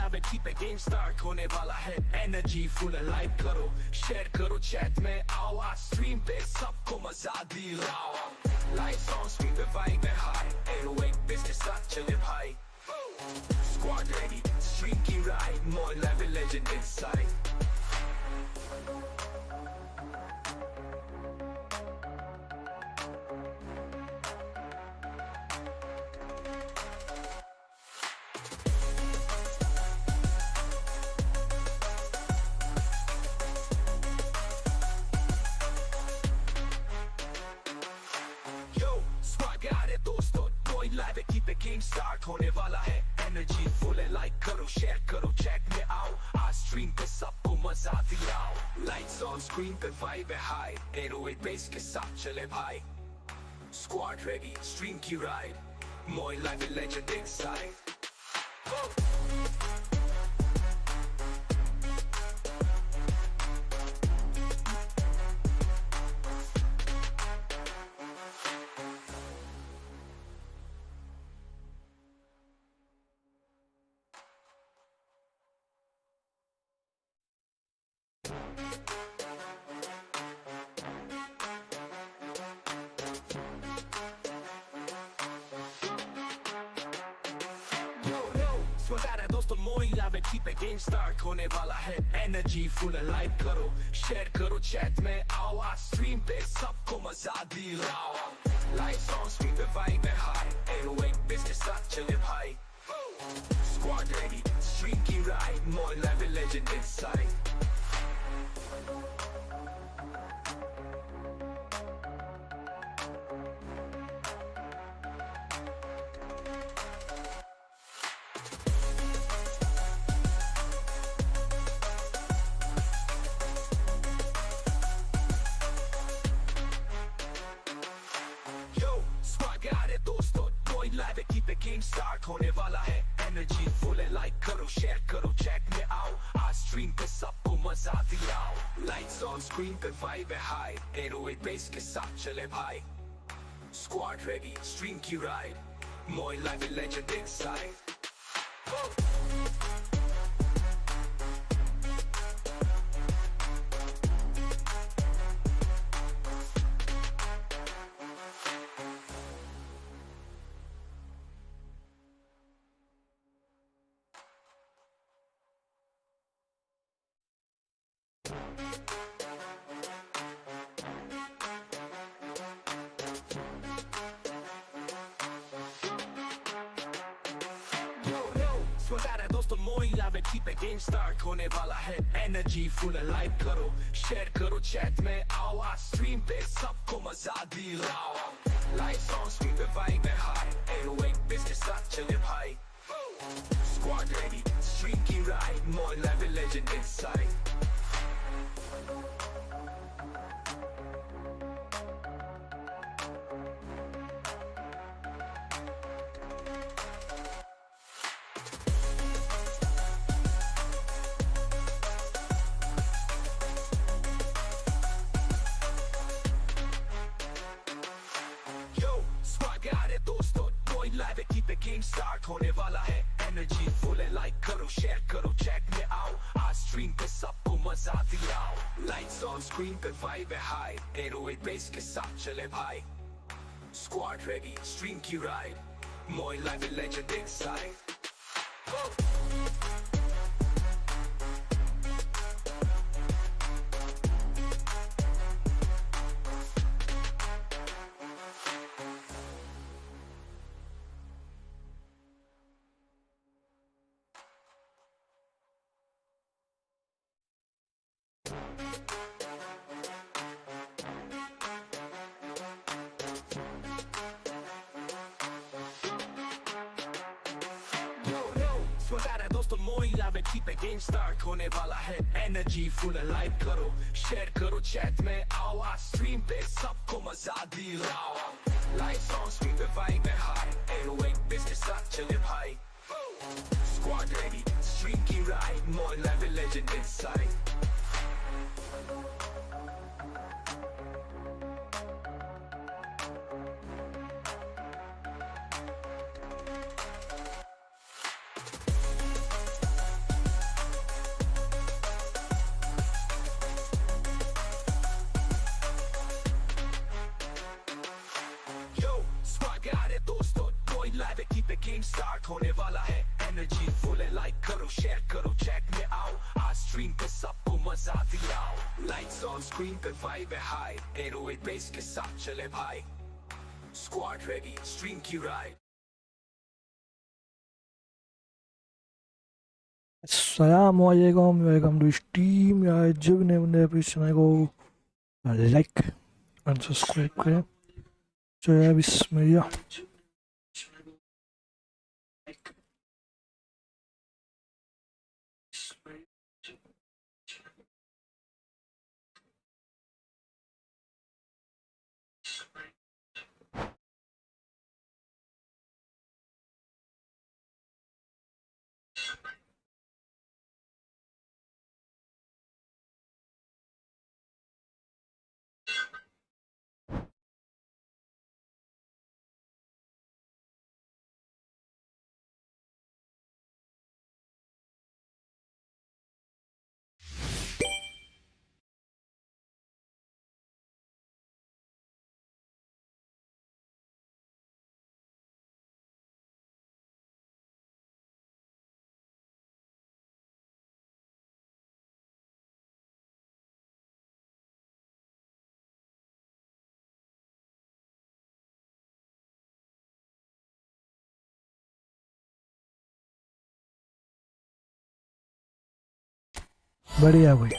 MoinLiveYT पे game start होने वाला है। एनर्जी फुल है, लाइक करो शेयर करो चैट में आओ, आज स्ट्रीम पे सबको मजा दिलाओ। लाइट्स ऑन स्क्रीन पे वाइब है हाई, 808 बिट्स के साथ चले भाई। स्क्वाड रेडी स्ट्रीम की ride, MoinLiveYT legend inside. MoinLiveYT पे गेम स्टार्ट होने वाला है। एनर्जी फुल है, लाइक करो शेयर करो चैट में आओ, आज स्ट्रीम पे सबको मजा दिलाओ। लाइट्स ऑन स्क्रीन पे वाइब है हाई, 808 बेस के साथ चले भाई। स्क्वाड रेडी स्ट्रीम की राइड, MoinLiveYT लेजेंड इनसाइड। दोस्तों MoinLiveYT पे गेम स्टार्ट होने वाला है। एनर्जी फुल है, लाइक करो शेयर करो चैट में आओ, आज स्ट्रीम पे सबको मजा दिलाओ। लाइट्स ऑन स्क्रीन पे वाइब है हाई, 808 बिट्स के साथ चले भाई। स्क्वाड रेडी स्ट्रीम की ride, MoinLiveYT legend inside. MoinLiveYT पे गेम स्टार्ट होने वाला है। एनर्जी फुल है, लाइक करो शेयर करो चैट में आओ, आज स्ट्रीम पे सबको मजा दिलाओ। लाइट्स ऑन स्क्रीन पे वाइब है हाई, 808 बेस के साथ चले भाई। स्क्वाड रेडी स्ट्रीम की राइड, MoinLiveYT लेजेंड इनसाइड। दोस्तों MoinLiveYT पे गेम स्टार्ट होने वाला है। एनर्जी फुल है, लाइक करो शेयर करो चैट में आओ, आज स्ट्रीम पे सबको मजा दिलाओ। लाइट्स ऑन स्क्रीन पे वाइब है हाई, 808 बिट्स के साथ चले भाई। स्क्वाड रेडी स्ट्रीम की ride, MoinLiveYT legend inside. MoinLiveYT पे गेम स्टार्ट होने वाला है। एनर्जी फुल है, लाइक करो शेयर करो चैट में आओ, आज स्ट्रीम पे सबको मजा दिलाओ। लाइट्स ऑन स्क्रीन पे वाइब है हाई, 808 बेस के साथ चले भाई। स्क्वाड रेडी स्ट्रीम की राइड, MoinLiveYT लेजेंड इनसाइड। दोस्तों MoinLiveYT पे गेम स्टार्ट होने वाला है। एनर्जी फुल है, लाइक करो शेयर करो चैट में आओ, आज स्ट्रीम पे सबको मजा दिलाओ। लाइट्स ऑन स्क्रीन पे वाइब है हाई, 808 बिट्स के साथ चले भाई। स्क्वाड रेडी स्ट्रीम की ride, MoinLiveYT legend inside. Start होने वाला है एनर्जी फुल है लाइक करो शेयर करो चैट में आओ आज स्ट्रीम पे सबको मजा दिलाओ लाइट्स ऑन स्क्रीन पे वाइब है हाई 808 बेस के साथ चले भाई स्क्वाड रेडी स्ट्रीम की ride Assalamu alaikum, welcome to Steam. या जब ने बंदे अपने चैनल को लाइक और सब्सक्राइब करें तो यार बिस्मिल्लाह बढ़िया भाई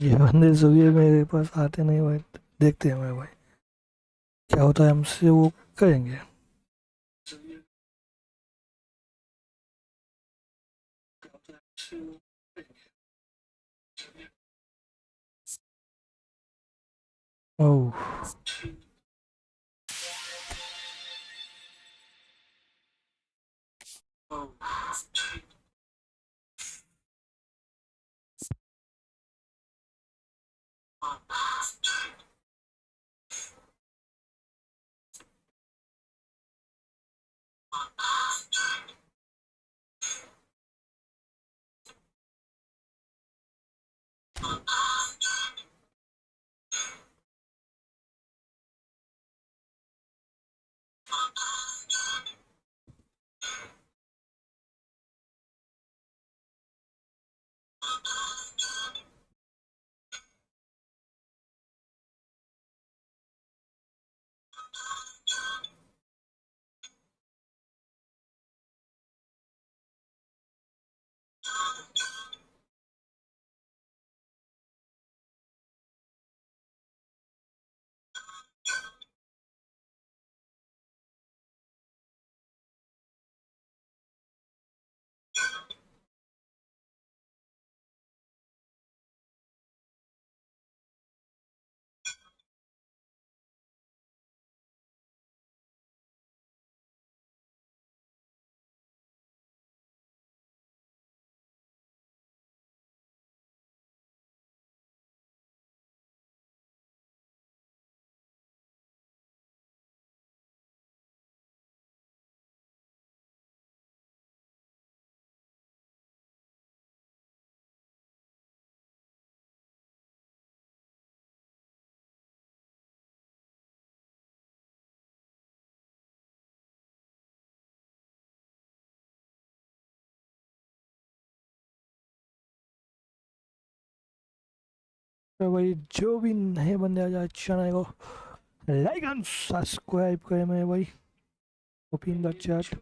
ये बंदे ज़रूर मेरे पास आते नहीं भाई देखते हैं भाई क्या होता है हमसे वो करेंगे ओह तो भाई जो भी नए बंदे आ जाए चैनल को लाइक एंड सब्सक्राइब करें मेरे भाई ओपन द चैट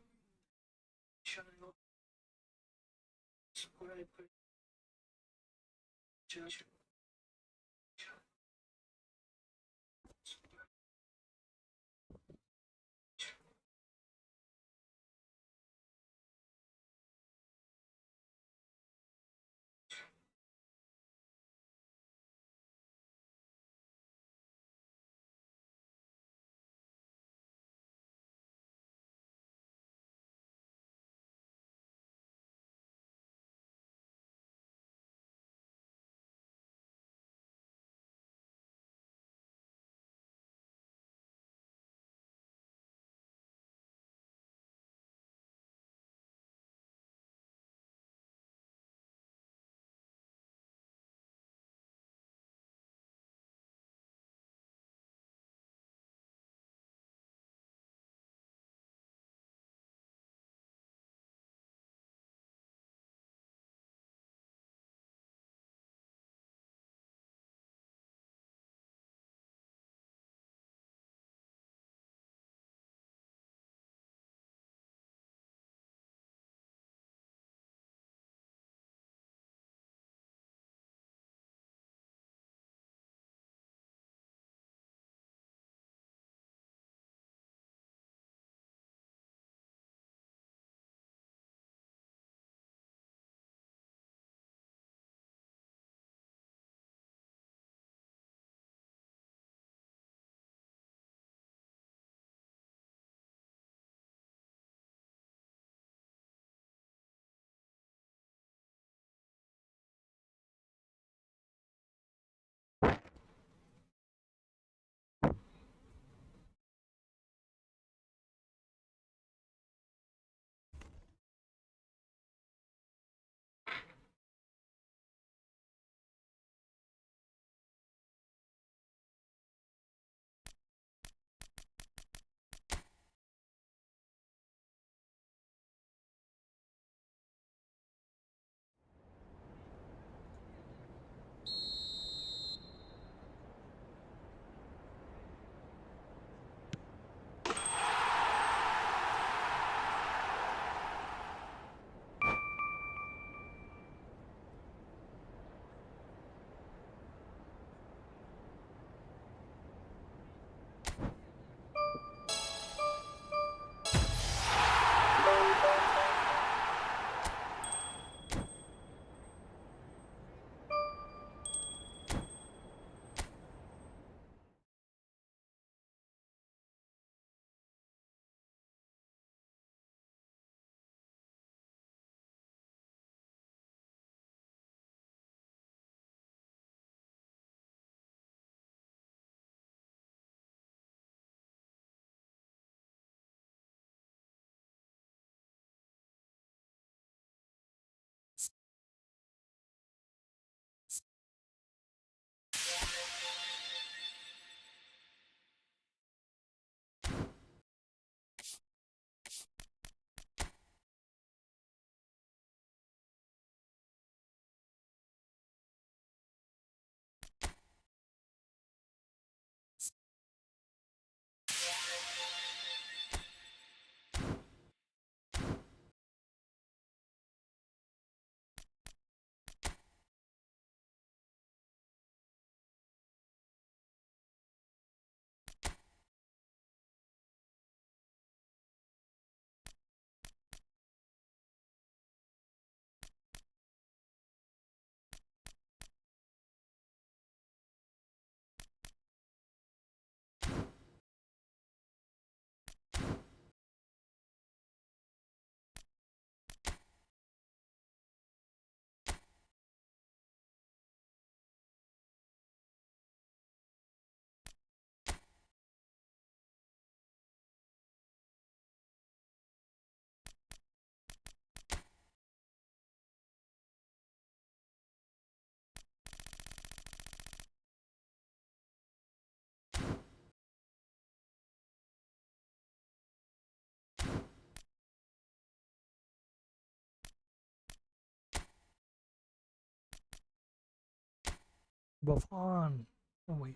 बफान वही।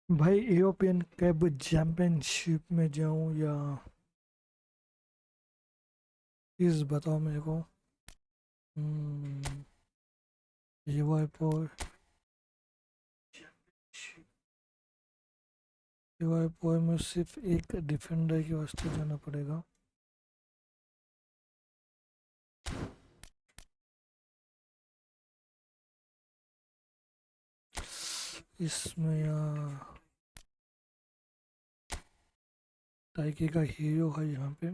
भाई यूरोपियन कप चैंपियनशिप में जाऊं या प्लीज बताओ मेरे को। लिवरपूल लिवरपूल में सिर्फ एक डिफेंडर के वास्ते जाना पड़ेगा। इसमें यार टाइके का हीरो है यहाँ पे।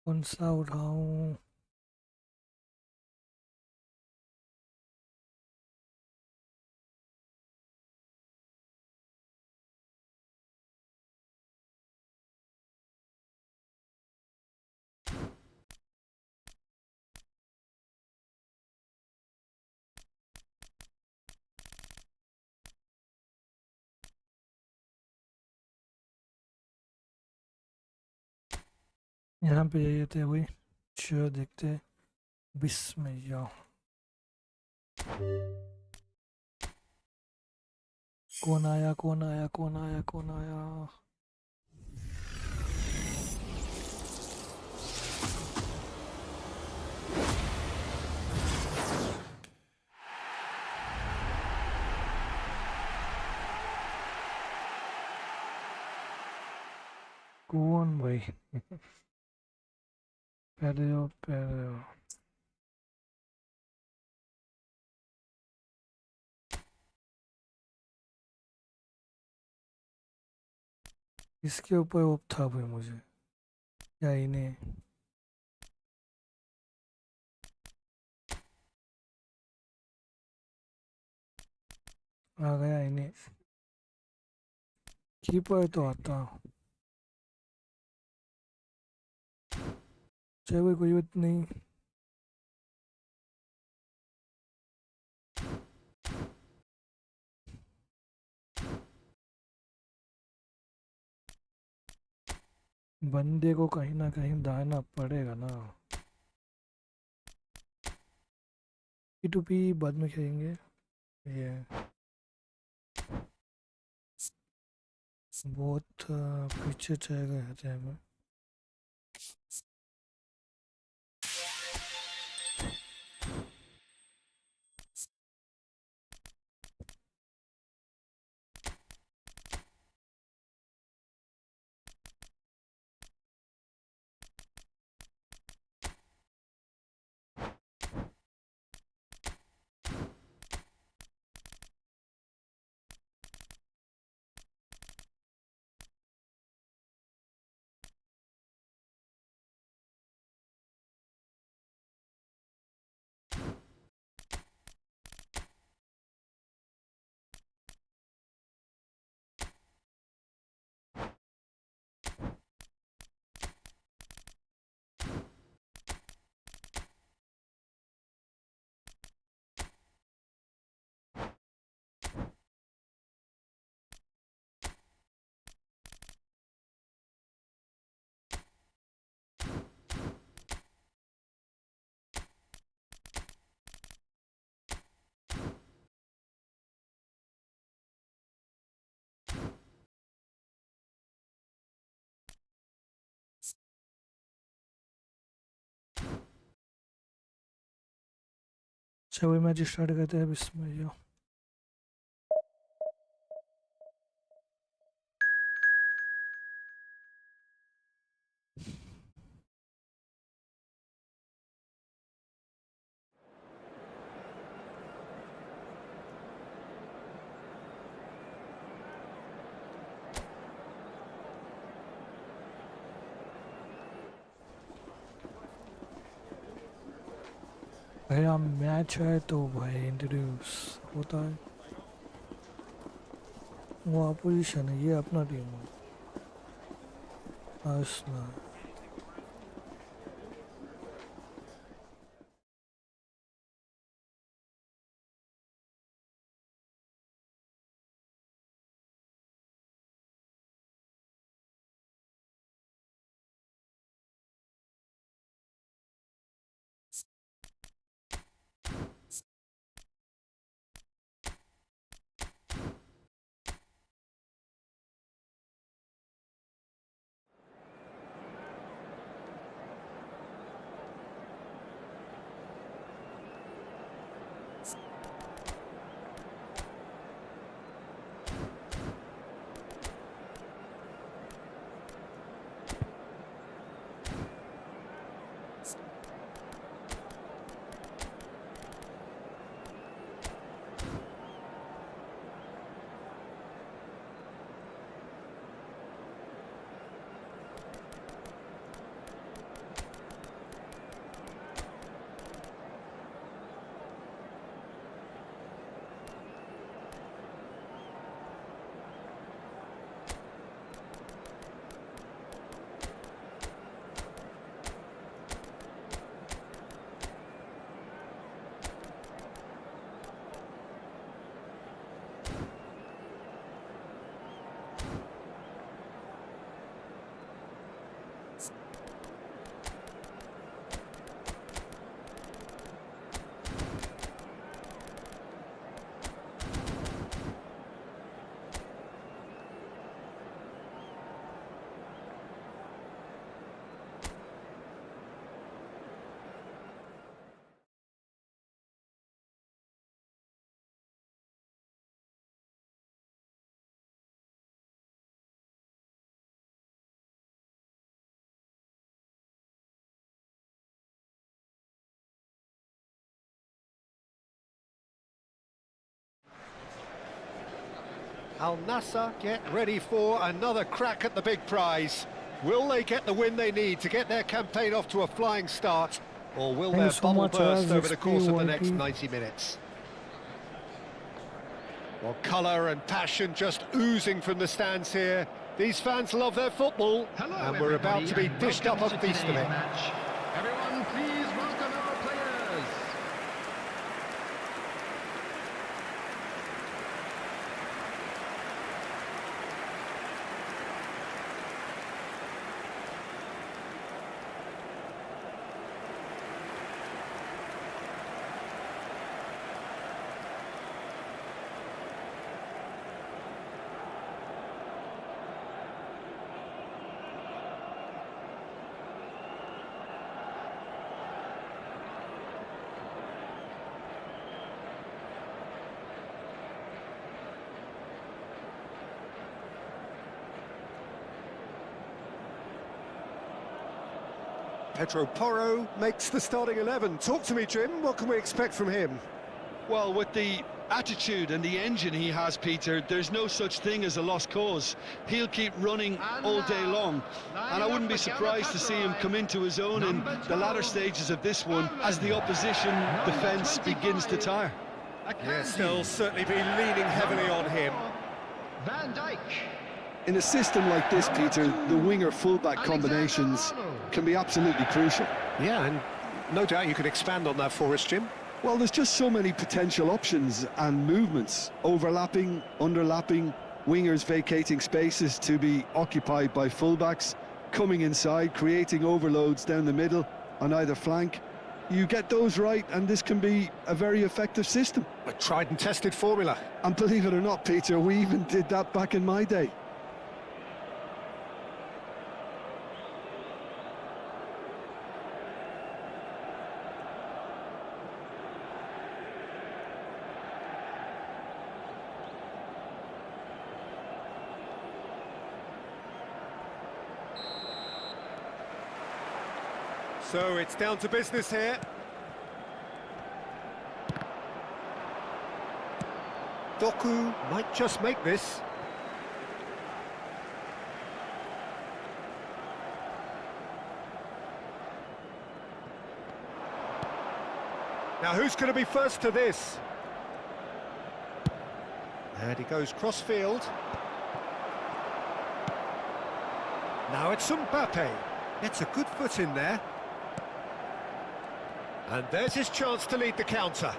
कौन सा उठाऊं? यहाँ पे जाइए थे वही। चलो देखते। बिस्मिल्लाह। कौन आया कौन आया कौन आया कौन आया? कौन भाई? पहले हो पहले हो। इसके ऊपर वो था भाई मुझे या इन्हें। आ गया इन्हें। कीपर तो आता। चलो कोई बात नहीं। बंदे को कहीं ना कहीं दाना पड़ेगा ना। P2P बाद में खेलेंगे। ये बहुत पीछे चले गए थे हमें। चलो मैच स्टार्ट करते हैं। बिस्मिल्लाह। भैया मैच है तो भाई इंट्रोड्यूस होता है। वो अपोजिशन है, ये अपना टीम है। Arsenal. Al Nassr get ready for another crack at the big prize. Will they get the win they need to get their campaign off to a flying start, or will Thank you their so bubble much, burst over the course of the next BGMI. 90 minutes? Well, colour and passion just oozing from the stands here. These fans love their football, and we're about to be dished up a feast of it. Match. Everyone, please welcome our players. Pedro Porro makes the starting 11. Talk to me, Jim. What can we expect from him? Well, with the attitude and the engine he has, Peter, there's no such thing as a lost cause. He'll keep running all day long, and I wouldn't be surprised to see him come into his own in the latter stages of this one as the opposition defence begins to tire. Yes, they'll certainly be leaning heavily on him. Van Dijk. In a system like this, Peter, the winger-fullback combinations can be absolutely crucial. Yeah, and no doubt you could expand on that for us, Jim. Well, there's just so many potential options and movements, overlapping, underlapping, wingers vacating spaces to be occupied by fullbacks, coming inside, creating overloads down the middle on either flank. You get those right, and this can be a very effective system. A tried and tested formula. And believe it or not, Peter, we even did that back in my day. So it's down to business here. Doku might just make this. Now who's going to be first to this? And he goes cross-field. Now it's Mbappé. Gets a good foot in there. And there's his chance to lead the counter.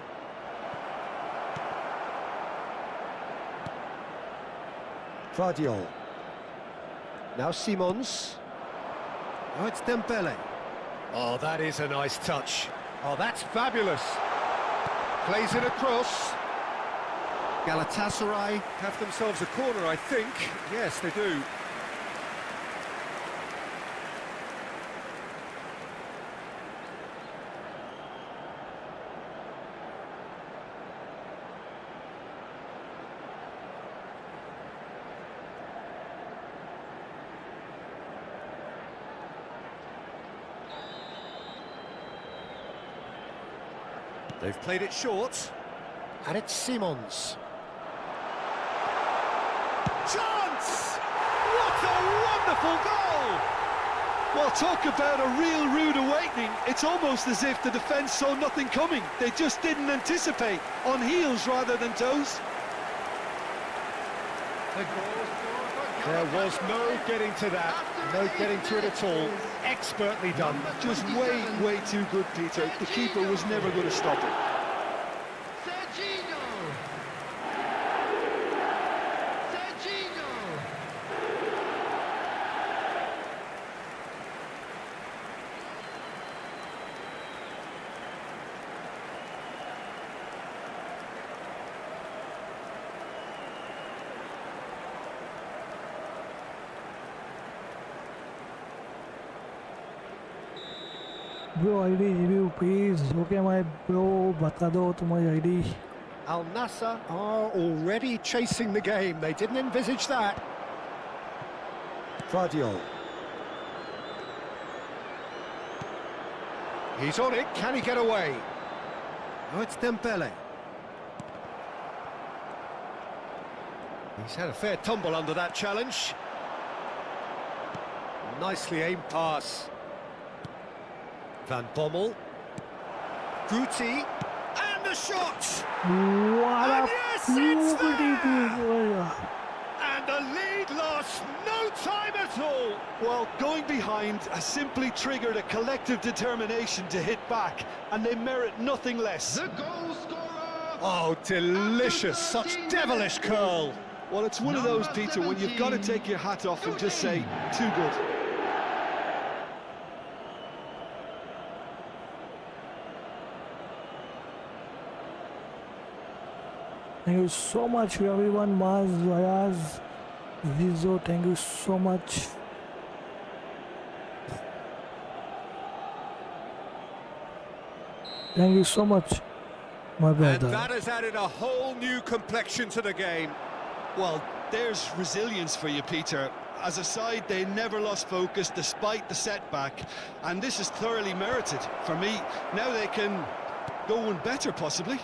Vardiol. Now Simons. Oh, it's Dembele. Oh, that is a nice touch. Oh, that's fabulous. Plays it across. Galatasaray have themselves a corner, I think. Yes, they do. They've played it short, and it's Simons. Chance! What a wonderful goal! Well, talk about a real rude awakening. It's almost as if the defence saw nothing coming. They just didn't anticipate, on heels rather than toes. There was no getting to that, no getting to it at all. Expertly done. Just way too good, Peter. The keeper was never going to stop it. Bro, ID review please. Okay, my bro, bata do tumhari ID. Al Nassr are already chasing the game. They didn't envisage that. Vardiol. He's on it. Can he get away? Oh, it's Dembele. He's had a fair tumble under that challenge. Nicely aimed pass. Van Bommel. Guti. And the shot! What And a yes, it's there! beauty! And the lead lost no time at all. Well, going behind has simply triggered a collective determination to hit back, and they merit nothing less. The goal scorer. Oh, delicious. Such devilish curl. Well, it's one of those, Peter, when you've got to take your hat off and just say, too good. Thank you so much everyone. Maz, Ayaz, Zizo, thank you so much. Thank you so much, my And brother. that has added a whole new complexion to the game. Well, there's resilience for you, Peter. As a side, they never lost focus despite the setback, and this is thoroughly merited. For me, now they can go one better, possibly.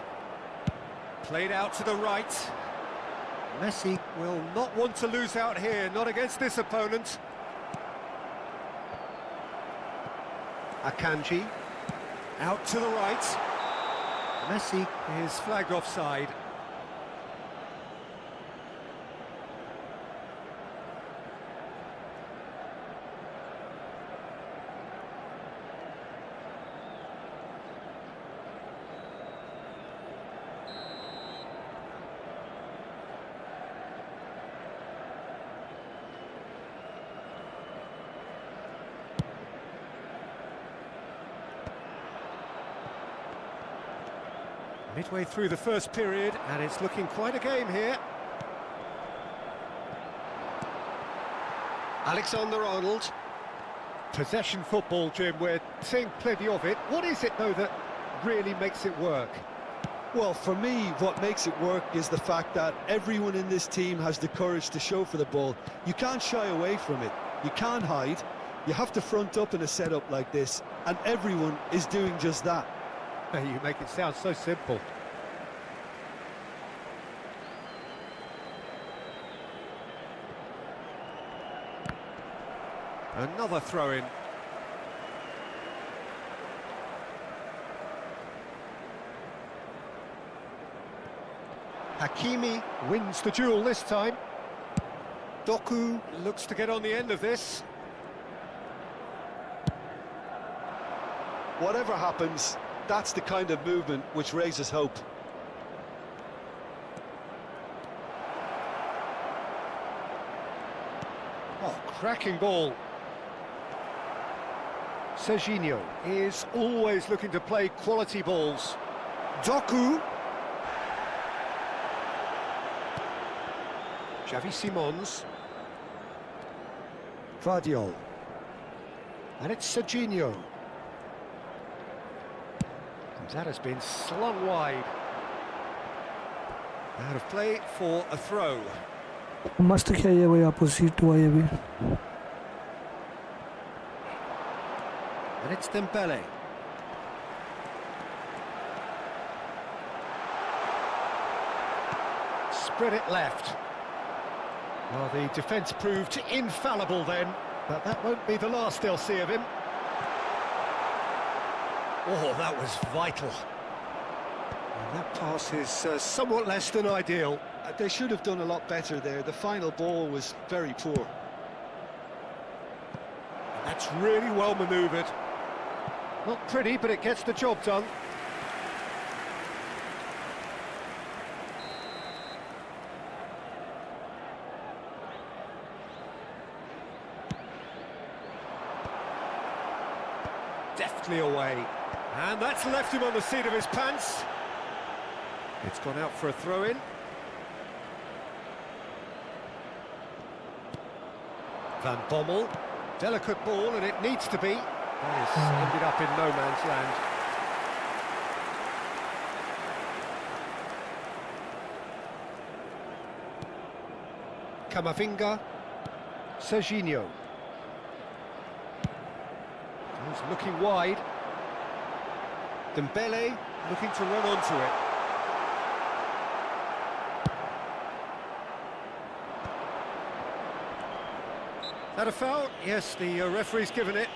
Played out to the right. Messi will not want to lose out here, not against this opponent. Akanji, out to the right. Messi is flagged offside. Midway through the first period, and it's looking quite a game here. Alexander-Arnold. Possession football, Jim, we're seeing plenty of it. What is it, though, that really makes it work? Well, for me, what makes it work is the fact that everyone in this team has the courage to show for the ball. You can't shy away from it. You can't hide. You have to front up in a setup like this, and everyone is doing just that. You make it sound so simple. Another throw-in. Hakimi wins the duel this time. Doku looks to get on the end of this. Whatever happens, that's the kind of movement which raises hope. Oh, cracking ball. Serginho is always looking to play quality balls. Doku. Xavi Simons. Vardiol. And it's Serginho. And that has been slung wide. Out of play for a throw. मस्त किया ये भाई opposite हुआ ये भी And it's Dembele. Spread it left. Well, the defence proved infallible then, but that won't be the last they'll see of him. Oh, that was vital. And that pass is somewhat less than ideal. They should have done a lot better there. The final ball was very poor. And that's really well manoeuvred. Not pretty, but it gets the job done. Deftly away. And that's left him on the seat of his pants. It's gone out for a throw-in. Van Bommel. Delicate ball, and it needs to be. That has ended up in no man's land. Camavinga. Serginho. He's looking wide. Dembele looking to run onto it. That a foul? Yes, the referee's given it.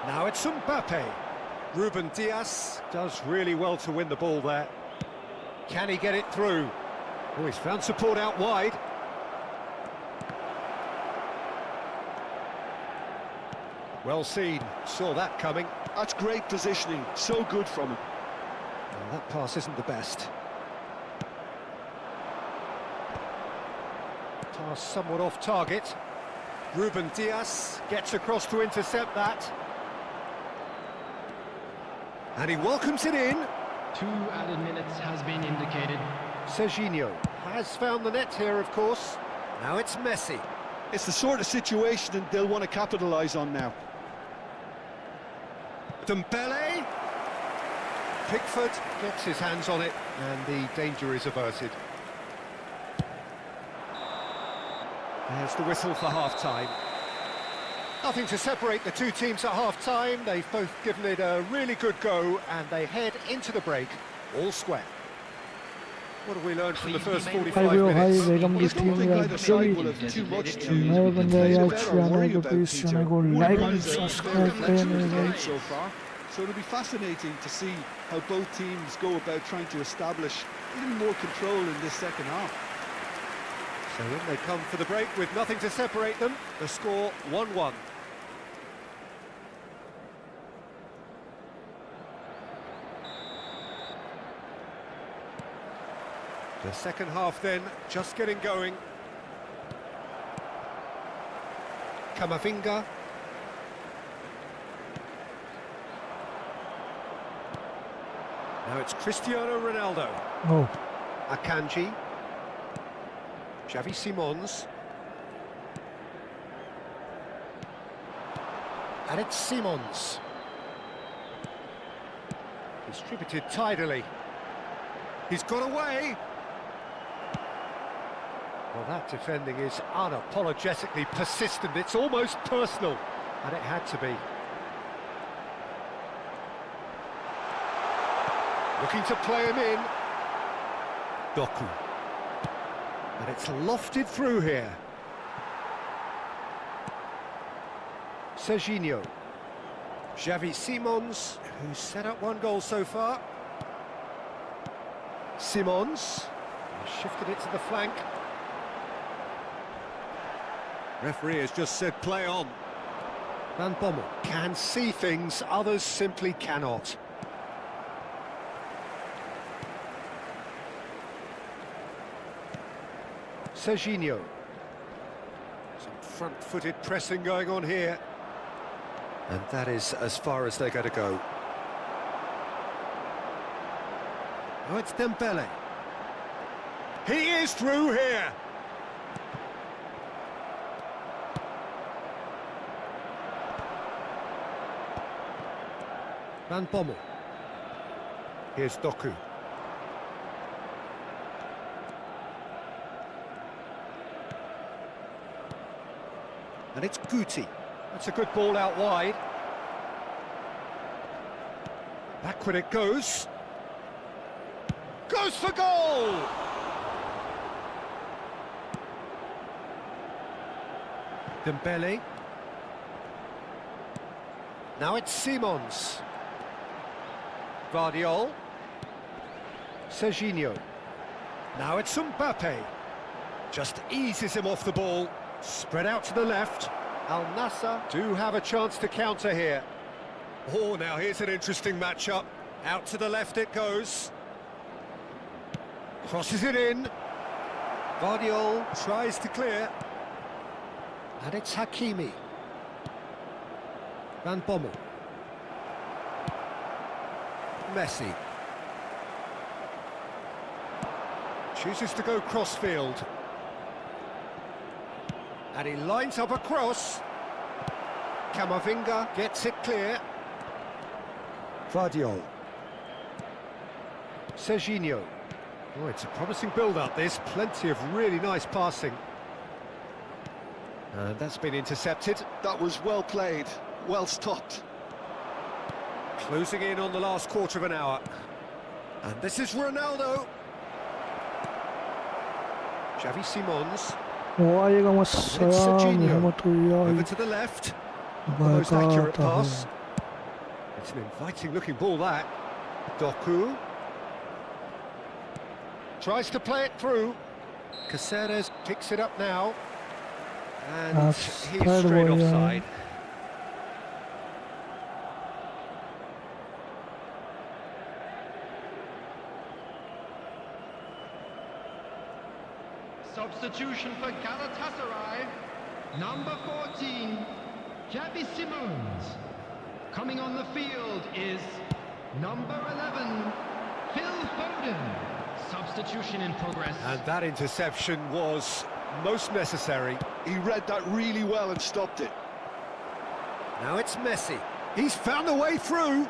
Now it's Mbappé. Ruben Dias does really well to win the ball there. Can he get it through? Oh, he's found support out wide. Well seen, saw that coming. That's great positioning, so good from him. Well, that pass isn't the best. Pass somewhat off target. Ruben Dias gets across to intercept that. And he welcomes it in. 2 added minutes has been indicated. Serginho has found the net here, of course. Now it's Messi. It's the sort of situation that they'll want to capitalise on now. Dembele. Pickford gets his hands on it, and the danger is averted. There's the whistle for half-time. Nothing to separate the two teams at half-time. They've both given it a really good go, and they head into the break all square. What have we learned from the first 45 minutes? Welcome to stream यार जो भी नए बंदे यार channel को please channel को like and subscribe करें मेरे भाई So far, so it'll be fascinating to see how both teams go about trying to establish a little more control in this second half. So in they come for the break with nothing to separate them. The score 1-1. The second half then, just getting going. Camavinga. Now it's Cristiano Ronaldo. No. Akanji. Xavi Simons. And it's Simons. Distributed tidily. He's got away. Well, that defending is unapologetically persistent. It's almost personal. And it had to be. Looking to play him in. Doku. And it's lofted through here. Serginho. Xavi Simons, who's set up one goal so far. Simons. He shifted it to the flank. Referee has just said play on. Van Bommel can see things others simply cannot. Serginho. Some front-footed pressing going on here. And that is as far as they're going to go. Oh, it's Dembele. He is through here. Van Bommel. Here's Doku. And it's Guti. That's a good ball out wide. Back when it goes. Goes for goal! Dembele. Now it's Simons. Guardiola. Serginho. Now it's Mbappé. Just eases him off the ball. Spread out to the left. Al Nassr do have a chance to counter here. Oh, now here's an interesting matchup. Out to the left it goes. Crosses it in. Guardiola tries to clear. And it's Hakimi. Van Bommel. Messi. Chooses to go crossfield. And he lines up a cross. Camavinga gets it clear. Guardiola. Serginho. Oh, it's a promising build-up, this. Plenty of really nice passing. And that's been intercepted. That was well played, well stopped. Closing in on the last quarter of an hour. And this is Ronaldo. Xavi Simons. وعليكم السلام ورحمة Over الله to the left. The most accurate وبركاته. pass. It's an inviting looking ball, that. Doku. Tries to play it through. Caceres picks it up now. And That's he's third straight one, yeah. offside. Substitution for Galatasaray, number 14, Xavi Simons. Coming on the field is number 11, Phil Foden. Substitution in progress. And that interception was most necessary. He read that really well and stopped it. Now it's Messi. He's found a way through.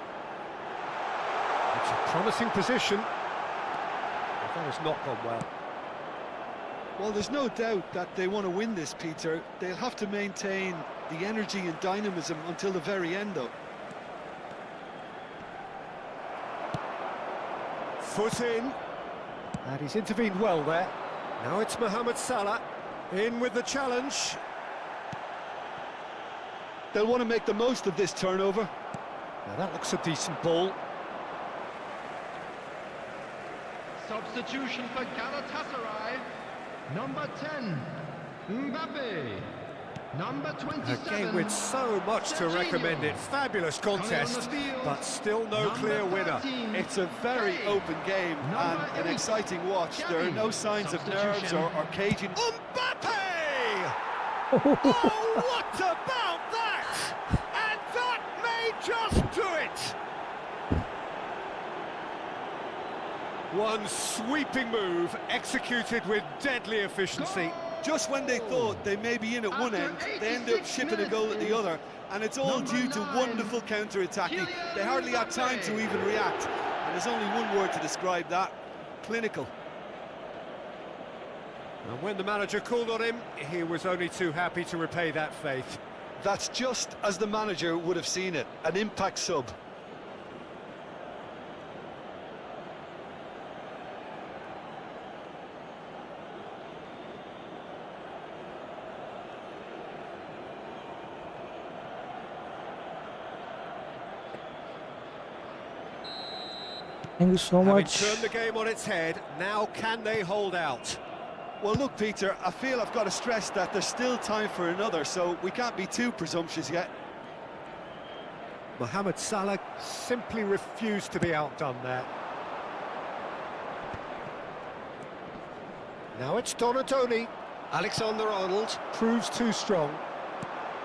It's a promising position. But that has not gone well. Well, there's no doubt that they want to win this, Peter. They'll have to maintain the energy and dynamism until the very end, though. Foot in. And he's intervened well there. Now it's Mohammed Salah. In with the challenge. They'll want to make the most of this turnover. Now that looks a decent ball. Substitution for Galatasaray, number 10, Mbappé. Number 27. A game with so much to recommend it. Fabulous contest, but still no clear winner. It's a very open game and an exciting watch. There are no signs of nerves or caging. Mbappé! Oh, what about that? And that may just do it. One sweeping move, executed with deadly efficiency. Just when they thought they may be in at one end, they end up shipping a goal at the other, and it's all due to wonderful counter-attacking. They hardly had time to even react, and there's only one word to describe that: clinical. And when the manager called on him, he was only too happy to repay that faith. That's just as the manager would have seen it, an impact sub. Thank you so Having much. turned the game on its head, now can they hold out? Well, look, Peter, I feel I've got to stress that there's still time for another, so we can't be too presumptuous yet. Mohammed Salah simply refused to be outdone there. Now it's Donatoni. Alexander-Arnold proves too strong.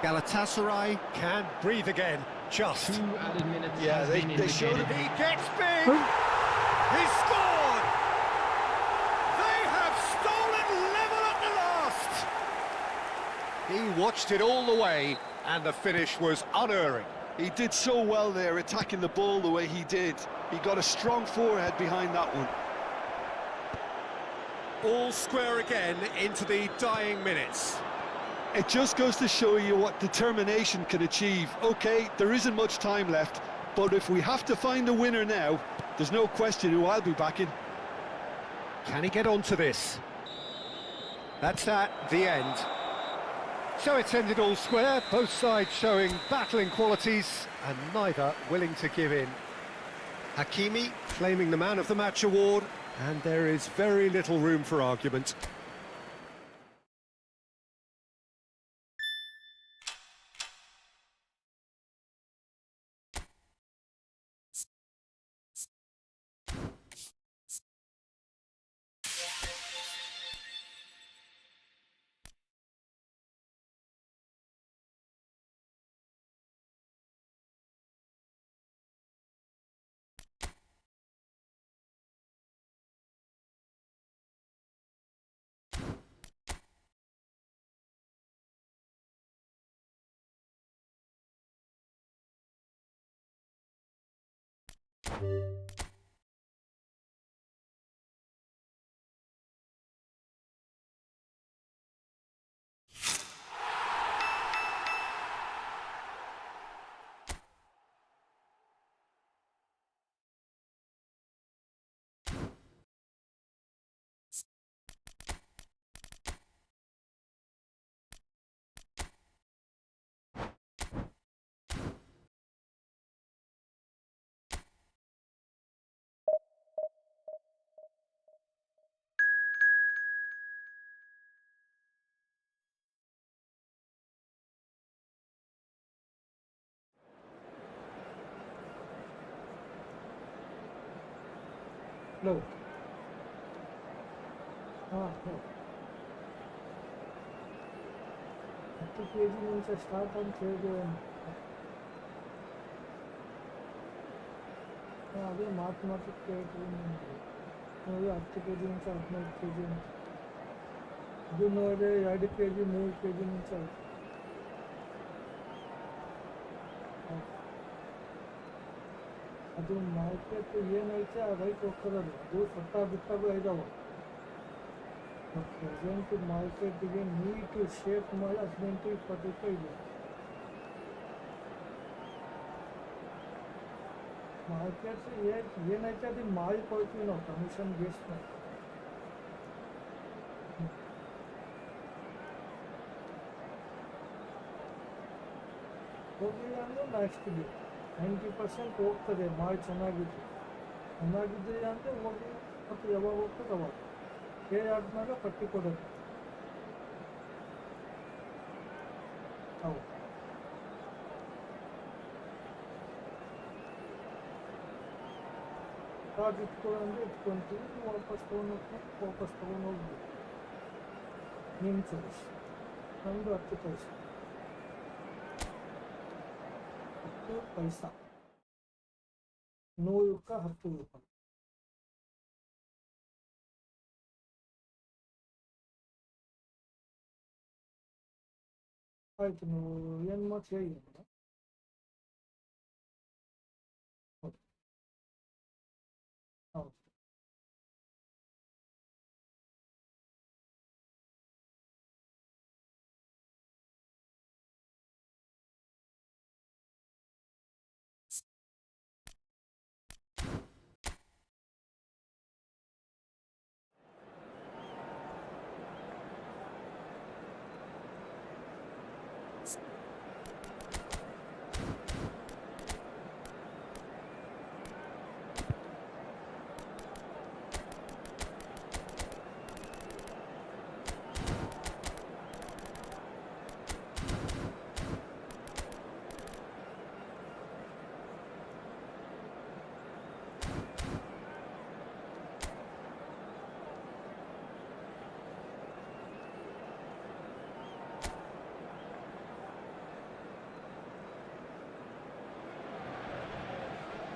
Galatasaray can breathe again. Just. 2 added minutes Yeah, has they been showed indicated. He gets big. He scored. They have stolen level at the last. He watched it all the way, and the finish was unerring. He did so well there, attacking the ball the way he did. He got a strong forehead behind that one. All square again into the dying minutes. It just goes to show you what determination can achieve. Okay, there isn't much time left, but if we have to find a winner now, there's no question who I'll be backing. Can he get onto this? That's the end. So it's ended all square, both sides showing battling qualities and neither willing to give in. Hakimi claiming the Man of the Match award, and there is very little room for argument. No. No. 30 kg నుంచి start అని చేయదు అದೇ mathematic ನೋಡಿ 10 kg నుంచి 15 kg ಇದು ನೋಡಿ 2 kg 3 kg నుంచి ಅದು market ಏನೈತೆ ಆ ರೈಟ್ ಹೋಗ್ತದದು ಅದು ಸೊಟ್ಟ ಬಿಟ್ಟಾಗ ಇದಾವ ಪ್ರೆಸೆಂಟ್ ಮಾರ್ಕೆಟಿಗೆ ನೀಟ್ ಶೇಪ್ ಮಾಡಿ 18-20 ರೂಪಾಯಿ ಇದೆ ಮಾರ್ಕೆಟ್ಸ್ ಏನೈತೆ ಅದನ್ನ ಮಾಡಿಕೊಳ್ತೀವಿ ನಾವು ಕಮಿಷನ್ ಬೇಸ್ ಮೇಲೆ ಹೋಗಿಲ್ಲ ಅಂದರೆ ನೆಕ್ಸ್ಟ್ ಡೇ 90% ಹೋಗ್ತದೆ ಮಾಲ್ ಚೆನ್ನಾಗಿತ್ತು ಅಂದರೆ ಹೋಗಿ ಮತ್ತು ಯಾವಾಗ ಹೋಗ್ತದೆ ಅವಾಗ ಪೇ ಆದ್ಮೇಲೆ ಪಟ್ಟಿ ಕೊಡೋದು Out. Target ಇಟ್ಕೊಳ್ಳಂದ್ರೆ ಇಟ್ಕೊಂತೀವಿ, ವಾಪಸ್ ತಗೊಂಡೋಗ್ಬೇಕು. ನಿಮ್ಮ ಚಾಯ್ಸ್. ನಮ್ಮದು 10 ಪೈಸೆ. 10 ಪೈಸಾ. 100ಕ್ಕೆ 10 ರೂಪಾಯಿ. ಆಯ್ತು, ನೀವು ಏನು ಮಾತು ಹೇಳಿ. ಹೌದು.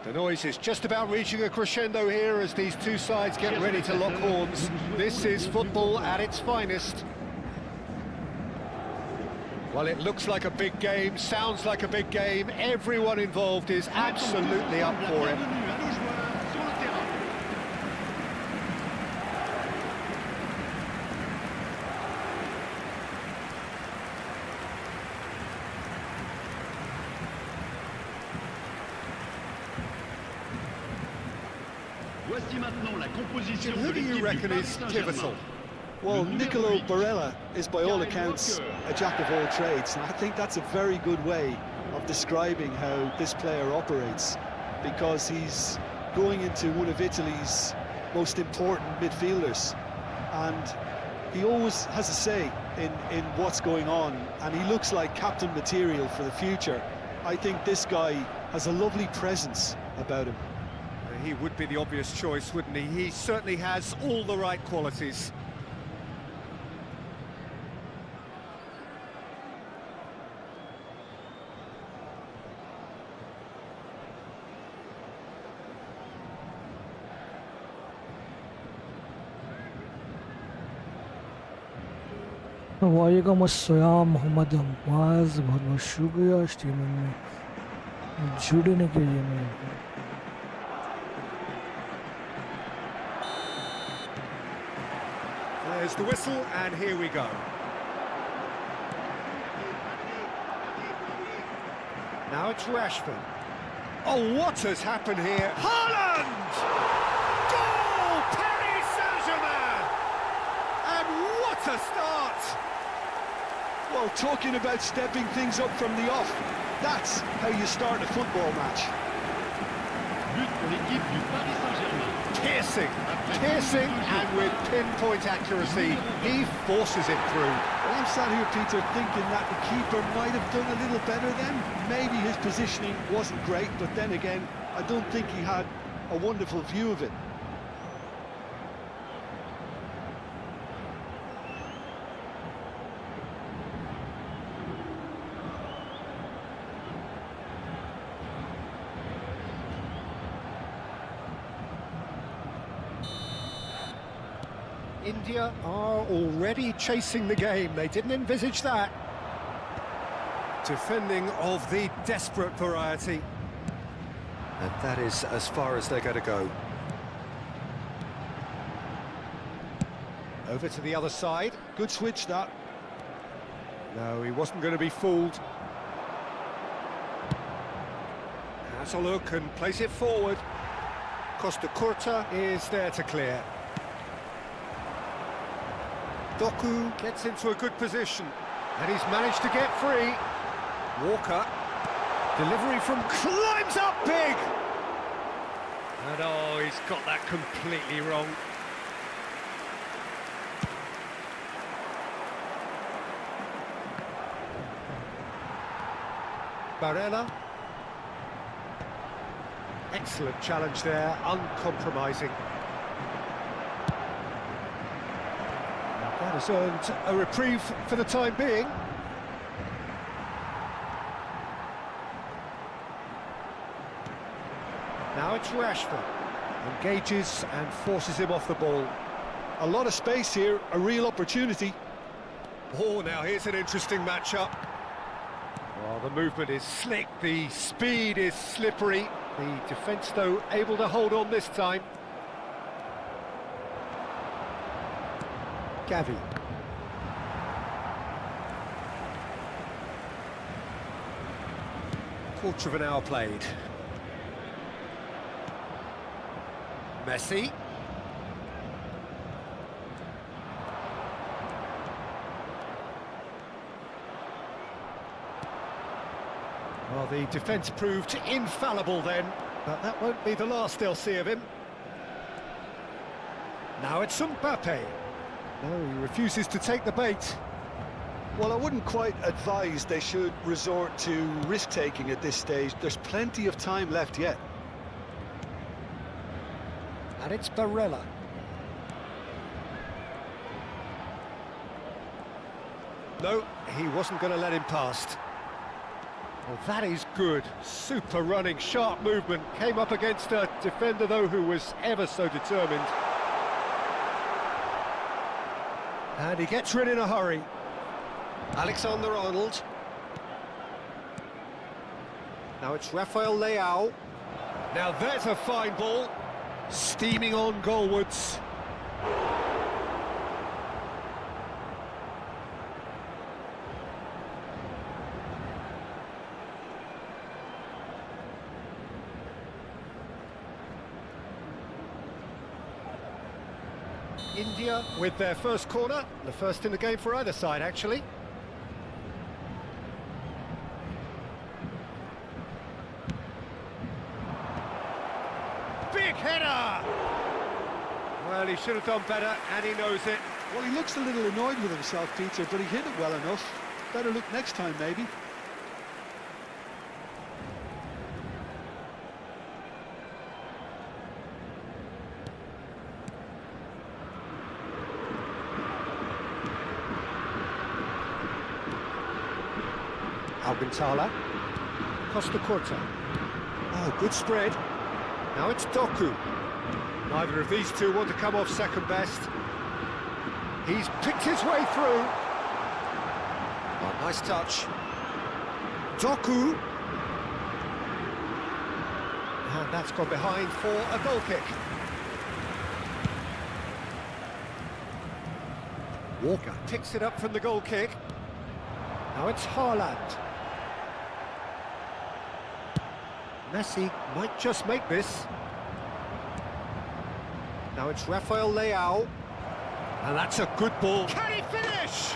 The noise is just about reaching a crescendo here as these two sides get ready to lock horns. This is football at its finest. Well, it looks like a big game, sounds like a big game. Everyone involved is absolutely up for it. Who do you reckon is pivotal? Well, Nicolo Barella is by all accounts a jack of all trades, and I think that's a very good way of describing how this player operates, because he's going into one of Italy's most important midfielders, and he always has a say in what's going on, and he looks like captain material for the future. I think this guy has a lovely presence about him. He would be the obvious choice, wouldn't he? He certainly has all the right qualities. वालेकुम अस्सलाम मोहम्मद अम्माज, बहुत बहुत शुक्रिया streaming में जुड़ने के लिए। मेरे There's the whistle, and here we go. Now it's Rashford. Oh, what has happened here? Haaland! Goal! Paris Saint-Germain! And what a start! Well, talking about stepping things up from the off, that's how you start a football match. But pour l'équipe du Paris Saint-Germain. Piercing, and with pinpoint accuracy, he forces it through. Well, I'm sat here, Peter, thinking that the keeper might have done a little better then. Maybe his positioning wasn't great, but then again, I don't think he had a wonderful view of it. India are already chasing the game. They didn't envisage that. Defending of the desperate variety. And that is as far as they're going to go. Over to the other side. Good switch, that. No, he wasn't going to be fooled. Has a look and plays it forward. Costa Curta is there to clear. Doku gets into a good position, and he's managed to get free. Walker, delivery from climbs up big! And oh, he's got that completely wrong. Barella. Excellent challenge there, uncompromising. That has earned a reprieve for the time being. Now it's Rashford. Engages and forces him off the ball. A lot of space here, a real opportunity. Oh, now here's an interesting matchup. Well, the movement is slick, the speed is slippery. The defence, though, able to hold on this time. Gavi. Quarter of an hour played. Messi. Well, the defence proved infallible then, but that won't be the last they'll see of him. Now it's Mbappé. No, he refuses to take the bait. Well, I wouldn't quite advise they should resort to risk-taking at this stage. There's plenty of time left yet. And it's Barella. No, he wasn't going to let him past. Well, that is good. Super running, sharp movement. Came up against a defender, though, who was ever so determined. And he gets rid in a hurry. Alexander-Arnold. Now it's Rafael Leao. Now there's a fine ball. Steaming on goalwards. India with their first corner, the first in the game for either side, actually. Big header! Well, he should have done better, and he knows it. Well, he looks a little annoyed with himself, Peter, but he hit it well enough. Better look next time, maybe. Alcantara, Costa Curta. Oh, good spread. Now it's Doku. Neither of these two want to come off second best. He's picked his way through. Oh, nice touch. Doku. And that's gone behind for a goal kick. Walker picks it up from the goal kick. Now it's Haaland. Messi might just make this. Now it's Rafael Leao. And that's a good ball. Can he finish?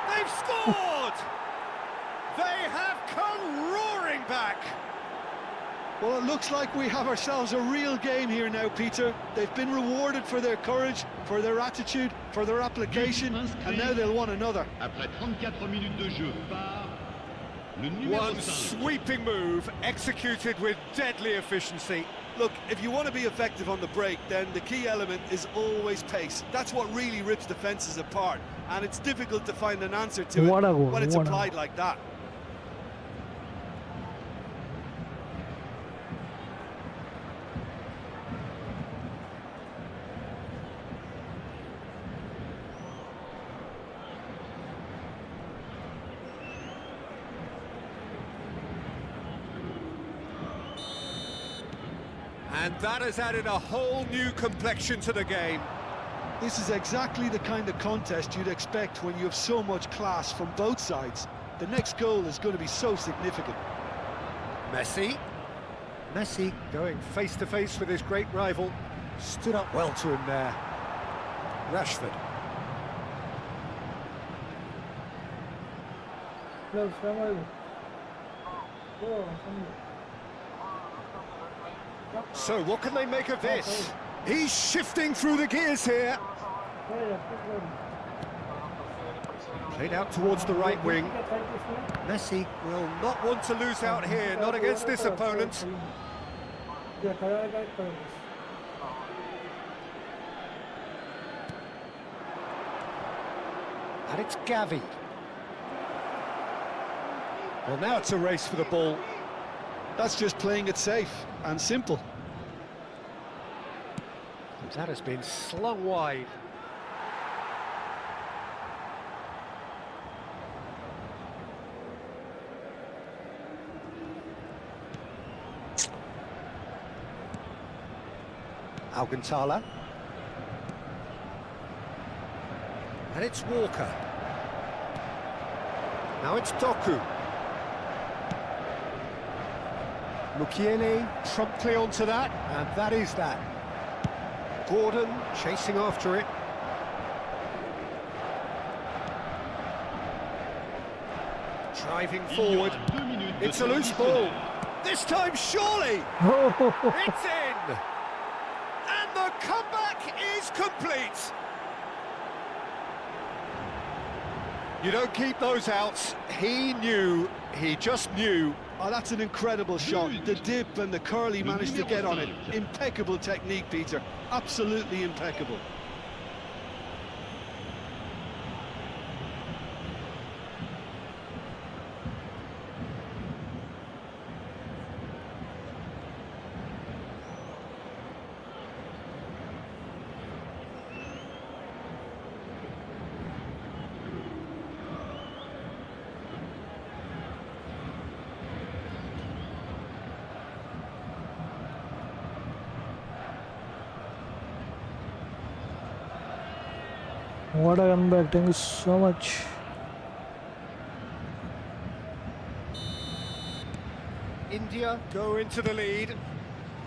They've scored! They have come roaring back. Well, it looks like we have ourselves a real game here now, Peter. They've been rewarded for their courage, for their attitude, for their application, and now they'll want another. Après 34 minutes de jeu par le numéro One 5. sweeping move executed with deadly efficiency. Look, if you want to be effective on the break, then the key element is always pace. That's what really rips defences apart, and it's difficult to find an answer to What a it goal, when it's what a applied goal. like that. And that has added a whole new complexion to the game. This is exactly the kind of contest you'd expect when you have so much class from both sides. The next goal is going to be so significant. Messi. Messi going face-to-face with his great rival. Stood up well to him there. Rashford. So what can they make of this? He's shifting through the gears here. Played out towards the right wing. Messi will not want to lose out here, not against this opponent. And it's Gavi. Well, now it's a race for the ball. That's just playing it safe and simple. That has been slung wide. Alcantara. And it's Walker. Now it's Doku. Mukiele promptly onto that, and that is that. Gordon chasing after it. Driving forward. It's a loose ball. This time, surely! It's in! And the comeback is complete! You don't keep those outs. He knew, he just knew. Oh, that's an incredible shot. The dip and the curl he managed to get on it. Impeccable technique, Peter. Absolutely impeccable. What a comeback, thank you so much. India go into the lead.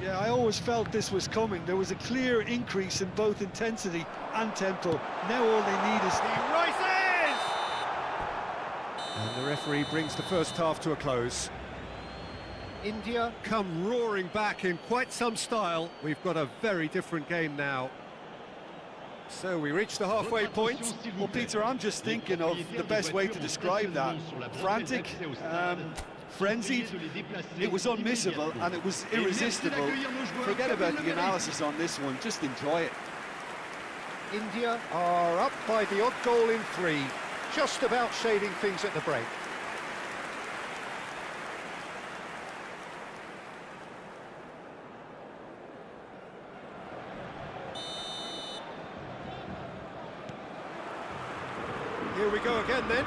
Yeah, I always felt this was coming. There was a clear increase in both intensity and tempo. Now all they need is... He rises! And the referee brings the first half to a close. India come roaring back in quite some style. We've got a very different game now. So we reach the halfway point. Well, Peter, I'm just thinking of the best way to describe that. Frantic, frenzied, it was unmissable and it was irresistible. Forget about the analysis on this one, just enjoy it. India are up by the odd goal in 3, just about shading things at the break. Here we go again then.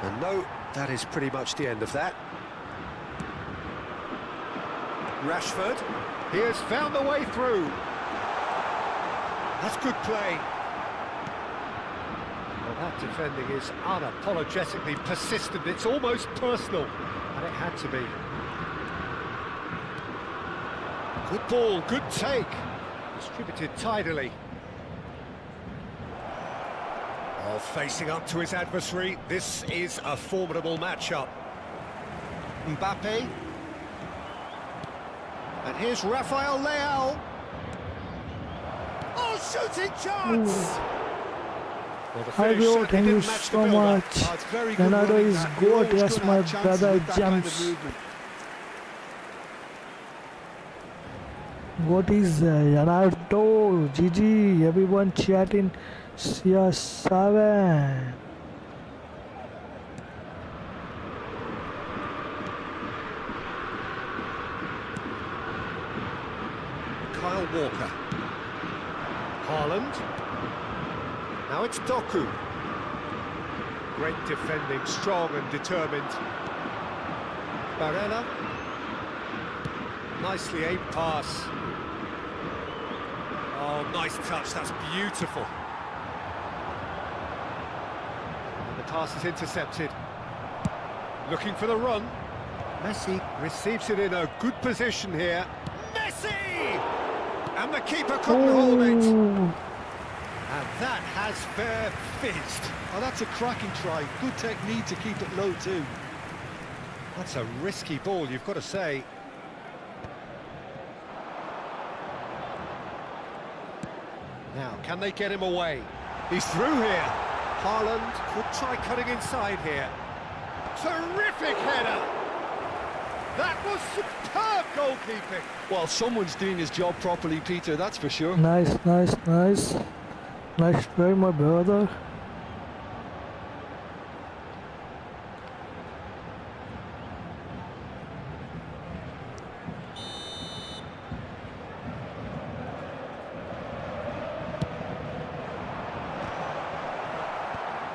And no, that is pretty much the end of that. Rashford, he has found the way through. That's good play. Well, that defending is unapologetically persistent. It's almost personal, and it had to be. Good ball, good take. Distributed tidily. Oh, facing up to his adversary, this is a formidable matchup. Mbappé. And here's Rafael Leao. Oh, shooting chance! Well, the Hi bro, thank you so much. Leonardo is good, yes my brother jumps. What is Leonardo? GG, everyone chatting. CR7. Kyle Walker. Haaland. Now it's Doku. Great defending, strong and determined. Barella. Nicely aimed pass. Oh, nice touch, that's beautiful. And the pass is intercepted. Looking for the run. Messi receives it in a good position here. Messi! And the keeper couldn't hold it. And that has fair fizzed. Oh, that's a cracking try. Good technique to keep it low too. That's a risky ball, you've got to say. Now, can they get him away? He's through here. Haaland could try cutting inside here. Terrific header! That was superb goalkeeping. Well, someone's doing his job properly, Peter, that's for sure. Nice, nice, nice. Nice try, my brother.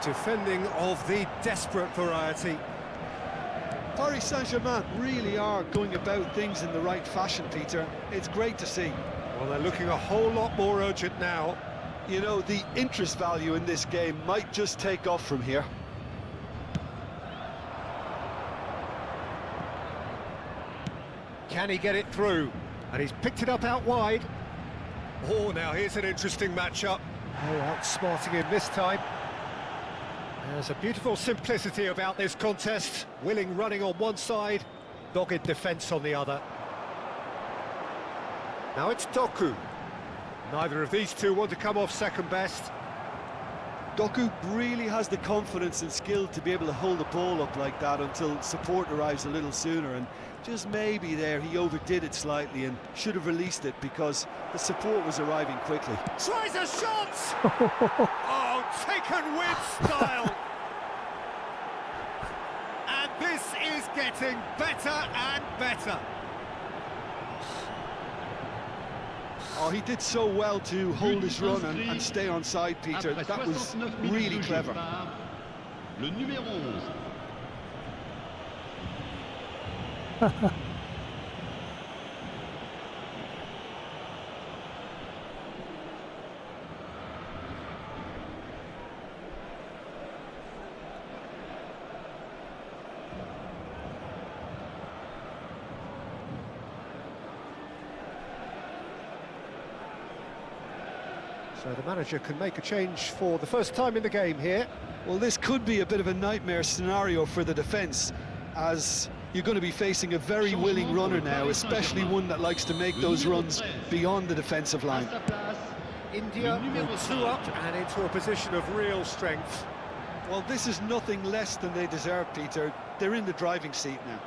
Defending of the desperate variety. Paris Saint-Germain really are going about things in the right fashion, Peter. It's great to see. Well, they're looking a whole lot more urgent now. You know, the interest value in this game might just take off from here. Can he get it through? And he's picked it up out wide. Oh, now here's an interesting matchup. Oh, outsmarting him this time. There's a beautiful simplicity about this contest. Willing running on one side, dogged defence on the other. Now it's Doku. Neither of these two want to come off second best. Doku really has the confidence and skill to be able to hold the ball up like that until support arrives a little sooner, and just maybe there he overdid it slightly and should have released it because the support was arriving quickly. Tries a shot! Oh, taken with style! And this is getting better and better. Oh, he did so well to hold his run and stay on side, Peter. That was really clever. Le numéro 11. So the manager can make a change for the first time in the game here. Well, this could be a bit of a nightmare scenario for the defence, as you're going to be facing a very willing runner now, especially one that likes to make those runs beyond the defensive line. India will two up and into a position of real strength. Well, this is nothing less than they deserve, Peter. They're in the driving seat now.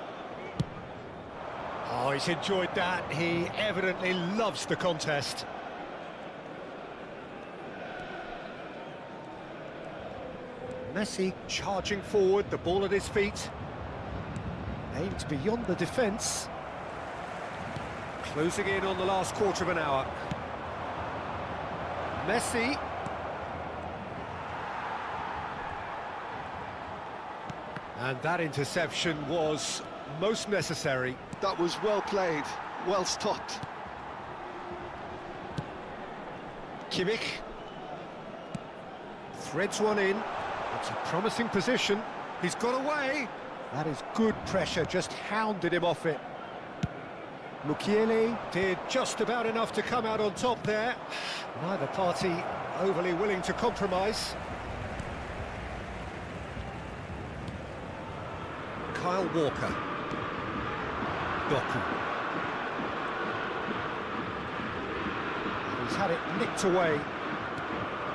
Oh, he's enjoyed that. He evidently loves the contest. Messi charging forward, the ball at his feet. Aimed beyond the defence. Closing in on the last quarter of an hour. Messi. And that interception was most necessary. That was well played, well stopped. Kimmich. Threads one in. It's a promising position. He's got away. That is good pressure, just hounded him off it. Mukiele did just about enough to come out on top there. Neither party overly willing to compromise. Kyle Walker. Doku. He's had it nicked away.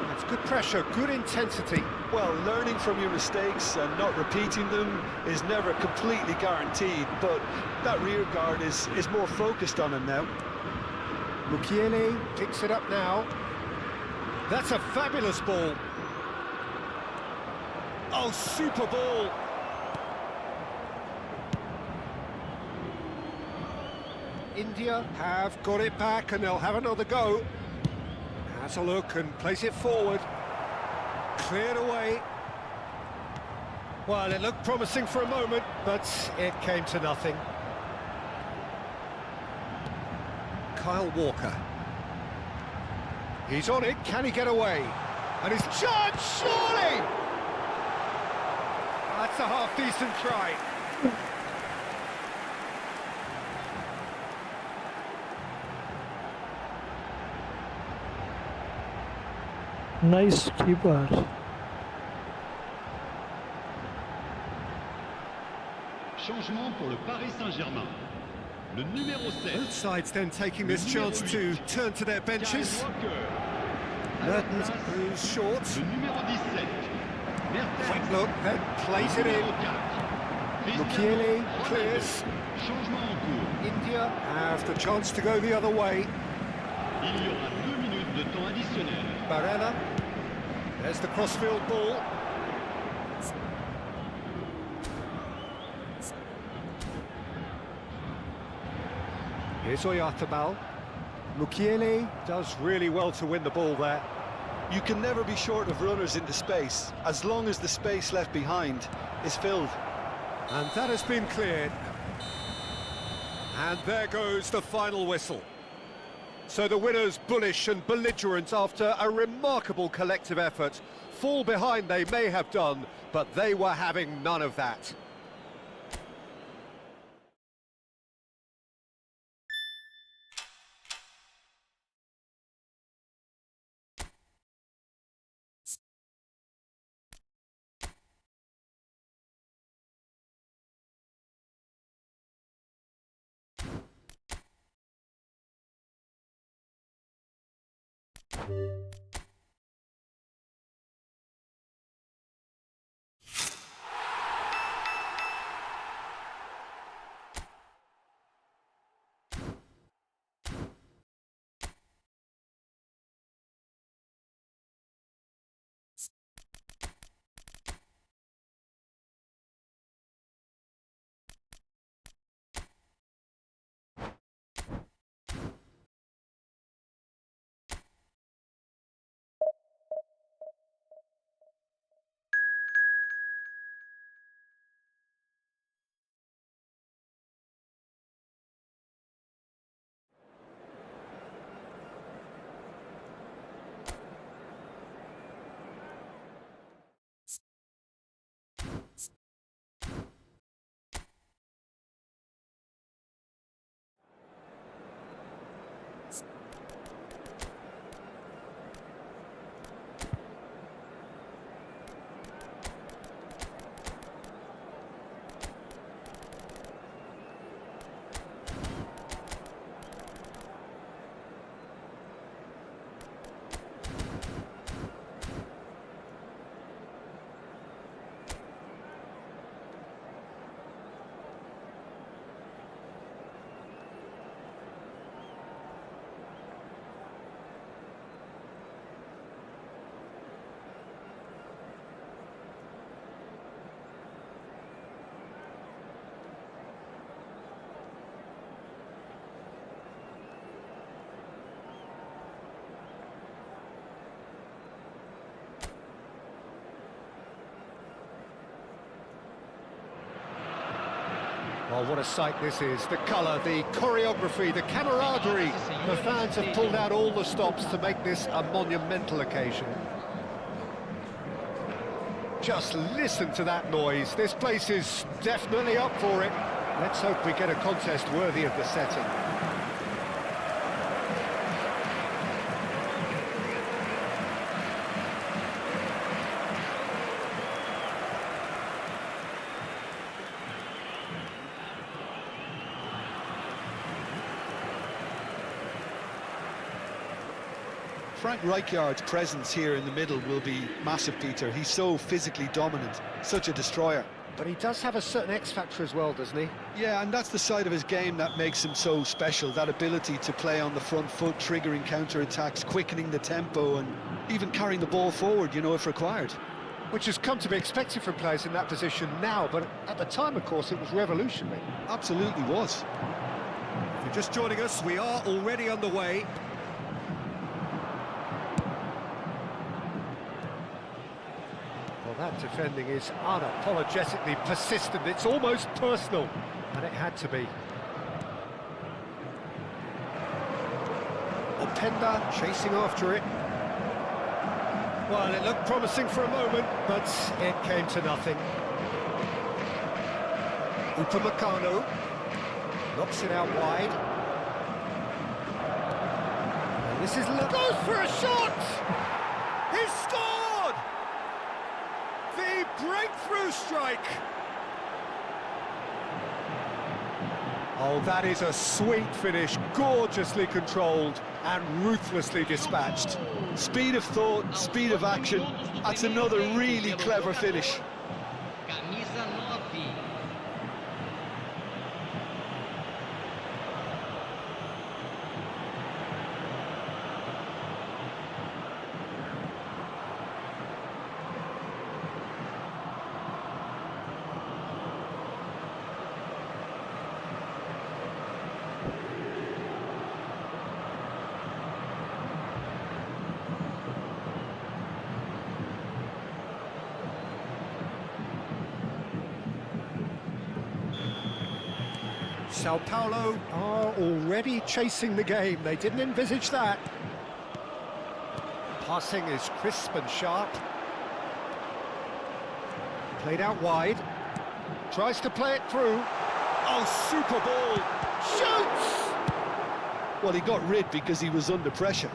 That's good pressure, good intensity. Well, learning from your mistakes and not repeating them is never completely guaranteed, but that rear guard is more focused on him now. Mukiele picks it up now. That's a fabulous ball. Oh, super ball. India have got it back and they'll have another go. Has a look and plays it forward. Cleared away. Well, it looked promising for a moment, but it came to nothing. Kyle Walker. He's on it, can he get away? And he's charged, surely! That's a half-decent try. Nice keeper. Changement pour le Paris Saint-Germain. Le numéro 7. Both sides then taking this chance to turn to their benches. Mertens moves short. Le numéro 17. Quick look, then plays it in. Mukiele clears. Changement en cours. India have the chance to go the other way. Il y aura 2 minutes de temps additionnel. Barella. There's the crossfield ball. Here's Oyarzabal. Mukiele does really well to win the ball there. You can never be short of runners into space, as long as the space left behind is filled. And that has been cleared. And there goes the final whistle. So the winners, bullish and belligerent after a remarkable collective effort. Fall behind they may have done, but they were having none of that. Well, what a sight this is. The colour, the choreography, the camaraderie. The fans have pulled out all the stops to make this a monumental occasion. Just listen to that noise. This place is definitely up for it. Let's hope we get a contest worthy of the setting. Frank Rijkaard's presence here in the middle will be massive, Peter. He's so physically dominant, such a destroyer. But he does have a certain X-factor as well, doesn't he? Yeah, and that's the side of his game that makes him so special, that ability to play on the front foot, triggering counter-attacks, quickening the tempo, and even carrying the ball forward, you know, if required. Which has come to be expected from players in that position now, but at the time, of course, it was revolutionary. Absolutely was. If you're just joining us, we are already underway. Well, that defending is unapologetically persistent. It's almost personal, and it had to be. Openda chasing after it. Well, it looked promising for a moment, but it came to nothing. Upamecano knocks it out wide. And this is... goes for a shot! He scored! The breakthrough strike! Oh, that is a sweet finish, gorgeously controlled. and ruthlessly dispatched. Speed of thought, speed of action. That's another really clever finish. Camisa 9. Sao Paulo are already chasing the game. They didn't envisage that. Passing is crisp and sharp. Played out wide. Tries to play it through. Oh, super ball. Shoots! Well, he got rid because he was under pressure.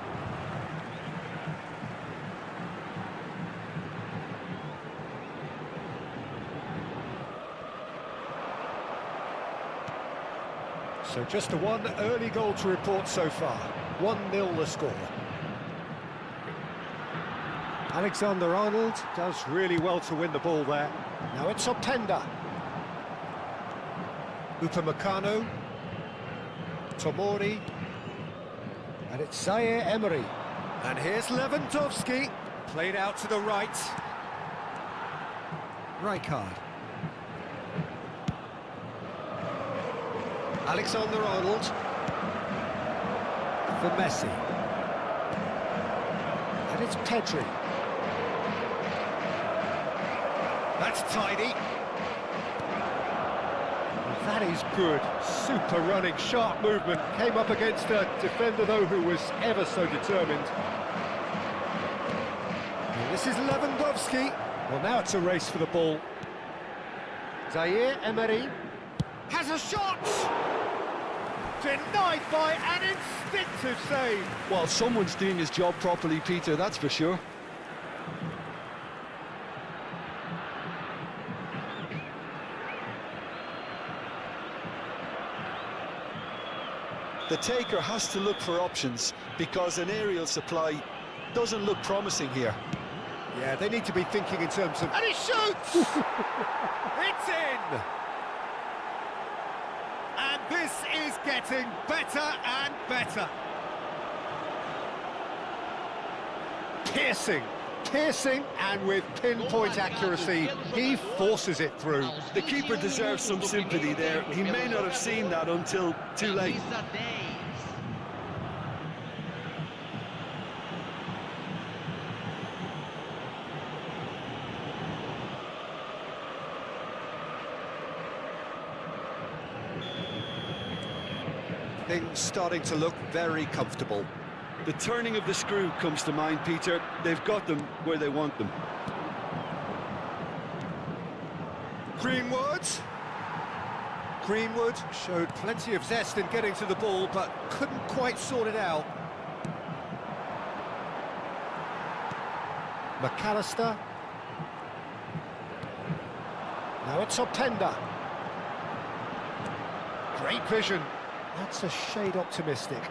So just the one early goal to report so far. 1-0 the score. Alexander-Arnold does really well to win the ball there. Now it's Openda. Upamecano. Tomori. And it's Zaire Emery. And here's Lewandowski. Played out to the right. Rijkaard. Alexander-Arnold for Messi. And it's Pedri. That's tidy. That is good. Super running, sharp movement. Came up against a defender, though, who was ever so determined. And this is Lewandowski. Well, now it's a race for the ball. Zaire Emery has a shot! Denied by an instinctive save. Well, someone's doing his job properly, Peter, that's for sure. The taker has to look for options because an aerial supply doesn't look promising here. Yeah, they need to be thinking in terms of... And he shoots! It's in! And this is getting better and better. Piercing, and with pinpoint accuracy, he forces it through. The keeper deserves some sympathy there. He may not have seen that until too late. Camisa 10. Things starting to look very comfortable. The turning of the screw comes to mind, Peter. They've got them where they want them. Greenwood showed plenty of zest in getting to the ball, but couldn't quite sort it out. McAllister. Now it's Openda. Great vision. That's a shade optimistic.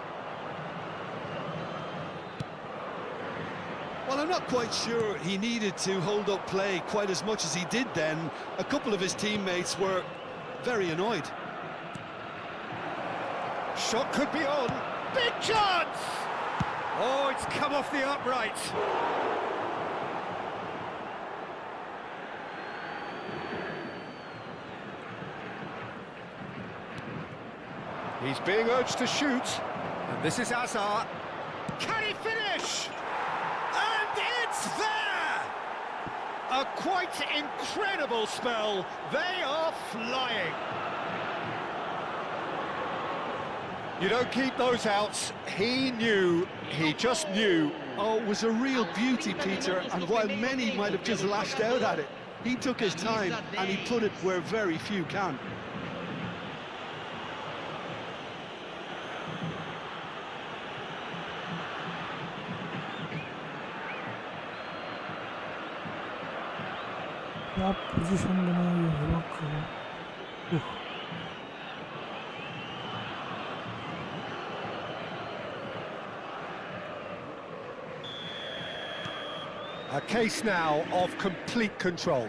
Well, I'm not quite sure he needed to hold up play quite as much as he did then. A couple of his teammates were very annoyed. Shot could be on. Big chance! Oh, it's come off the upright. He's being urged to shoot. And this is Hazard. Can he finish? And it's there! A quite incredible spell. They are flying. You don't keep those outs. He knew, he just knew. Oh, it was a real beauty, Peter, and while many might have just lashed out at it, he took his time and he put it where very few can. क्या position बनाई है वाकई। A case now of complete control.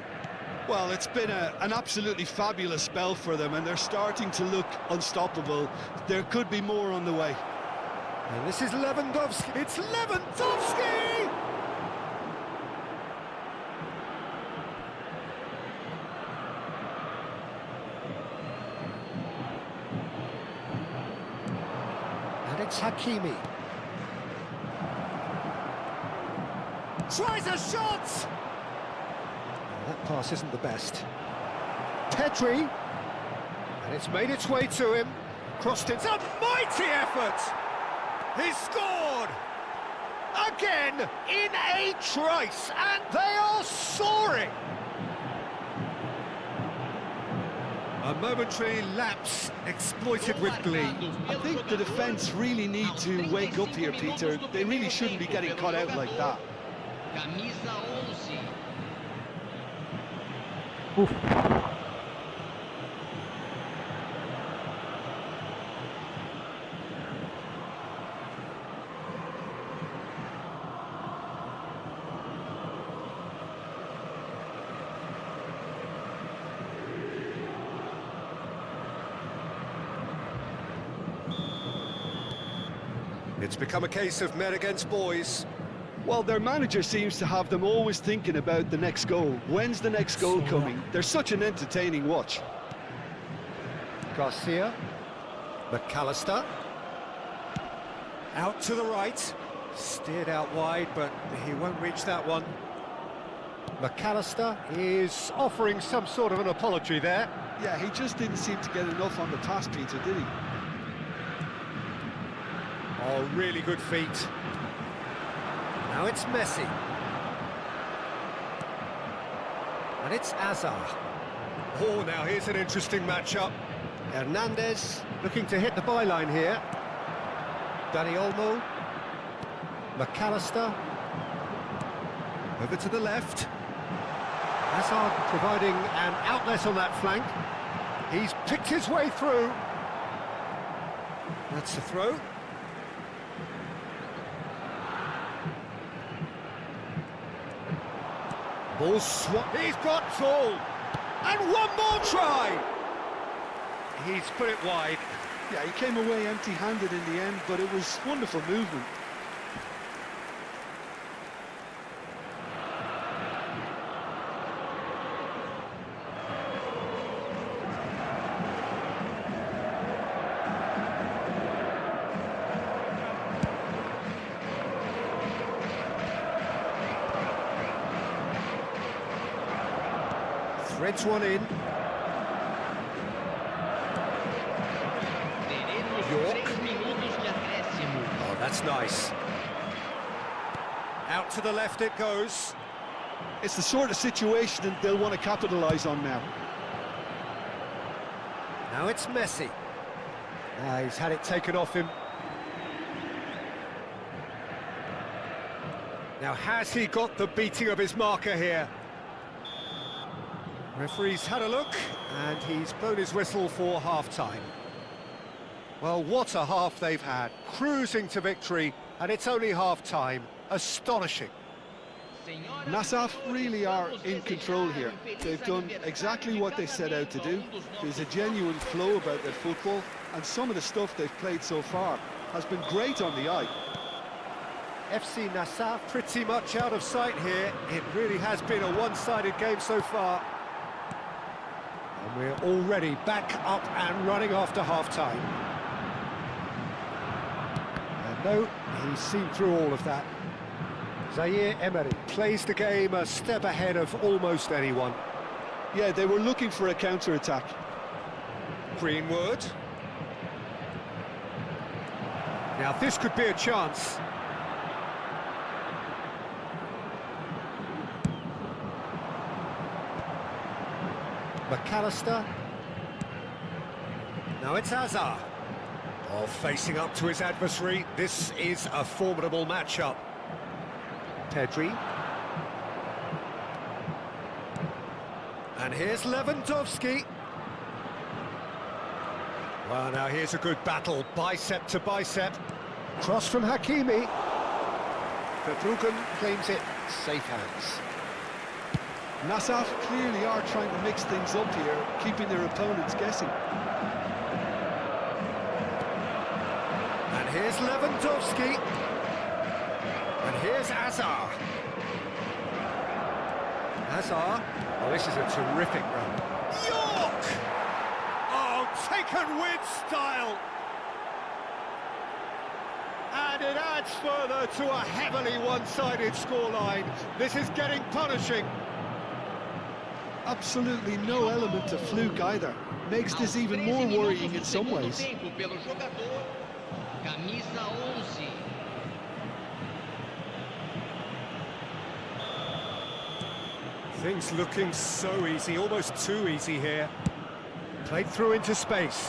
Well, it's been an absolutely fabulous spell for them, and they're starting to look unstoppable. There could be more on the way. And this is Lewandowski. It's Lewandowski! And it's Hakimi. Tries a shot! Oh, that pass isn't the best. Pedri. And it's made its way to him. Crossed it. It's a mighty effort! He scored! Again, in a trice, and they are soaring! A momentary lapse exploited with glee. I think the defence really need to wake up here, Peter. They really shouldn't be getting caught out like that. Camisa 11. Oof. It's become a case of men against boys. Well, their manager seems to have them always thinking about the next goal. When's the next goal coming? They're such an entertaining watch. Garcia. McAllister. Out to the right. Steered out wide, but he won't reach that one. McAllister is offering some sort of an apology there. Yeah, he just didn't seem to get enough on the pass, Peter, did he? Oh, really good feet. Now it's Messi. And it's Azar. Oh, now here's an interesting matchup. Hernandez looking to hit the byline here. Dani Olmo. McAllister. Over to the left. Hazard providing an outlet on that flank. He's picked his way through. That's a throw. Ball swap. He's got full. And one more try. He's put it wide. Yeah, he came away empty-handed in the end, but it was wonderful movement. Threads one in. Oh, that's nice. Out to the left it goes. It's the sort of situation that they'll want to capitalise on now. Now it's Messi. He's had it taken off him. Now has he got the beating of his marker here? Referee's had a look, and he's blown his whistle for half-time. Well, what a half they've had. Cruising to victory, and it's only half-time. Astonishing. Nassaf really are in control here. They've done exactly what they set out to do. There's a genuine flow about their football, and some of the stuff they've played so far has been great on the eye. FC Nassaf pretty much out of sight here. It really has been a one-sided game so far. And we're already back up and running after half-time. And no, he's seen through all of that. Zaire Emery plays the game a step ahead of almost anyone. Yeah, they were looking for a counter-attack. Greenwood. Now this could be a chance. McAllister. Now it's Hazard. Oh, facing up to his adversary. This is a formidable matchup. Pedri. And here's Lewandowski. Well, now here's a good battle, bicep to bicep. Cross from Hakimi. Verbruggen claims it safe hands. Nassaf clearly are trying to mix things up here, keeping their opponents guessing. And here's Lewandowski. And here's Hazard. Hazard. Oh, this is a terrific run. York! Oh, taken with style. And it adds further to a heavily one-sided scoreline. This is getting punishing. Absolutely no element of fluke either. Makes this even more worrying in some ways. Things looking so easy, almost too easy here. Played through into space.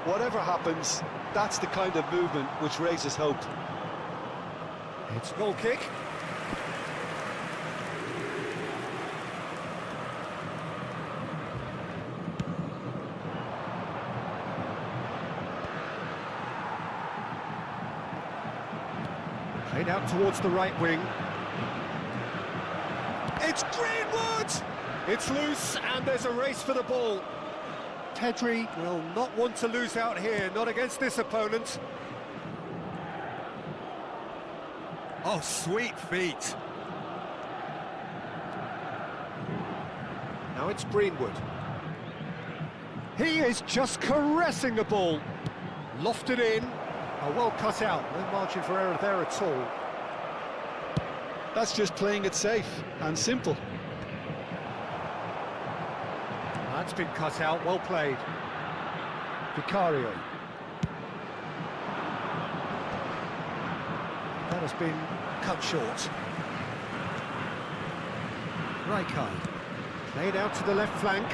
Whatever happens, that's the kind of movement which raises hope. It's a goal kick. Played out towards the right wing. It's Greenwood! It's loose, and there's a race for the ball. Pedri will not want to lose out here, not against this opponent. Oh, sweet feet. Now it's Greenwood. He is just caressing the ball. Lofted in. Oh, well cut out. No margin for error there at all. That's just playing it safe and simple. That's been cut out, well played. Vicario. That has been cut short. Rijkaard. Played out to the left flank.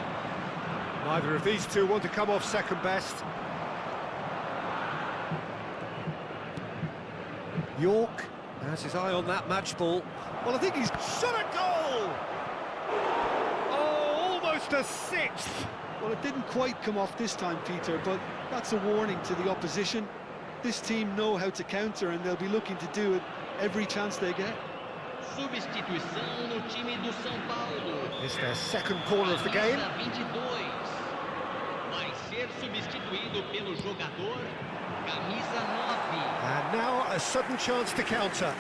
Neither of these two want to come off second best. York has his eye on that match ball. Well, I think he's shot a goal! Oh, almost a sixth! Well, it didn't quite come off this time, Peter, but that's a warning to the opposition. This team know how to counter, and they'll be looking to do it every chance they get. Substituição no time do São Paulo. It's their second corner of the game. Camisa 22. Vai ser substituído pelo jogador camisa 9. And now a sudden chance to counter.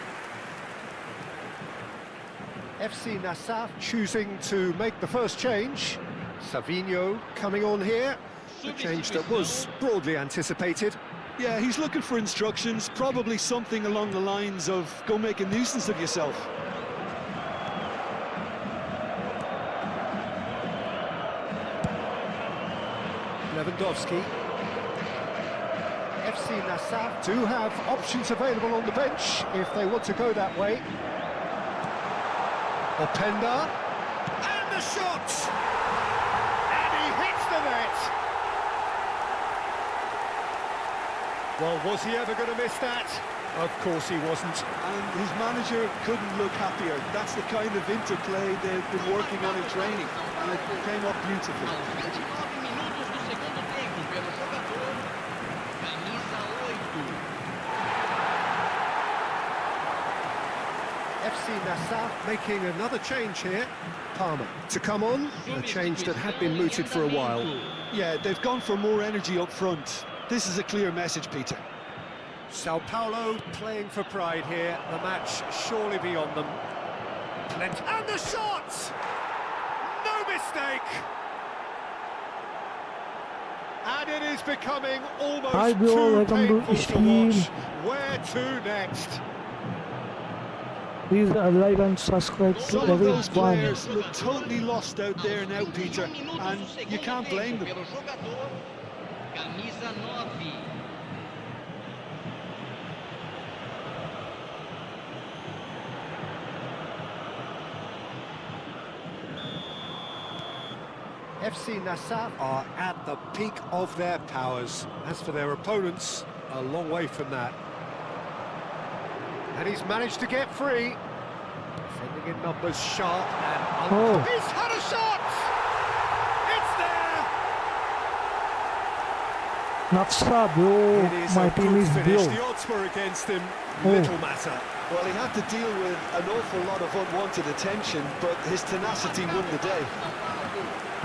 FC Nassaf choosing to make the first change. Savinho coming on here. A change that was broadly anticipated. Yeah, he's looking for instructions, probably something along the lines of, go make a nuisance of yourself. Lewandowski. FC Nassaf do have options available on the bench if they want to go that way. Openda. And the shot! And he hits the net! Well, was he ever going to miss that? Of course he wasn't. And his manager couldn't look happier. That's the kind of interplay they've been working on in training, and it came up beautifully. Aos 29 minutos do segundo tempo pelo jogador camisa 8. FC Nassaf making another change here. Palmer to come on, a change that had been mooted for a while. Yeah, they've gone for more energy up front. This is a clear message, Peter. Sao Paulo playing for pride here. The match surely beyond them. And the shot! No mistake! And it is becoming almost Hi, bro. too Welcome to painful to stream. watch. Where to next? Please like and subscribe to Some of those everyone. players look totally lost out there now, Peter, and you can't blame them. Pelo jogador camisa 9. FC Nassaf are at the peak of their powers. As for their opponents, a long way from that. And he's managed to get free. Defending in numbers sharp and... Oh. He's had a shot! It's there! Nafsa, bro. It is My a team good is finish. blue. The odds were against him. Oh. Little matter. Well, he had to deal with an awful lot of unwanted attention, but his tenacity won the day.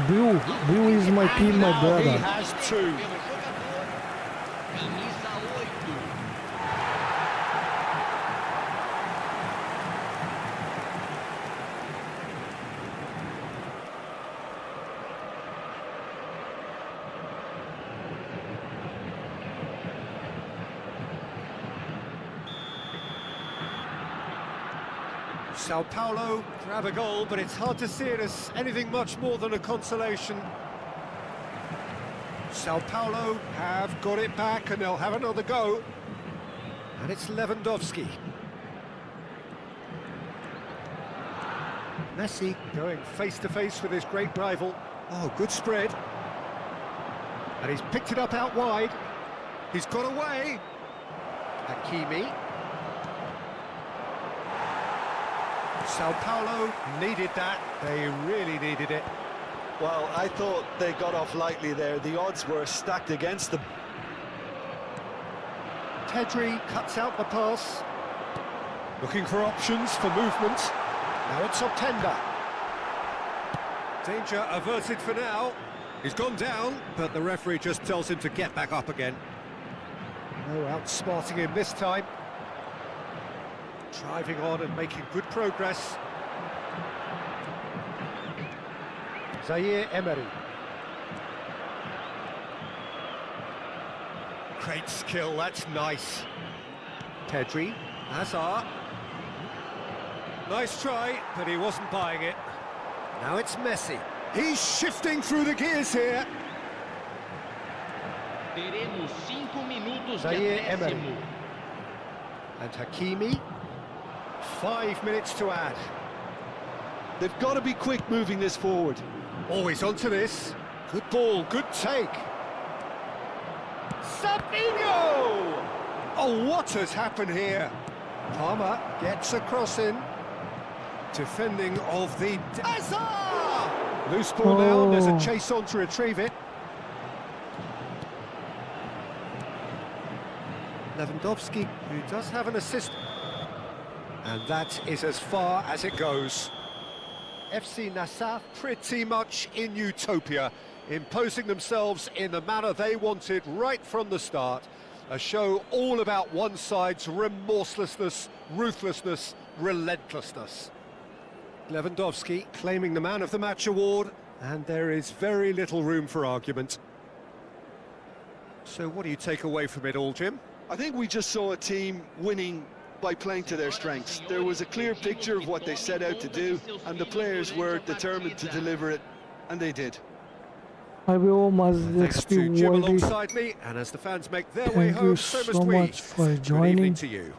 Bill is my team, my Now brother. he has two. Pelo jogador, camisa 8. Sao Paulo grab a goal, but it's hard to see it as anything much more than a consolation. Sao Paulo have got it back and they'll have another go. And it's Lewandowski. Messi going face to face with his great rival. Oh, good spread. And he's picked it up out wide. He's got away. Hakimi. Sao Paulo needed that. They really needed it. Well, I thought they got off lightly there. The odds were stacked against them. Pedri cuts out the pass. Looking for options for movement. Now it's Optenda. Danger averted for now. He's gone down, but the referee just tells him to get back up again. No outsmarting him this time. Driving on and making good progress. Zaire Emery. Great skill, that's nice. Pedri, Hazard. Nice try, but he wasn't buying it. Now it's Messi. He's shifting through the gears here. Teremos 5 minutos de Zaire Emery. acréscimo. And Hakimi. 5 minutes to add. They've got to be quick moving this forward. Always onto this. Good ball, good take. Sabinho! Oh, what has happened here? Palmer gets a cross in. Defending of the... Hazard! Loose ball now, and there's a chase on to retrieve it. Lewandowski, who does have an assist. And that is as far as it goes. FC Nassau pretty much in utopia, imposing themselves in the manner they wanted right from the start. A show all about one side's remorselessness, ruthlessness, relentlessness. Lewandowski claiming the Man of the Match award, and there is very little room for argument. So what do you take away from it all, Jim? I think we just saw a team winning by playing to their strengths. There was a clear picture of what they set out to do, and the players were determined to deliver it, and they did. I will must Thanks to Jim Worldy. alongside me, and as the fans make their way Thank you home, so must so we. much for Good joining. evening to you.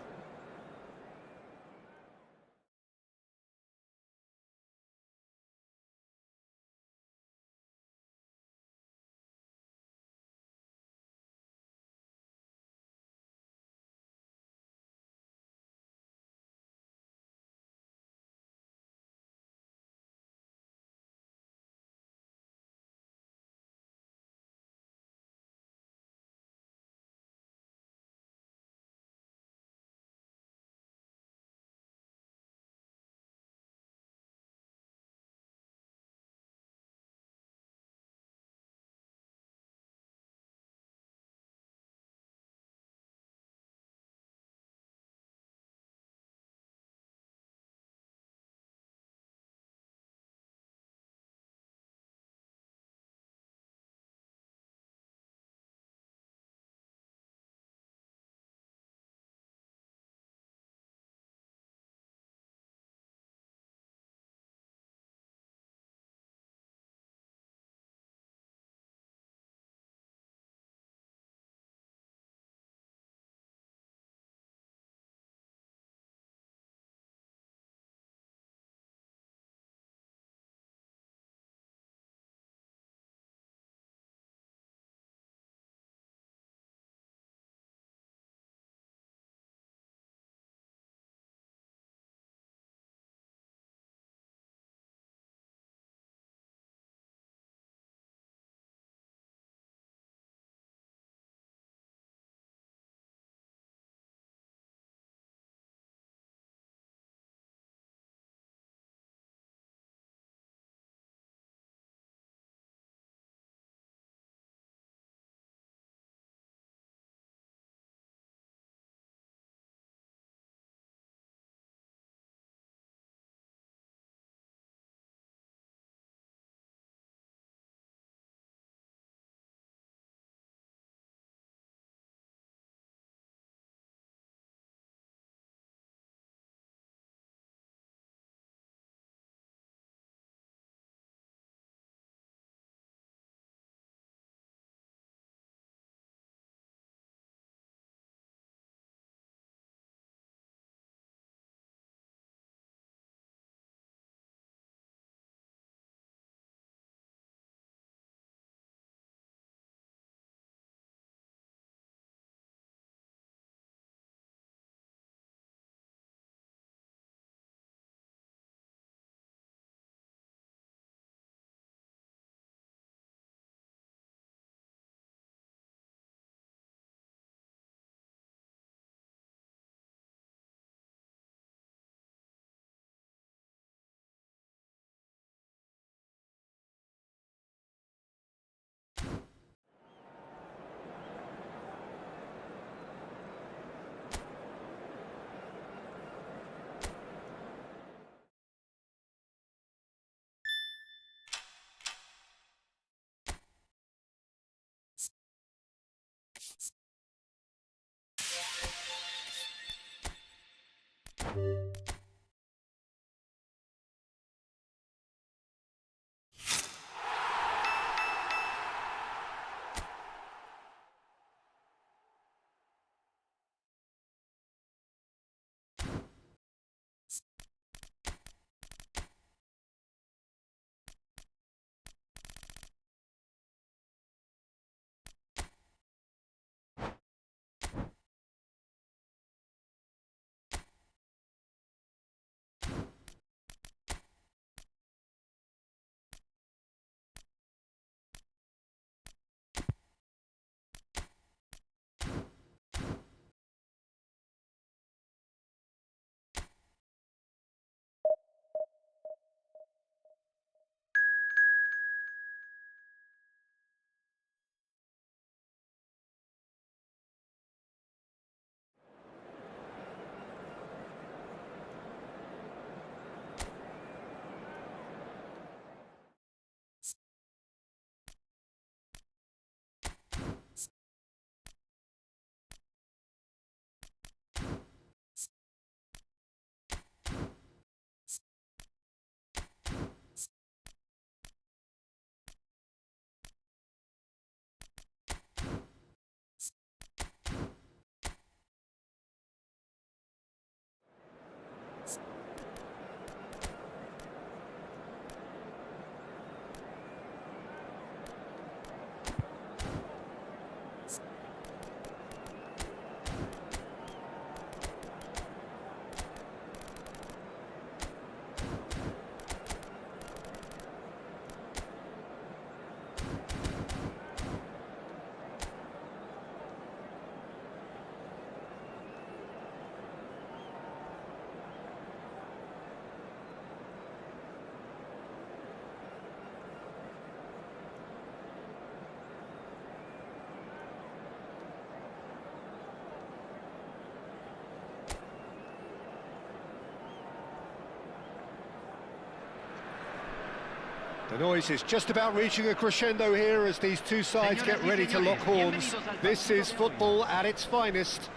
The noise is just about reaching a crescendo here as these two sides get ready to lock horns. This is football at its finest.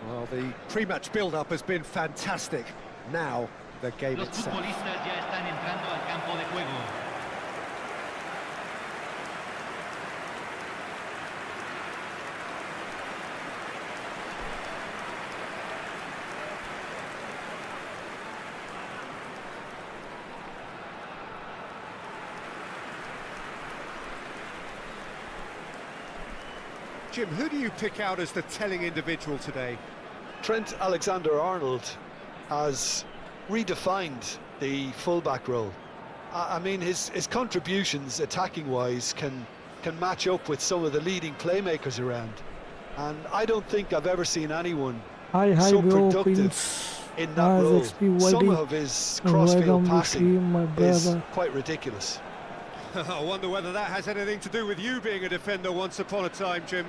Well, the pre-match build-up has been fantastic. Now, the game Los itself. futbolistas ya están entrando al campo de juego. Jim, who do you pick out as the telling individual today? Trent Alexander-Arnold has redefined the fullback role. I mean, his contributions attacking-wise can match up with some of the leading playmakers around. And I don't think I've ever seen anyone so productive in that role. Some of his cross-field passing is quite ridiculous. I wonder whether that has anything to do with you being a defender once upon a time, Jim.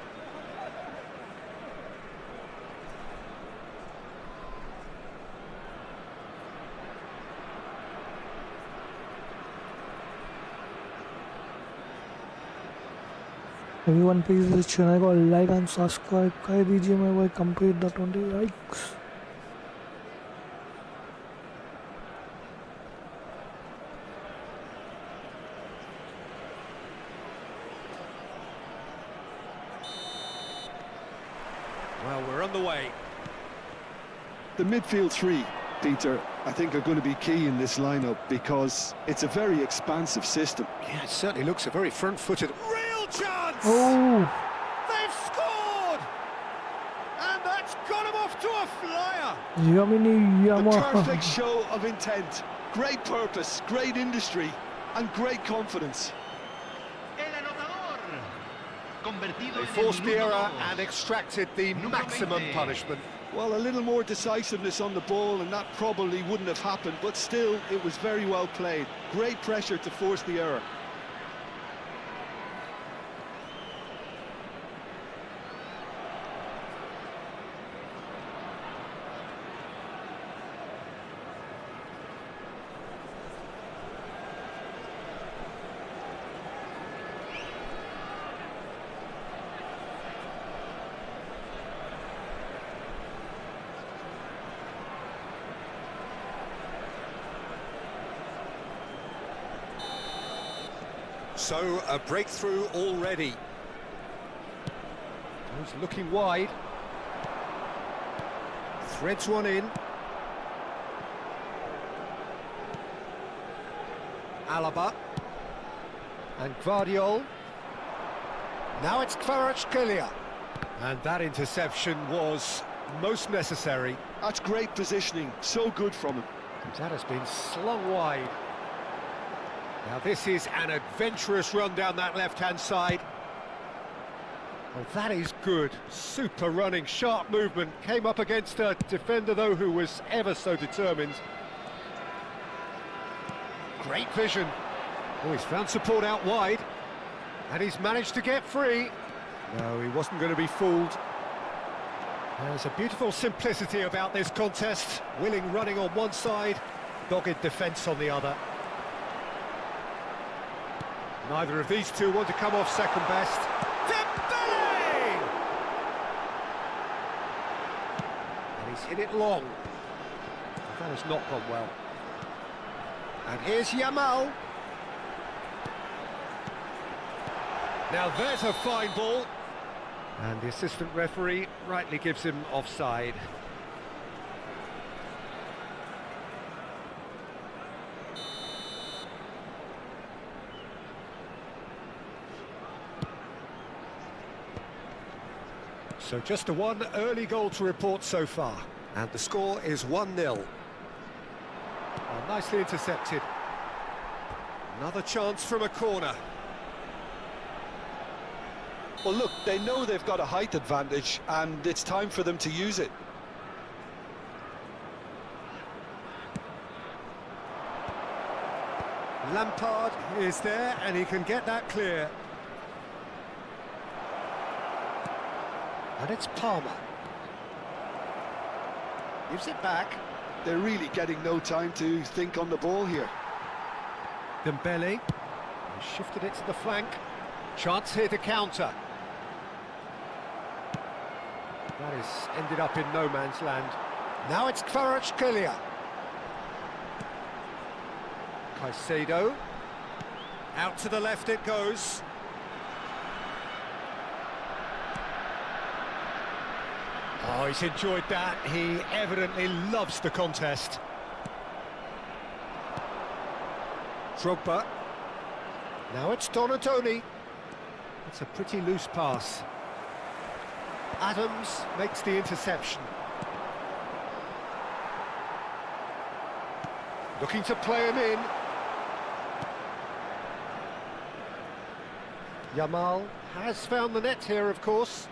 Everyone please this channel को like and subscribe कर दीजिए मैं वो complete the 20 likes. Well, we're on the way. The midfield three, Peter, I think are going to be key in this lineup because it's a very expansive system. Yeah, it certainly looks a very front-footed. Real chance! Oh, They've scored! And that's got them off to a flyer! Yamini A Yama. perfect show of intent, great purpose, great industry, and great confidence. El anotador. Convertido They en el forced the minuto error 2. and extracted the Número maximum 20. punishment. Well, a little more decisiveness on the ball and that probably wouldn't have happened, but still, it was very well played. Great pressure to force the error. So, a breakthrough already. He's looking wide. Threads one in. Alaba. And Guardiol. Now it's Kvaratskhelia. And that interception was most necessary. That's great positioning, so good from him. That has been slung wide. Now this is an adventurous run down that left-hand side. Well, that is good. Super running, sharp movement. Came up against a defender, though, who was ever so determined. Great vision. Oh, he's found support out wide. And he's managed to get free. No, he wasn't going to be fooled. There's a beautiful simplicity about this contest. Willing running on one side, dogged defence on the other. Neither of these two want to come off second best. Dembele! And he's hit it long. That has not gone well. And here's Yamal. Now there's a fine ball. And the assistant referee rightly gives him offside. So just a one early goal to report so far. And the score is 1-0. Oh, nicely intercepted. Another chance from a corner. Well, look, they know they've got a height advantage, and it's time for them to use it. Lampard is there, and he can get that clear. And it's Palmer. Gives it back. They're really getting no time to think on the ball here. Dembele. He shifted it to the flank. Chance here to counter. That has ended up in no man's land. Now it's Kvaratskhelia. Caicedo. Out to the left it goes. Oh, he's enjoyed that. He evidently loves the contest. Drogba. Now it's Donatoni. It's a pretty loose pass. Adams makes the interception. Looking to play him in. Yamal has found the net here, of course.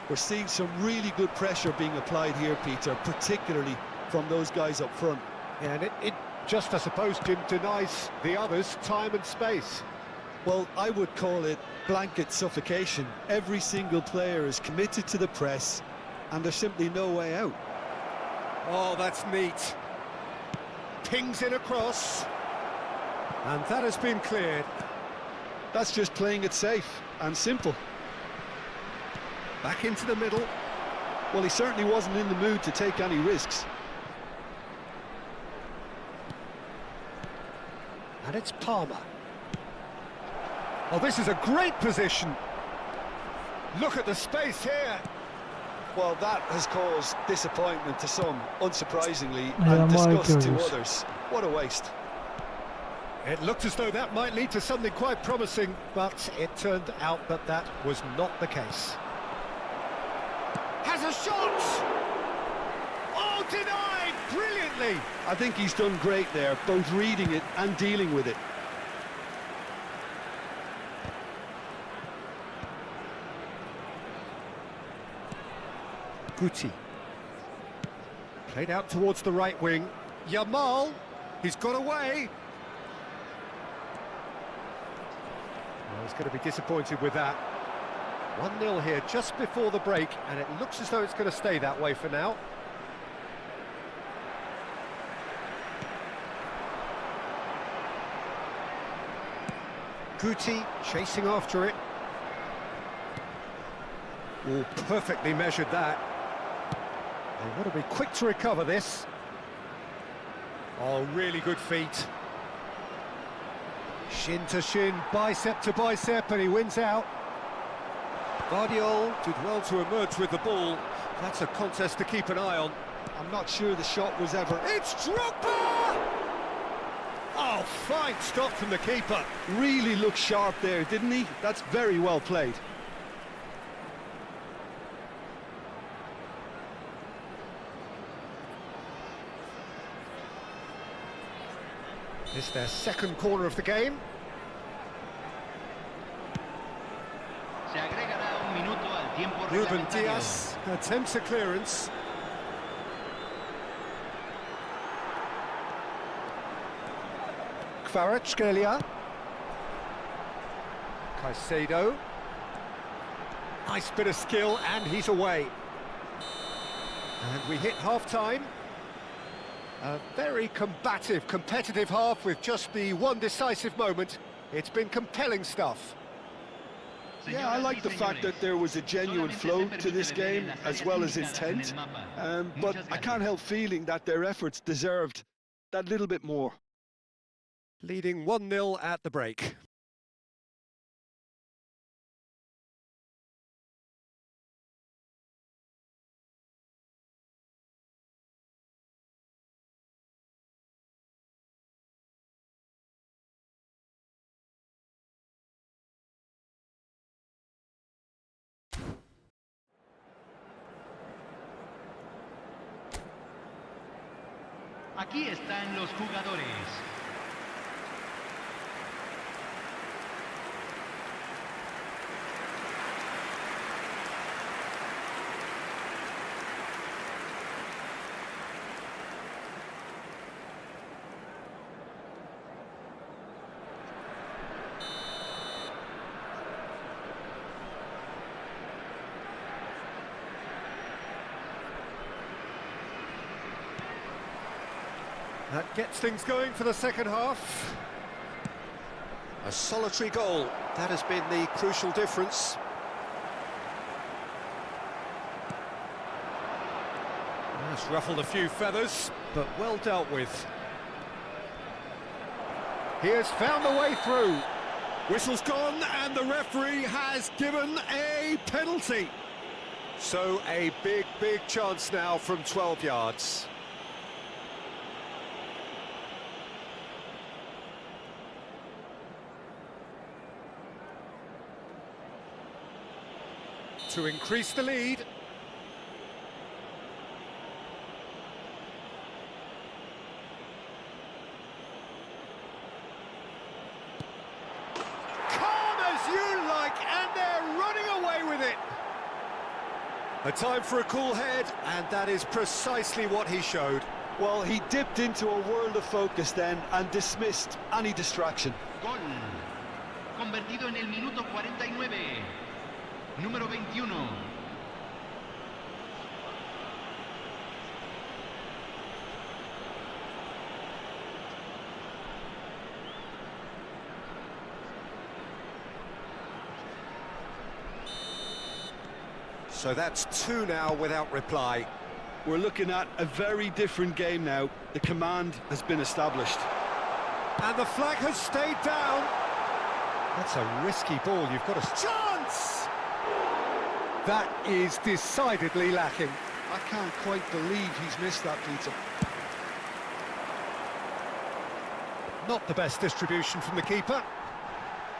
We're seeing some really good pressure being applied here, Peter, particularly from those guys up front. Yeah, and it just, I suppose, denies the others time and space. Well, I would call it blanket suffocation. Every single player is committed to the press, and there's simply no way out. Oh, that's neat. Pings in across. And that has been cleared. That's just playing it safe and simple. Back into the middle. Well, he certainly wasn't in the mood to take any risks. And it's Palmer. Oh, this is a great position. Look at the space here. Well, that has caused disappointment to some, unsurprisingly, Yeah, and disgust to Michael. others. What a waste. It looked as though that might lead to something quite promising, but it turned out that that was not the case. Has a shot! Oh, denied! Brilliantly! I think he's done great there, both reading it and dealing with it. Guti. Played out towards the right wing. Yamal, he's got away. Well, he's going to be disappointed with that. 1-0 here just before the break, and it looks as though it's going to stay that way for now. Guti chasing after it. Oh, perfectly measured that. They want to be quick to recover this. Oh, really good feet. Shin to shin, bicep to bicep, and he wins out. Guardiol did well to emerge with the ball. That's a contest to keep an eye on. I'm not sure the shot was ever... It's Drogba! Oh, fine stop from the keeper. Really looked sharp there, didn't he? That's very well played. This is their second corner of the game. Se agregará un minuto al tiempo Ruben reglamentario. Diaz attempts a clearance. Kvaratskhelia. Caicedo. Nice bit of skill, and he's away. And we hit half-time. A very combative, competitive half with just the one decisive moment. It's been compelling stuff. Yeah, I like the fact that there was a genuine flow to this game, as well as intent. But I can't help feeling that their efforts deserved that little bit more. Leading 1-0 at the break. Aquí están los jugadores. That gets things going for the second half. A solitary goal, that has been the crucial difference. That's ruffled a few feathers, but well dealt with. He has found the way through. Whistle's gone, and the referee has given a penalty. So a big, big chance now from 12 yards. To increase the lead. Calm as you like, and they're running away with it. A time for a cool head, and that is precisely what he showed. Well, he dipped into a world of focus then and dismissed any distraction. Gol. Convertido en el minuto 49. Número 21. So that's 2 now without reply. We're looking at a very different game now. The command has been established. And the flag has stayed down. That's a risky ball. You've got a chance. That is decidedly lacking. I can't quite believe he's missed that, Peter. Not the best distribution from the keeper.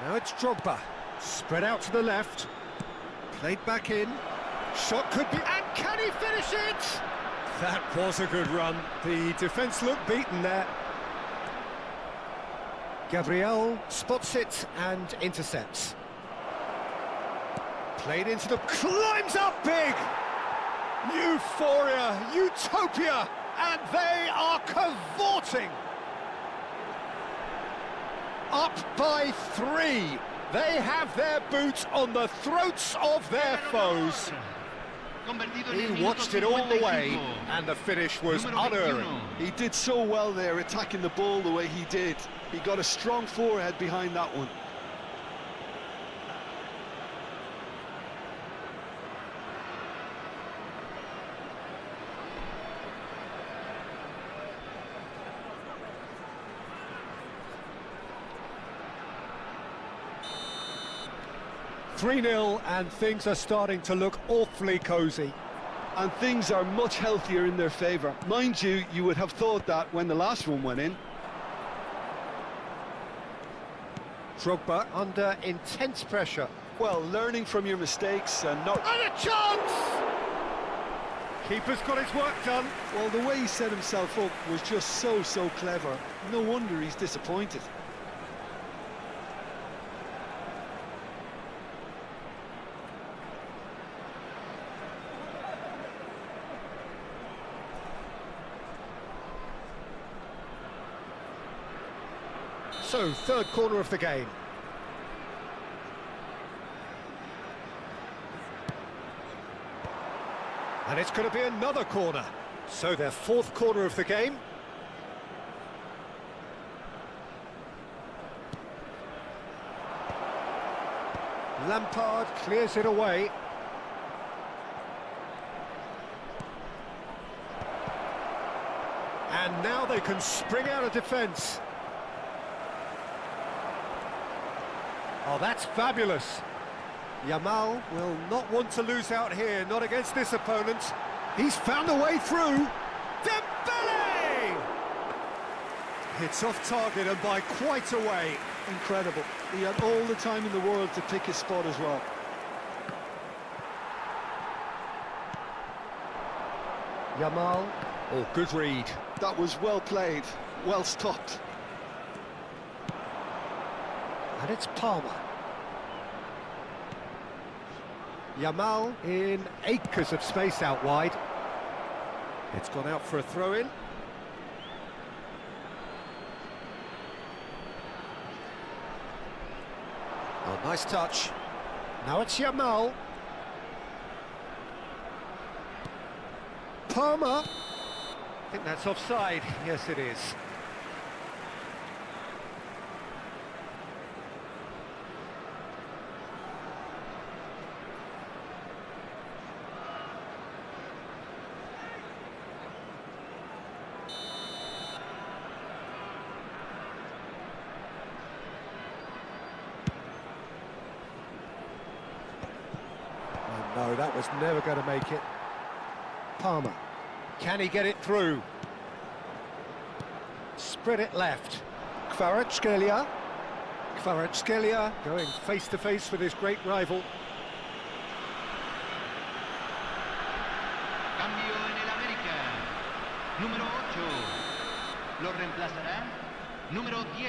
Now it's Drogba. Spread out to the left. Played back in. Shot could be... And can he finish it? That was a good run. The defence looked beaten there. Gabriel spots it and intercepts. Played into the... Climbs up big! Euphoria, utopia, and they are cavorting! Up by 3. They have their boots on the throats of their foes. He watched it all the way, and the finish was unerring. He did so well there, attacking the ball the way he did. He got a strong forehead behind that one. 3-0, and things are starting to look awfully cosy. And things are much healthier in their favour. Mind you, you would have thought that when the last one went in. Drogba under intense pressure. Well, learning from your mistakes and not... And a chance! Keeper's got his work done. Well, the way he set himself up was just so clever. No wonder he's disappointed. So, third corner of the game. And it's going to be another corner. So their fourth corner of the game. Lampard clears it away. And now they can spring out of defence. Oh, that's fabulous. Yamal will not want to lose out here, not against this opponent. He's found a way through. Dembele! It's off target and by quite a way. Incredible. He had all the time in the world to pick his spot as well. Yamal. Oh, good read. That was well played, well stopped. And it's Palmer. Yamal in acres of space out wide. It's gone out for a throw-in. Oh, nice touch. Now it's Yamal. Palmer. I think that's offside. Yes, it is. No, that was never going to make it. Palmer. Can he get it through? Spread it left. Kvaratskhelia. Kvaratskhelia going face-to-face with his great rival. Cambio en el América. Número 8. Lo reemplazará. Número 10.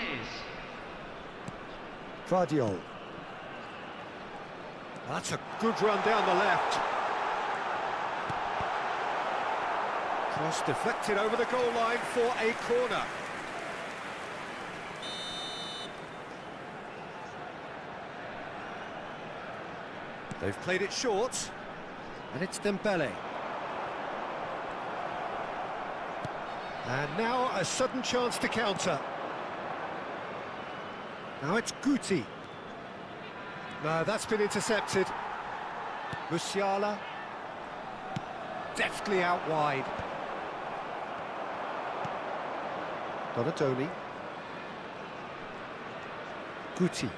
Vardiol. That's a good run down the left. Cross deflected over the goal line for a corner. They've played it short, and it's Dembele. And now a sudden chance to counter. Now it's Guti. No, that's been intercepted. Musiala. Deftly out wide. Donatoni. Guti.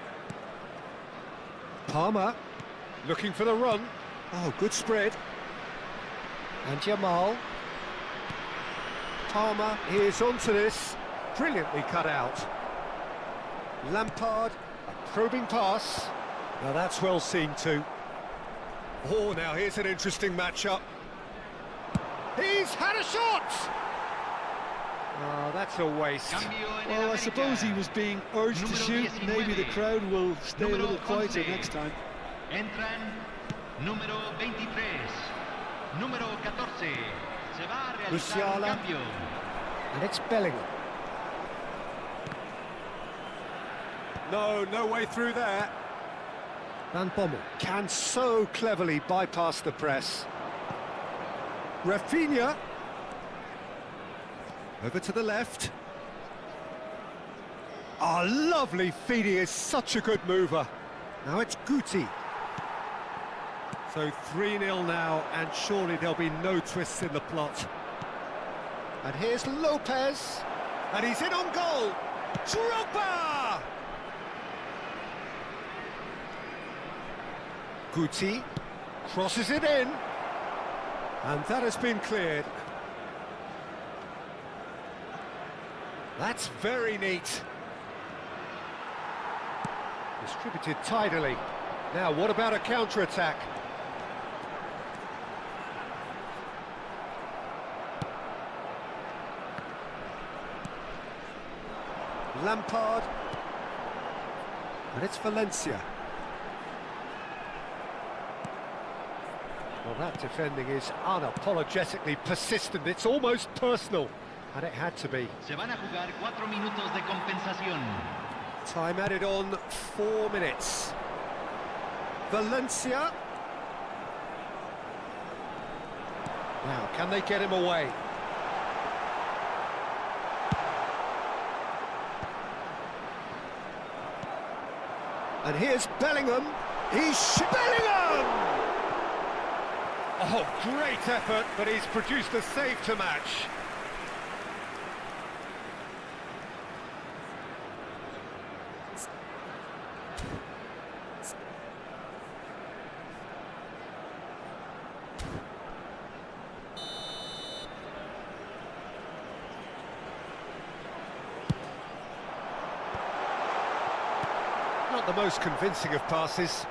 Palmer. Looking for the run. Oh, good spread. And Yamal. Palmer is onto this. Brilliantly cut out. Lampard. A probing pass. Now that's well seen too. Oh, now here's an interesting matchup. He's had a shot! Oh, that's a waste. Well, I suppose he was being urged to shoot. Maybe the crowd will stay a little quieter next time. Entran número 23. Número 14. Se va a realizar un Musiala. cambio. And it's Bellingham. No way through there. Van Bommel can so cleverly bypass the press. Rafinha. Over to the left. Oh, lovely feed. He is such a good mover. Now it's Guti. So 3-0 now, and surely there'll be no twists in the plot. And here's Lopez. And he's in on goal. Drogba! Guti crosses it in, and that has been cleared. That's very neat. Distributed tidily. Now, what about a counter-attack? Lampard. And it's Valencia. Well, that defending is unapologetically persistent. It's almost personal, and it had to be. Se van a jugar 4 minutos de compensación. Time added on 4 minutes. Valencia. Now, can they get him away? And here's Bellingham. Bellingham! Oh, great effort, but he's produced a save to match. Not the most convincing of passes.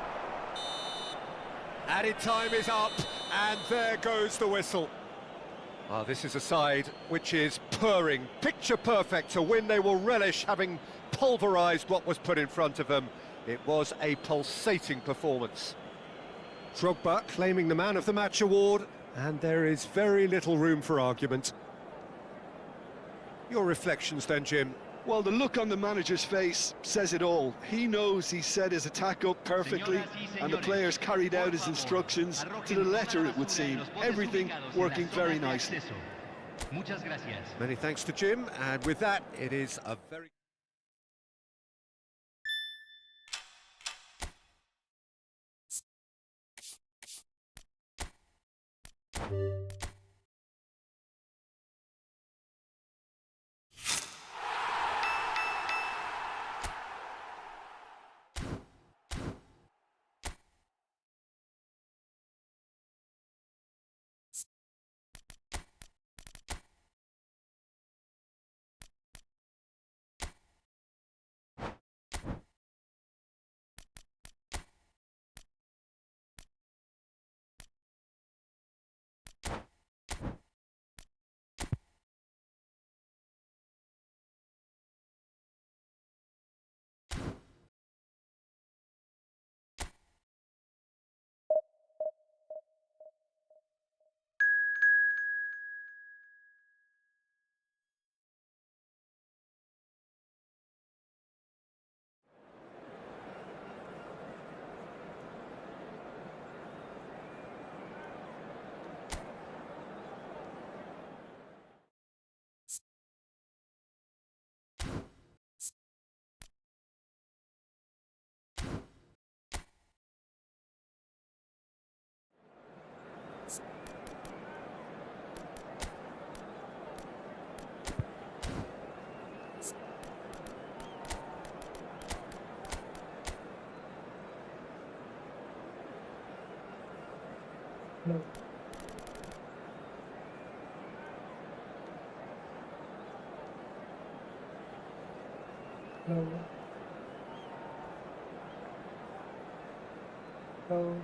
Added time is up, and there goes the whistle. This is a side which is purring, picture perfect, a win they will relish, having pulverised what was put in front of them. It was a pulsating performance. Drogba claiming the Man of the Match award, and there is very little room for argument. Your reflections then, Jim? Well, the look on the manager's face says it all. He knows he set his attack up perfectly, and the players carried out his instructions to the letter, it would seem. Everything working very nicely. Many thanks to Jim, and with that, it is a very... No. No. No. No.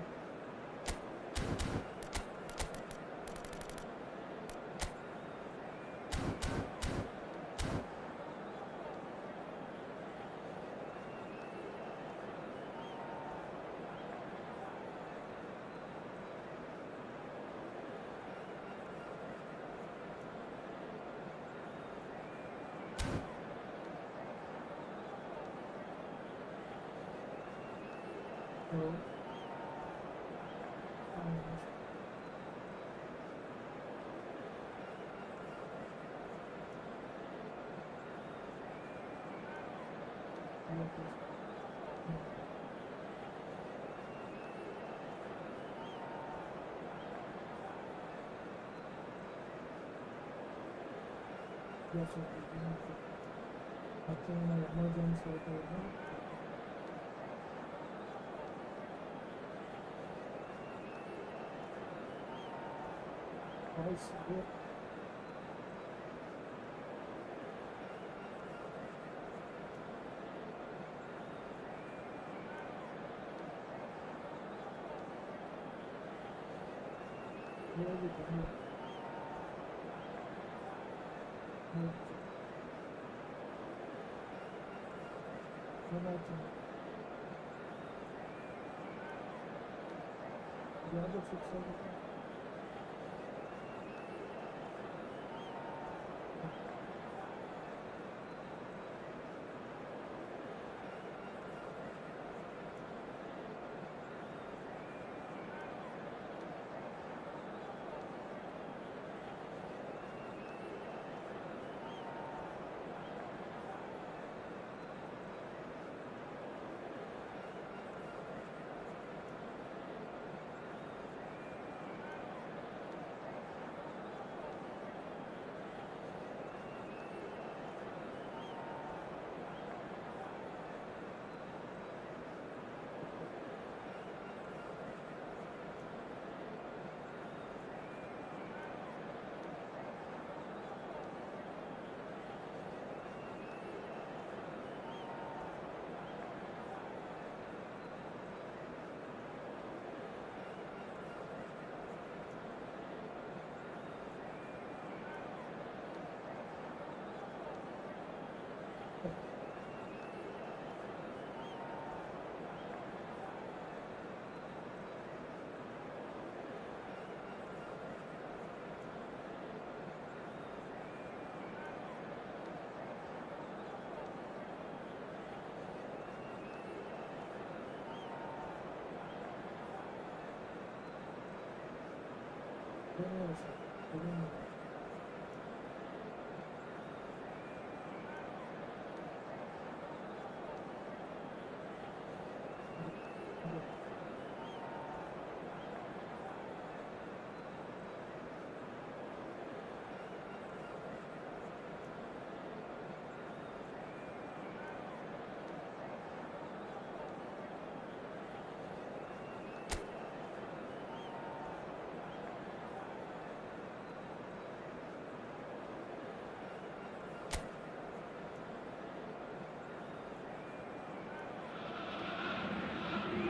Yes, I think my emergency right now. Nice. Good. Yeah, you can.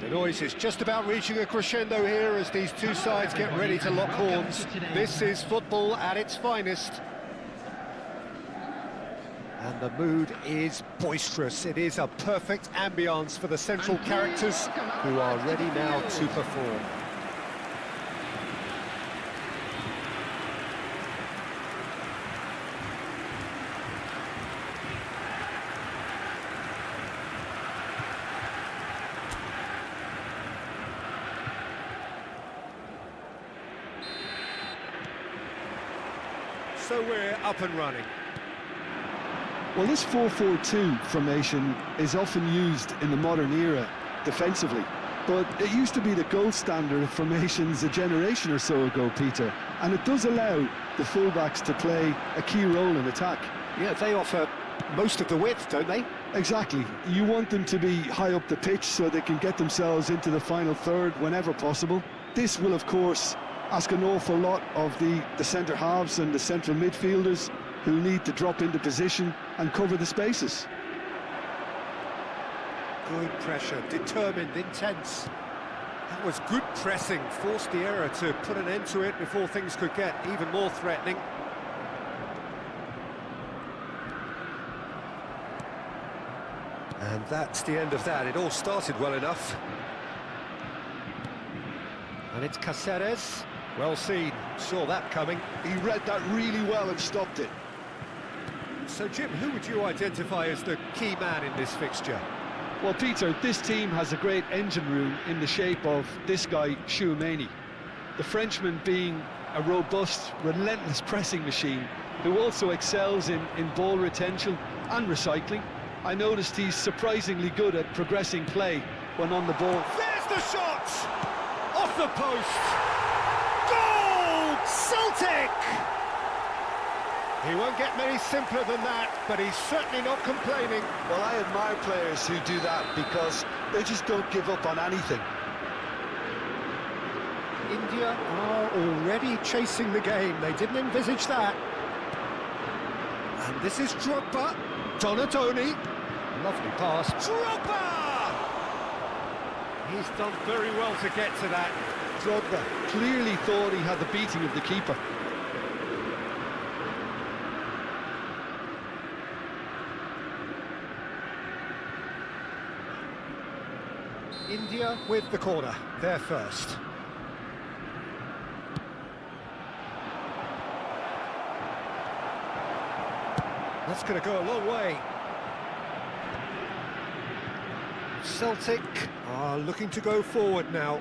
The noise is just about reaching a crescendo here as these two sides get ready to lock horns. This is football at its finest. And the mood is boisterous. It is a perfect ambience for the central characters who are ready now to perform. So we're up and running. Well, this 4-4-2 formation is often used in the modern era defensively, but it used to be the gold standard of formations a generation or so ago, Peter, and it does allow the fullbacks to play a key role in attack. Yeah, they offer most of the width, don't they? Exactly. You want them to be high up the pitch so they can get themselves into the final third whenever possible. This will, of course, ask an awful lot of the centre halves and the central midfielders who need to drop into position and cover the spaces. Good pressure, determined, intense. That was good pressing, forced the error to put an end to it before things could get even more threatening. And that's the end of that. It all started well enough. And it's Cáceres. Well seen, saw that coming. He read that really well and stopped it. So, Jim, who would you identify as the key man in this fixture? Well, Peter, this team has a great engine room in the shape of this guy, Tchouaméni. The Frenchman being a robust, relentless pressing machine who also excels in ball retention and recycling. I noticed he's surprisingly good at progressing play when on the ball. There's the shot! Off the post! Goal! Celtic! He won't get many simpler than that, but he's certainly not complaining. Well, I admire players who do that because they just don't give up on anything. India are already chasing the game. They didn't envisage that. And this is Drogba. Donatoni. Lovely pass. Drogba! He's done very well to get to that. Drogba clearly thought he had the beating of the keeper. India with the corner, they're first. That's going to go a long way. Celtic are looking to go forward now.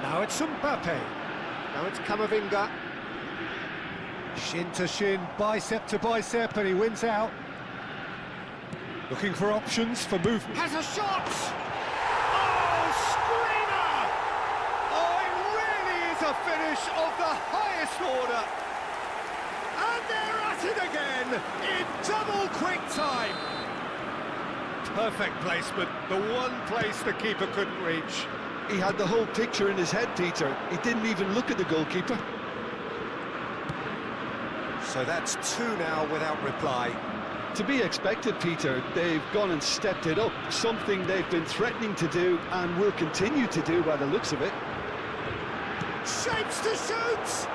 Now it's Mbappé. Now it's Camavinga. Shin to shin, bicep to bicep, and he wins out. Looking for options for movement. Has a shot! Oh, screamer! Oh, it really is a finish of the highest order. And they're at it again in double quick time. Perfect placement, the one place the keeper couldn't reach. He had the whole picture in his head, Peter. He didn't even look at the goalkeeper. So that's two now without reply. To be expected, Peter. They've gone and stepped it up, something they've been threatening to do and will continue to do by the looks of it. Shapes to shoot!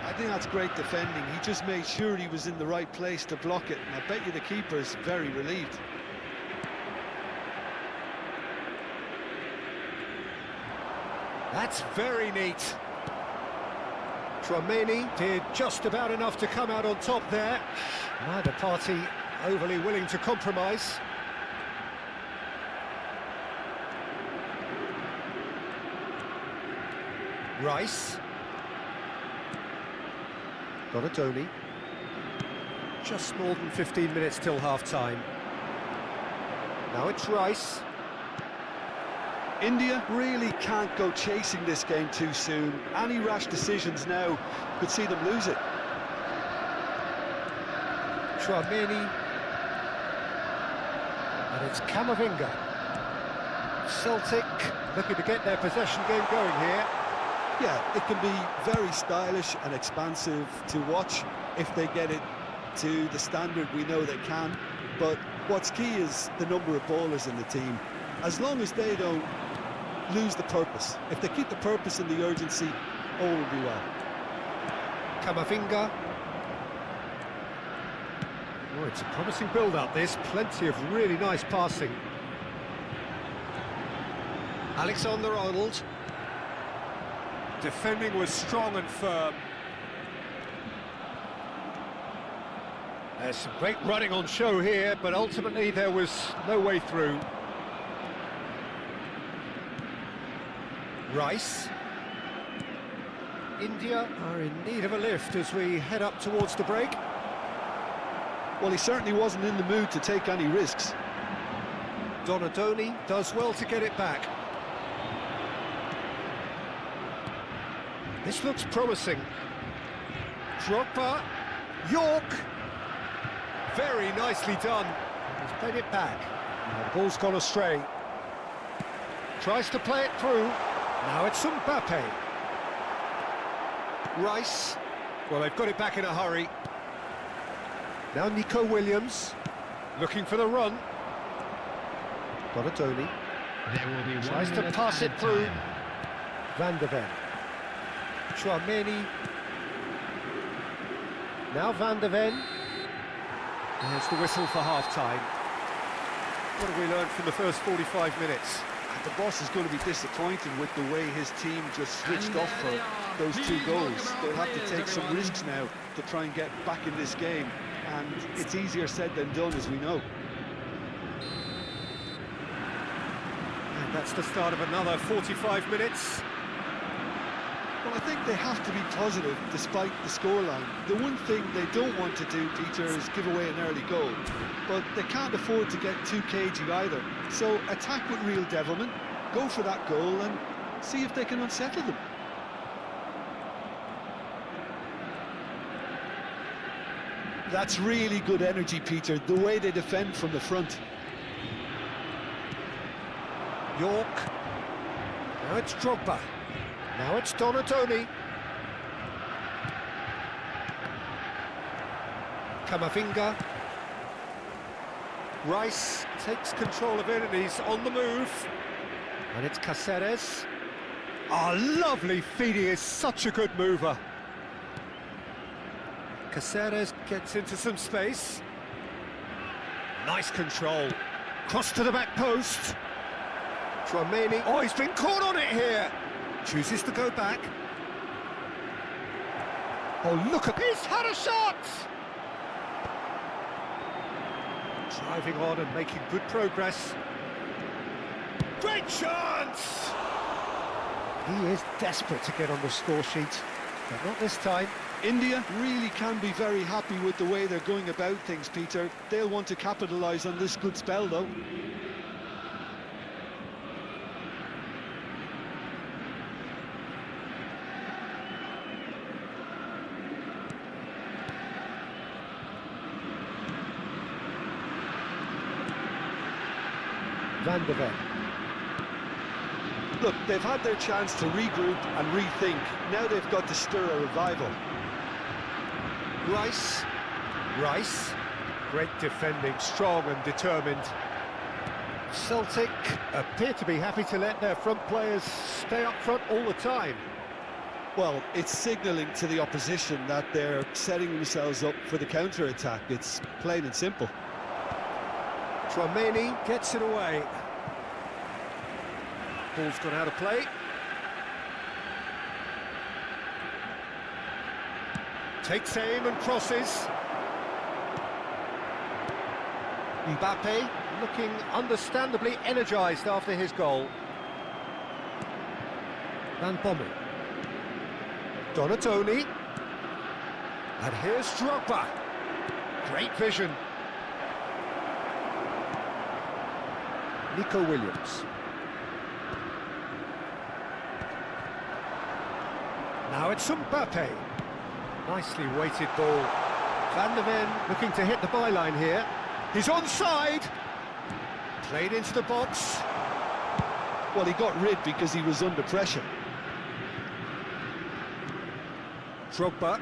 I think that's great defending. He just made sure he was in the right place to block it, and I bet you the keeper's very relieved. That's very neat. Tramini did just about enough to come out on top there. Neither party overly willing to compromise. Rice. Donatoni. Just more than 15 minutes till half-time. Now it's Rice. India really can't go chasing this game too soon. Any rash decisions now could see them lose it. Tramini. And it's Camavinga. Celtic looking to get their possession game going here. Yeah, it can be very stylish and expansive to watch if they get it to the standard we know they can. But what's key is the number of ballers in the team. As long as they don't lose the purpose, if they keep the purpose and the urgency, all will be well. Camavinga. Oh, it's a promising build-up, this. Plenty of really nice passing. Alexander-Arnold. Defending was strong and firm. There's some great running on show here, but ultimately there was no way through. Rice. India are in need of a lift as we head up towards the break. Well, he certainly wasn't in the mood to take any risks. Donatoni does well to get it back. This looks promising. Drogba. York. Very nicely done. He's played it back. And the ball's gone astray. Tries to play it through. Now it's Mbappé. Rice. Well, they've got it back in a hurry. Now Nico Williams. Looking for the run. Donatoni. There will be Tries to pass it through. Van de Ven. Tramini. Now Van de Ven. There's the whistle for half-time. What have we learned from the first 45 minutes? The boss is going to be disappointed with the way his team just switched off for those two goals. They'll have to take some risks now to try and get back in this game, and it's easier said than done, as we know. And that's the start of another 45 minutes. Well, I think they have to be positive despite the scoreline. The one thing they don't want to do, Peter, is give away an early goal. But they can't afford to get too cagey either. So attack with real devilment, go for that goal and see if they can unsettle them. That's really good energy, Peter, the way they defend from the front. York. Now it's Drogba. Now it's Donatoni. Camavinga. Rice takes control of it and he's on the move. And it's Caceres. Oh, lovely feed, he is such a good mover. Caceres gets into some space. Nice control. Cross to the back post. Tchouaméni. Oh, he's been caught on it here. Chooses to go back. Oh, look at... He's had a shot! Driving on and making good progress. Great chance! He is desperate to get on the score sheet, but not this time. India really can be very happy with the way they're going about things, Peter. They'll want to capitalise on this good spell, though. Van de Ven. Look, they've had their chance to regroup and rethink. Now they've got to stir a revival. Rice. Rice. Great defending, strong and determined. Celtic appear to be happy to let their front players stay up front all the time. Well, it's signalling to the opposition that they're setting themselves up for the counter-attack. It's plain and simple. Tchouaméni gets it away. Ball's gone out of play. Takes aim and crosses. Mbappé looking understandably energised after his goal. Van Bommel. Donatoni. And here's Drogba. Great vision. Nico Williams. Now it's Mbappé. Nicely weighted ball. Van de Ven looking to hit the byline here. He's onside. Played into the box. Well, he got rid because he was under pressure. Drogba.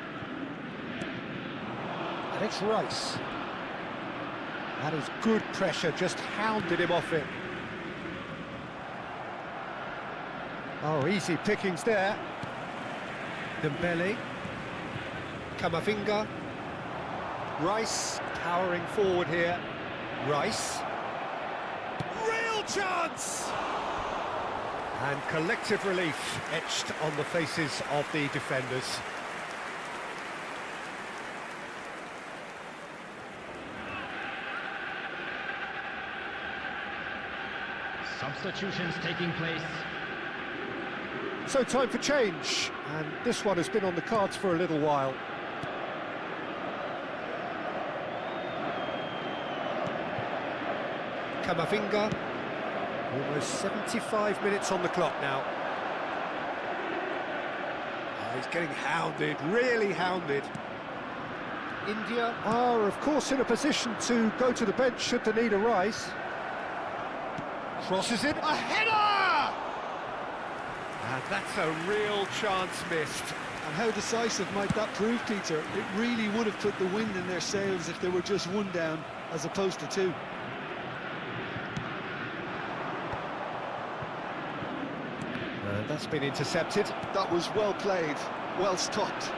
And it's Rice. That is good pressure, just hounded him off it. Oh, easy pickings there. Dembele. Camavinga. Rice powering forward here. Rice. Real chance! And collective relief etched on the faces of the defenders. Substitutions taking place. So time for change, and this one has been on the cards for a little while. Camavinga, almost 75 minutes on the clock now. Oh, he's getting hounded, really hounded. India are, of course, in a position to go to the bench should they need a rise. Crosses it, a header! And that's a real chance missed. And how decisive might that prove, Peter? It really would have put the wind in their sails if they were just one down as opposed to two. And that's been intercepted. That was well played, well stopped.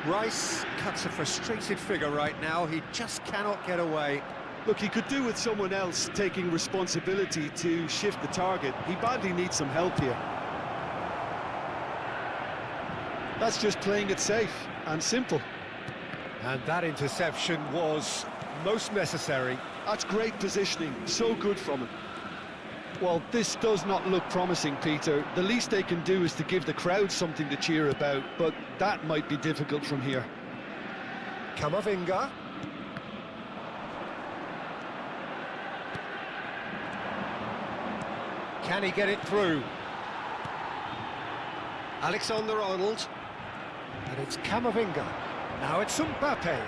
Rice cuts a frustrated figure right now. He just cannot get away. Look, he could do with someone else taking responsibility to shift the target. He badly needs some help here. That's just playing it safe and simple. And that interception was most necessary. That's great positioning, so good from him. Well, this does not look promising, Peter. The least they can do is to give the crowd something to cheer about, but that might be difficult from here. Camavinga. Can he get it through? Alexander-Arnold. And it's Camavinga. Now it's Mbappé.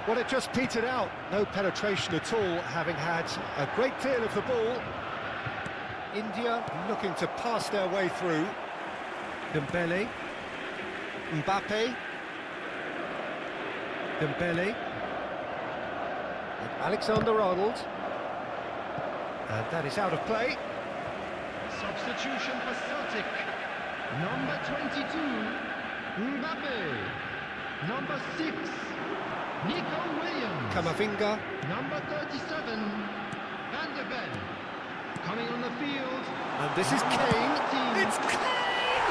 Well, it just petered out. No penetration at all, having had a great deal of the ball. India looking to pass their way through. Dembele. Mbappé. Dembele. And Alexander-Arnold. And that is out of play. Substitution for Celtic. Number 22, Mbappé. Number 6, Nico Williams. Camavinga. Number 37, Van der Ven. Coming on the field. And this is Kane. It's Kane!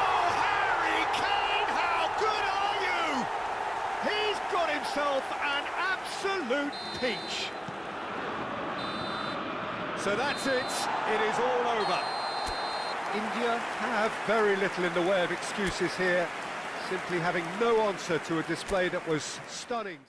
Oh, Harry Kane, how good are you? He's got himself an absolute peach. So that's it. It is all over. India have very little in the way of excuses here, simply having no answer to a display that was stunning.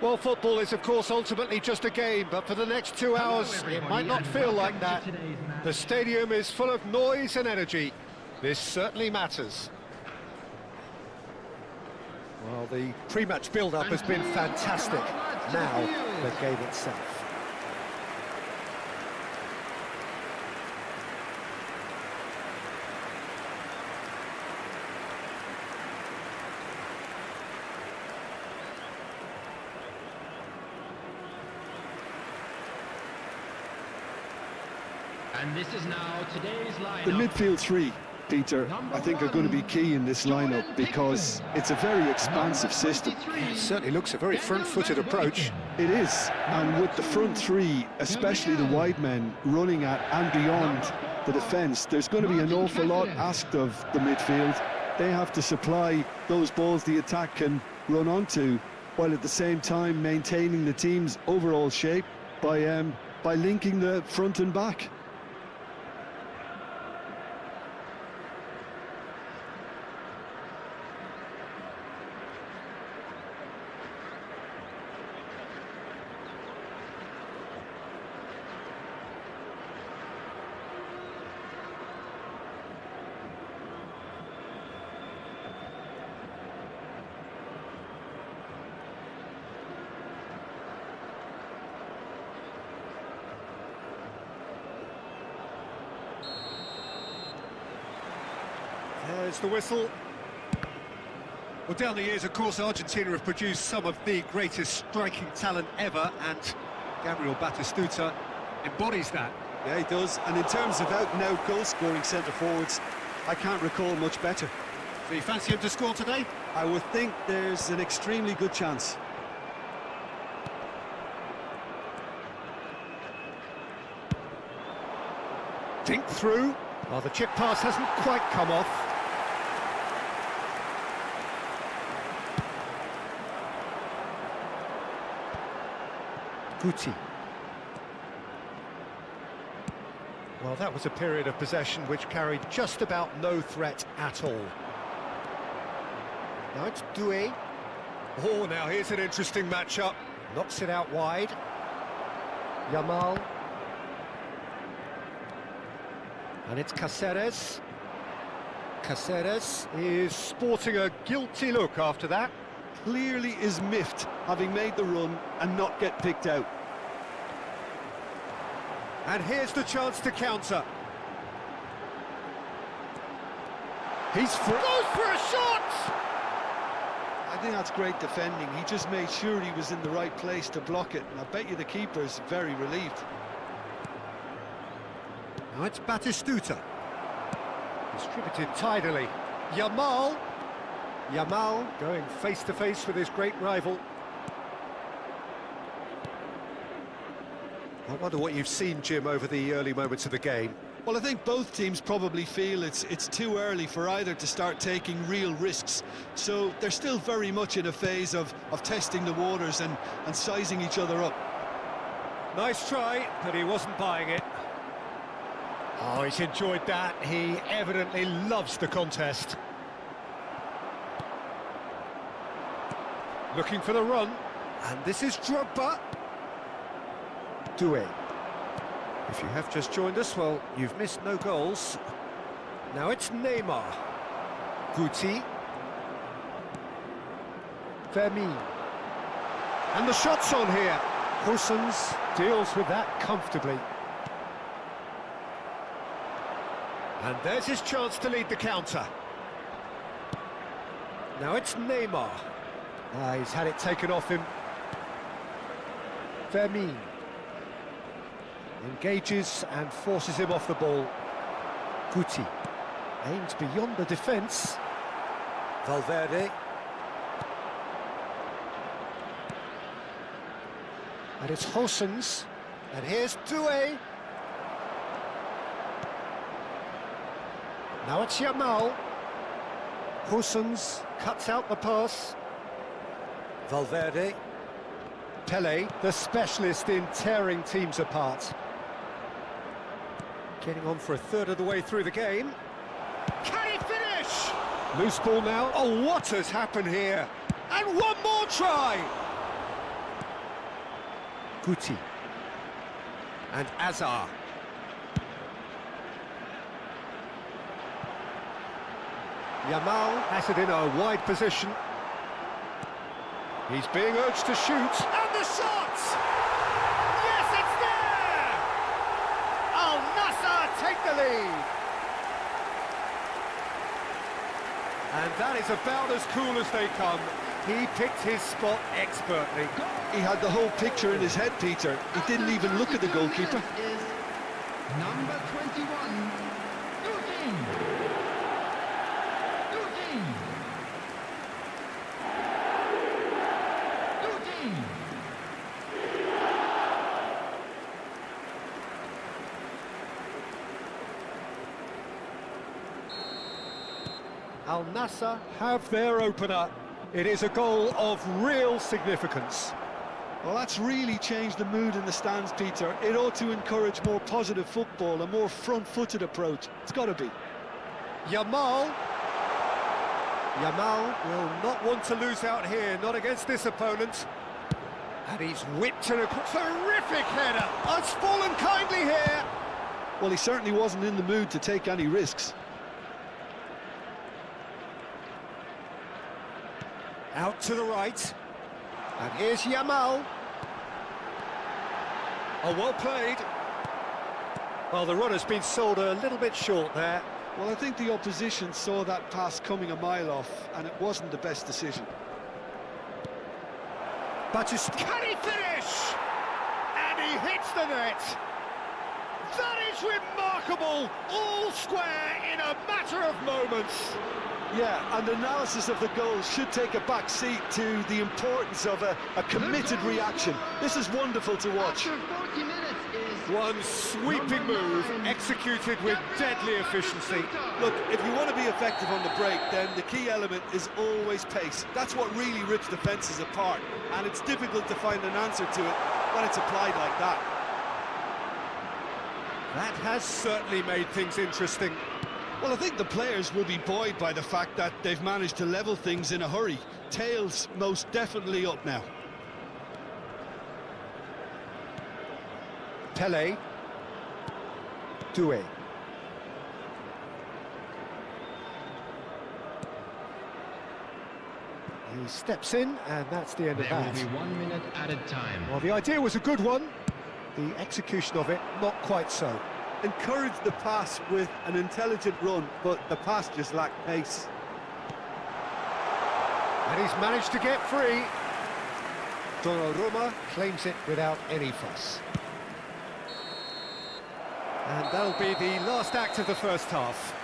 Well, football is, of course, ultimately just a game, but for the next 2 hours, it might not feel like that. The stadium is full of noise and energy. This certainly matters. Well, the pre-match build-up has been fantastic. Now, the game itself. And this is now today's lineup. The midfield three Peter, I think are going to be key in this lineup because it's a very expansive system. It certainly looks a very front-footed approach. It is, and with the front three, especially the wide men, running at and beyond the defence, there's going to be an awful lot asked of the midfield. They have to supply those balls the attack can run onto, while at the same time maintaining the team's overall shape by linking the front and back. There's the whistle. Well, down the years, of course, Argentina have produced some of the greatest striking talent ever, and Gabriel Batistuta embodies that. Yeah, he does, and in terms of out-and-out goal-scoring centre-forwards, I can't recall much better. Do you fancy him to score today? I would think there's an extremely good chance. Dink through. Well, the chip pass hasn't quite come off. Guti. Well, that was a period of possession which carried just about no threat at all. Now it's Doué. Oh, now here's an interesting matchup. Knocks it out wide. Yamal. And it's Cáceres. Cáceres is sporting a guilty look after that. Clearly is miffed, having made the run and not get picked out. And here's the chance to counter. He's goes for a shot! I think that's great defending. He just made sure he was in the right place to block it, and I bet you the keeper's very relieved. Now it's Batistuta. Distributed tidily. Yamal. Yamal going face-to-face with his great rival. I wonder what you've seen, Jim, over the early moments of the game. Well, I think both teams probably feel it's too early for either to start taking real risks. So they're still very much in a phase of testing the waters and sizing each other up. Nice try, but he wasn't buying it. Oh, he's enjoyed that. He evidently loves the contest. Looking for the run. And this is Drogba. Doué. If you have just joined us, well, you've missed no goals. Now it's Neymar. Guti. Fermin. And the shot's on here. Husens deals with that comfortably. And there's his chance to lead the counter. Now it's Neymar. He's had it taken off him. Fermin. Engages and forces him off the ball. Guti. Aims beyond the defence. Valverde. And it's Hosens. And here's Doué. Now it's Yamal. Hosens cuts out the pass. Valverde. Pele, the specialist in tearing teams apart. Getting on for a third of the way through the game. Can he finish? Loose ball now. Oh, what has happened here? And one more try! Guti. And Azar. Yamal has it in a wide position. He's being urged to shoot. And the shot! Yes, it's there! Al Nassr take the lead. And that is about as cool as they come. He picked his spot expertly. He had the whole picture in his head, Peter. He didn't even look at the goalkeeper. Is number 21, Guti. Al Nassr have their opener. It is a goal of real significance. Well, that's really changed the mood in the stands, Peter. It ought to encourage more positive football, a more front-footed approach. It's got to be. Yamal will not want to lose out here, not against this opponent. And he's whipped in a terrific header. It's fallen kindly here. Well, he certainly wasn't in the mood to take any risks. Out to the right. And here's Yamal. Oh, well played. Well, the runner's been sold a little bit short there. Well, I think the opposition saw that pass coming a mile off, and it wasn't the best decision. But can he finish? And he hits the net. That is remarkable. All square in a matter of moments. Yeah, and analysis of the goal should take a back seat to the importance of a committed reaction. This is wonderful to watch. After 40 minutes is One sweeping move, executed with deadly efficiency. Look, if you want to be effective on the break, then the key element is always pace. That's what really rips defences apart, and it's difficult to find an answer to it when it's applied like that. That has certainly made things interesting. Well, I think the players will be buoyed by the fact that they've managed to level things in a hurry. Tails most definitely up now. Pele. Doué. He steps in, and that's the end of there will that. be 1 minute added time. Well, the idea was a good one. The execution of it, not quite so. Encouraged the pass with an intelligent run, but the pass just lacked pace. And he's managed to get free. Donnarumma claims it without any fuss. And that'll be the last act of the first half.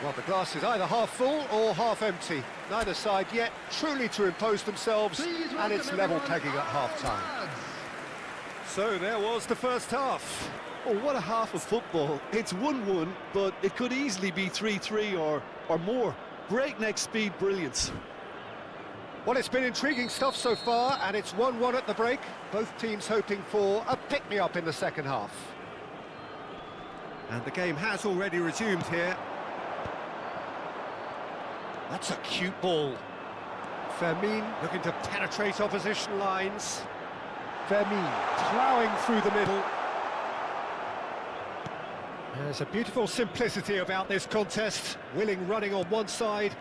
Well, the glass is either half full or half empty. Neither side yet truly to impose themselves, Please and it's welcome level everyone pegging at half-time. afterwards. So there was the first half. Oh, what a half of football. It's 1-1, but it could easily be 3-3 or more. Breakneck speed brilliance. Well, it's been intriguing stuff so far, and it's 1-1 at the break. Both teams hoping for a pick-me-up in the second half. And the game has already resumed here. That's a cute ball. Fermin looking to penetrate opposition lines. Fermin ploughing through the middle. There's a beautiful simplicity about this contest. Willing running on one side,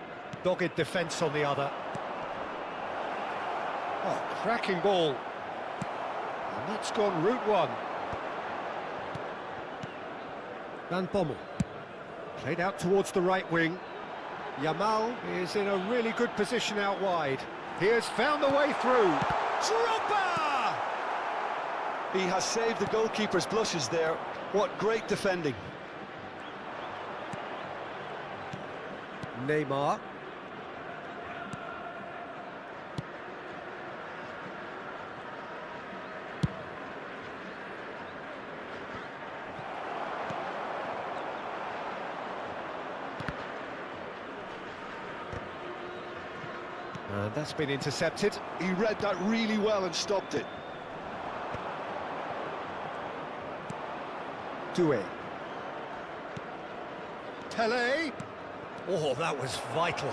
dogged defence on the other. Oh, cracking ball. And that's gone route one. Van Bommel. Played out towards the right wing. Yamal is in a really good position out wide. He has found the way through. Dropper! He has saved the goalkeeper's blushes there. What great defending. Neymar. That's been intercepted. He read that really well and stopped it. Doué. Pele. Oh, that was vital.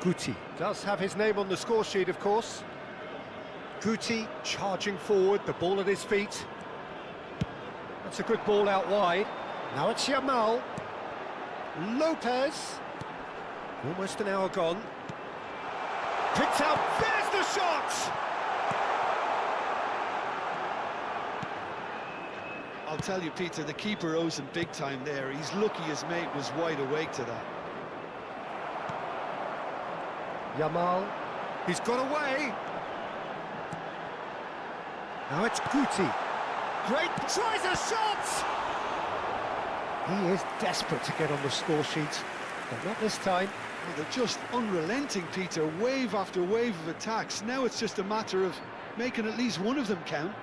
Guti does have his name on the score sheet, of course. Guti charging forward, the ball at his feet. That's a good ball out wide. Now it's Yamal. Lopez. Almost an hour gone. Picked out. There's the shot! I'll tell you, Peter, the keeper owes him big time there. He's lucky his mate was wide awake to that. Yamal. He's got away. Now it's Guti. Great. Tries a shot! He is desperate to get on the score sheet, but not this time. Well, they're just unrelenting, Peter. Wave after wave of attacks. Now it's just a matter of making at least one of them count.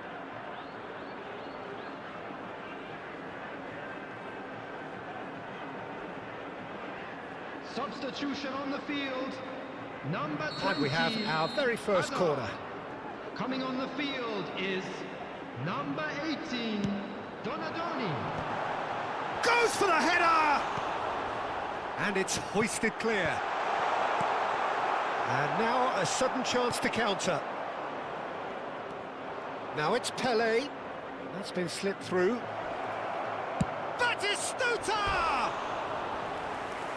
Substitution on the field. Number 20. And we have our very first Hazard. corner. Coming on the field is number 18, Donadoni. Goes for the header! And it's hoisted clear. And now a sudden chance to counter. Now it's Pele. That's been slipped through. Batistuta!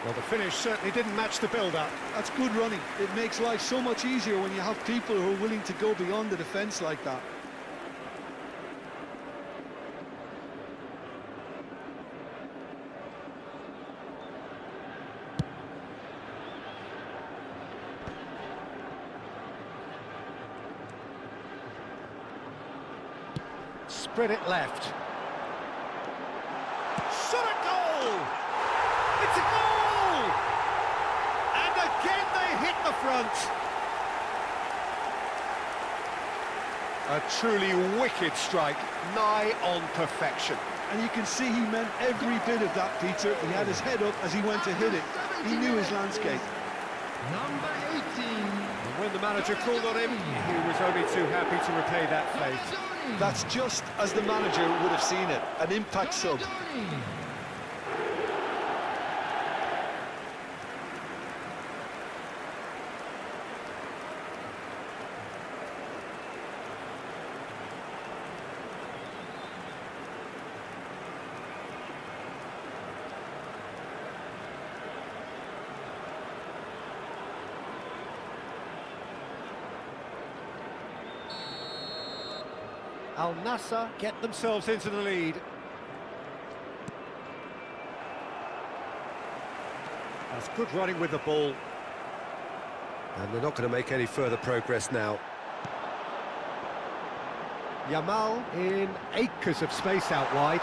Well, the finish certainly didn't match the build-up. That's good running. It makes life so much easier when you have people who are willing to go beyond the defence like that. Spread it left. Shot a goal! It's a goal! And again they hit the front. A truly wicked strike, nigh on perfection. And you can see he meant every bit of that, Peter. He had his head up as he went to hit it. He knew his landscape. Number 18. And when the manager called on him, he was only too happy to repay that faith. That's just as the manager would have seen it, an impact sub. Al Nassr get themselves into the lead. That's good running with the ball. And they're not going to make any further progress now. Yamal in acres of space out wide.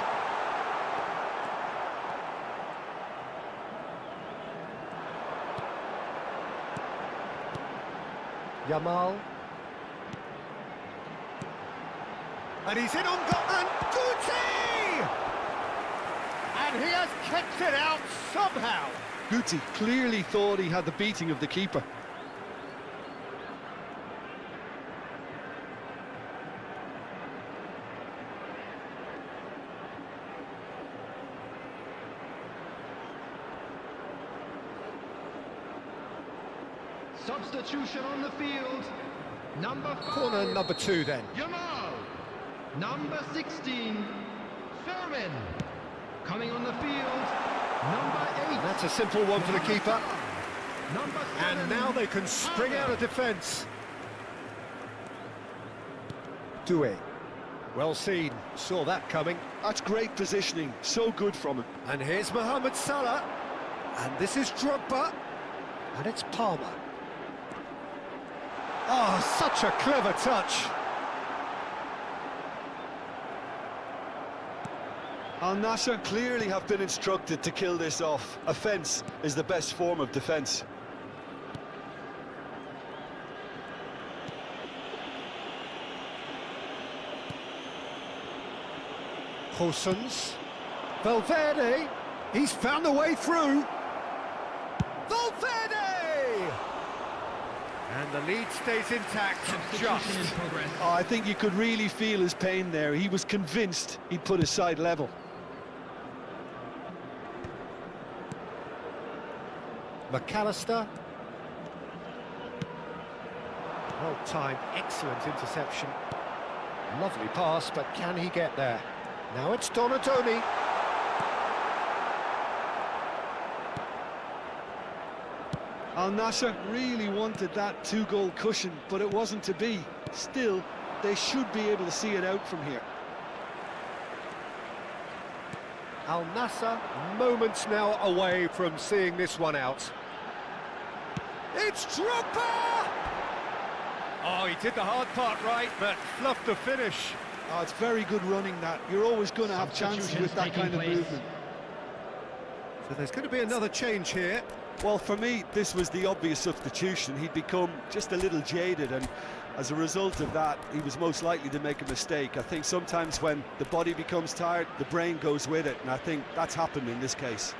Yamal. And he's in on goal, and Guti! And he has kept it out somehow. Guti clearly thought he had the beating of the keeper. Substitution on the field. Number 4. Corner number 2 then. Yamal. Number 16, Fermin. Coming on the field, number 8. That's a simple one for the keeper. Number 7. And now they can spring out of defence. Doué. Well seen, saw that coming. That's great positioning, so good from him. And here's Mohammed Salah. And this is Drogba. And it's Palmer. Oh, such a clever touch. Al Nassr clearly have been instructed to kill this off. Offence is the best form of defence. Hosens. Valverde. He's found a way through. Valverde! And the lead stays intact. Just. Oh, I think you could really feel his pain there. He was convinced he'd put his side level. McAllister. Well timed, excellent interception. Lovely pass, but can he get there? Now it's Donadoni. Al Nassr really wanted that 2-goal cushion, but it wasn't to be. Still, they should be able to see it out from here. Al Nassr, moments now away from seeing this one out. It's Drogba! Oh, he did the hard part right, but fluffed the finish. Oh, it's very good running, that. You're always going to have chances with that kind of movement. So there's going to be another change here. Well, for me, this was the obvious substitution. He'd become just a little jaded, and as a result of that, he was most likely to make a mistake. I think sometimes when the body becomes tired, the brain goes with it, and I think that's happened in this case.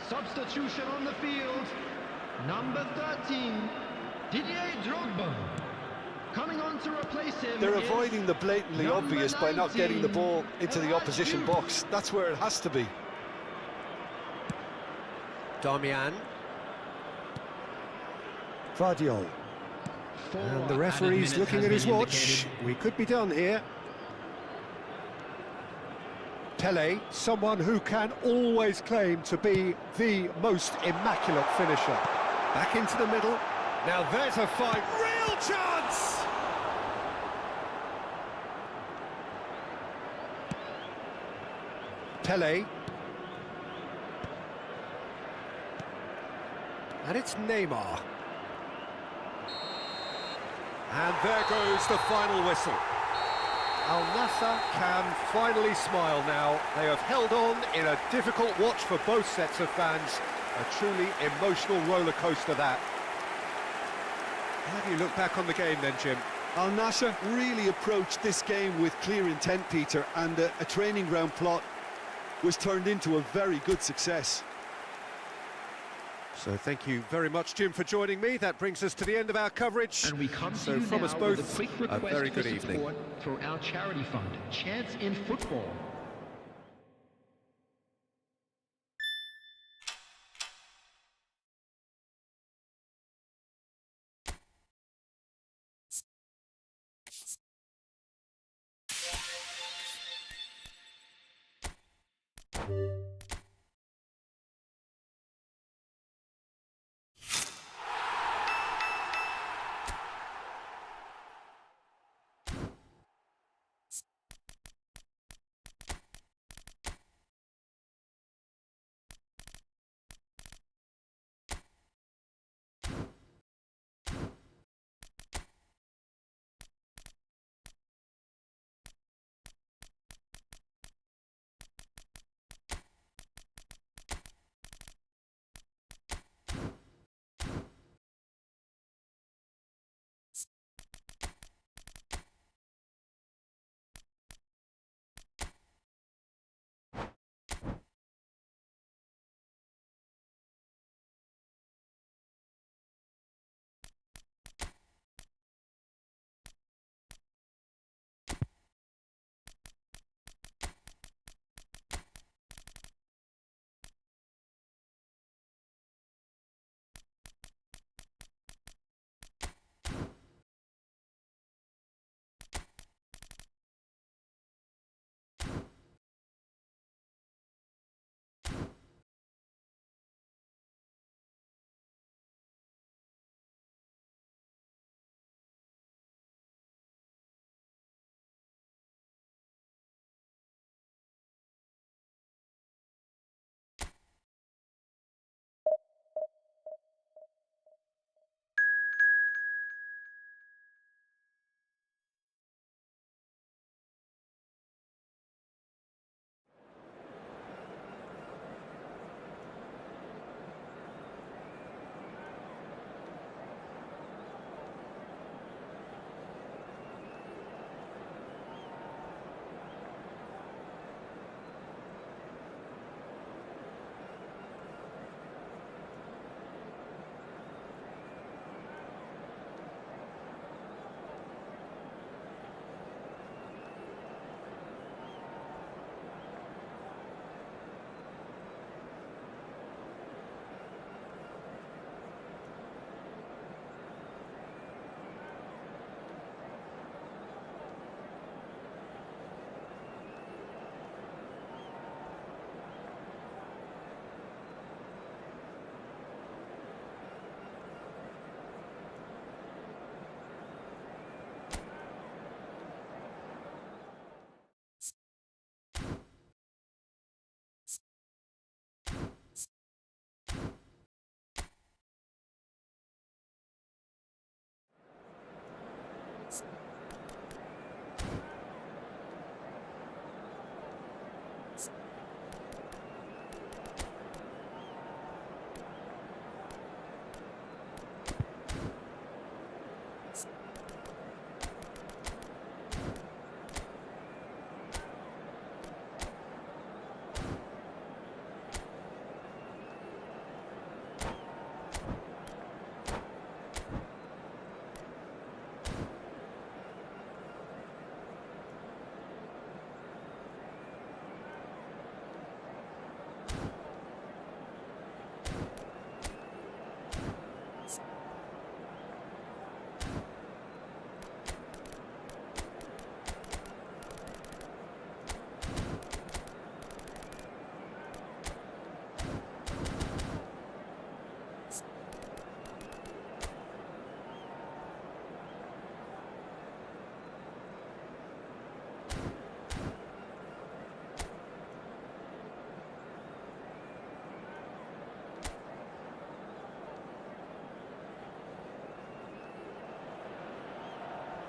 Substitution on the field. Number 13, Didier Drogba. Coming on to replace him. They're is avoiding the blatantly number obvious by not getting the 19, ball into the opposition box. That's where it has to be. Darmian. Vardiol. And the referee's looking at his watch. We could be done here. Pele, someone who can always claim to be the most immaculate finisher. Back into the middle. Now there's a fine, real chance! Pele. And it's Neymar. And there goes the final whistle. Al Nassr can finally smile now. They have held on in a difficult watch for both sets of fans. A truly emotional roller coaster that. How do you look back on the game then, Jim? Al Nassr really approached this game with clear intent, Peter, and a training ground plot was turned into a very good success. So thank you very much, Jim, for joining me. That brings us to the end of our coverage. And we come to so you from now us both, with a quick a request very good for evening. support for our charity fund, Chance in Football.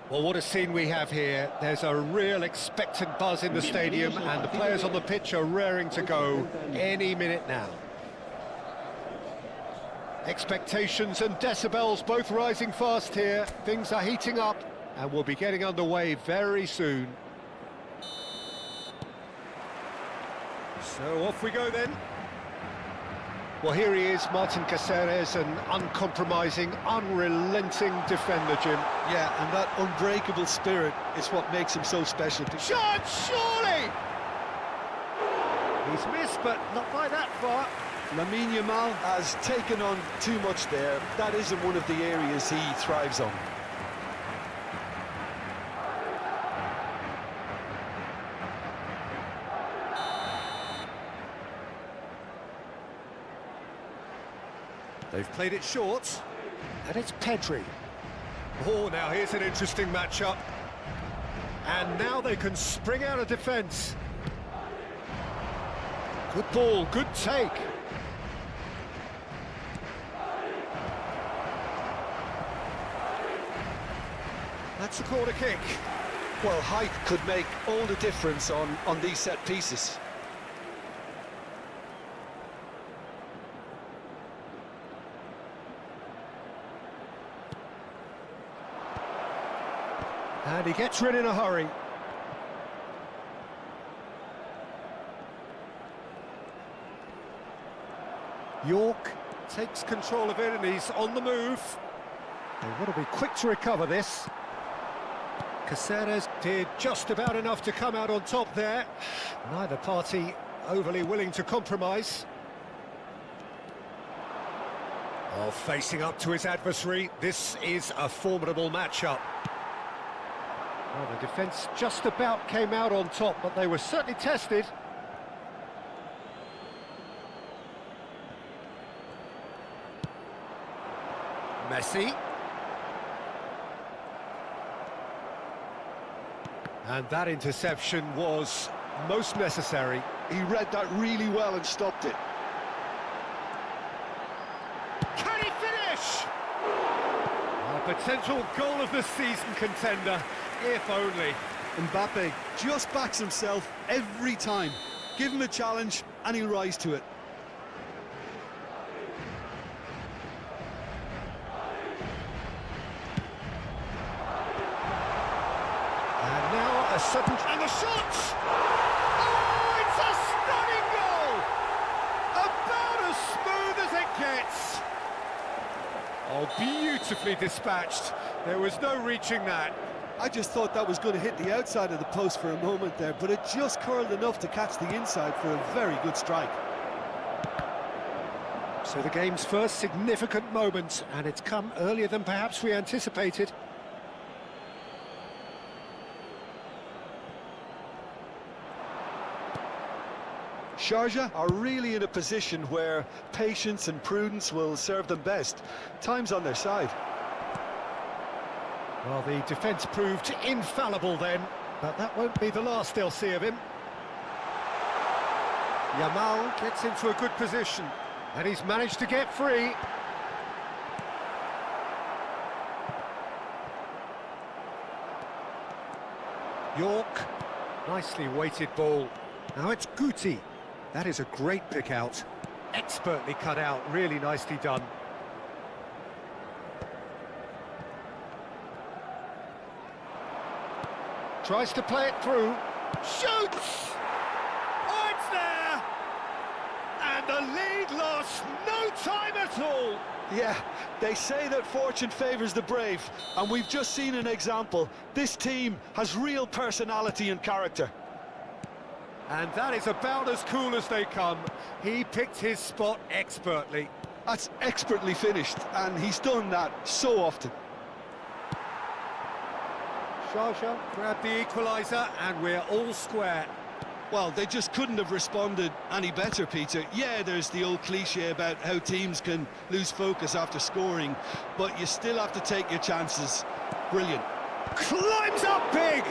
Well, what a scene we have here. There's a real expectant buzz in the stadium, and the players on the pitch are raring to go any minute now. Expectations and decibels both rising fast here. Things are heating up, and we'll be getting underway very soon. So off we go then. Well, here he is, Martin Caceres, an uncompromising, unrelenting defender, Jim. Yeah, and that unbreakable spirit is what makes him so special. Shot, surely! He's missed, but not by that far. Lamine Yamal has taken on too much there. That isn't one of the areas he thrives on. They've played it short, and it's Pedri. Oh, now here's an interesting matchup. And now they can spring out of defence. Good ball, good take. That's a corner kick. Well, height could make all the difference on these set pieces. And he gets rid in a hurry. York takes control of it, and he's on the move. They want to be quick to recover this. Caceres did just about enough to come out on top there. Neither party overly willing to compromise. Oh, facing up to his adversary, this is a formidable matchup. Well, the defence just about came out on top, but they were certainly tested. Messi. And that interception was most necessary. He read that really well and stopped it. Can he finish? A potential goal of the season contender, if only. Mbappé just backs himself every time. Give him a challenge and he'll rise to it. And now a sudden... And the shot! Oh, it's a stunning goal! About as smooth as it gets. Oh, beautifully dispatched. There was no reaching that. I just thought that was going to hit the outside of the post for a moment there, but it just curled enough to catch the inside for a very good strike. So the game's first significant moment, and it's come earlier than perhaps we anticipated. Sharjah are really in a position where patience and prudence will serve them best. Time's on their side. Well, the defence proved infallible then, but that won't be the last they'll see of him. Yamal gets into a good position, and he's managed to get free. York, nicely weighted ball. Now it's Guti. That is a great pick out. Expertly cut out, really nicely done. Tries to play it through. Shoots! Oh, it's there! And the lead lost no time at all. Yeah, they say that fortune favours the brave, and we've just seen an example. This team has real personality and character. And that is about as cool as they come. He picked his spot expertly. That's expertly finished, and he's done that so often. Sharjah grabbed the equaliser, and we're all square. Well, they just couldn't have responded any better, Peter. Yeah, there's the old cliche about how teams can lose focus after scoring, but you still have to take your chances. Brilliant. Climbs up big!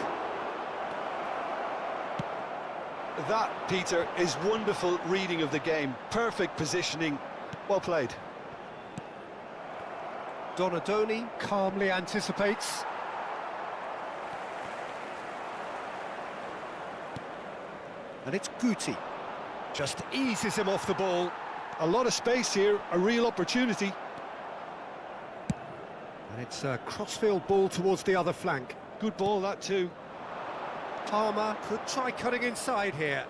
That, Peter, is wonderful reading of the game. Perfect positioning. Well played. Donadoni calmly anticipates. And it's Guti. Just eases him off the ball. A lot of space here, a real opportunity. And it's a crossfield ball towards the other flank. Good ball, that too. Palmer could try cutting inside here.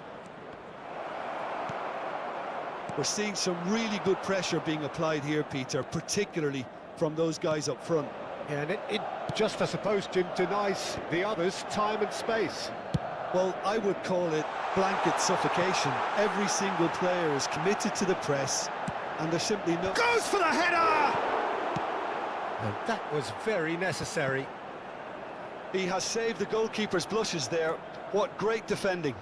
We're seeing some really good pressure being applied here, Peter, particularly from those guys up front. Yeah, and it just, I suppose, Jim, denies the others time and space. Well, I would call it blanket suffocation. Every single player is committed to the press, and there's simply no... Goes for the header! And that was very necessary. He has saved the goalkeeper's blushes there. What great defending.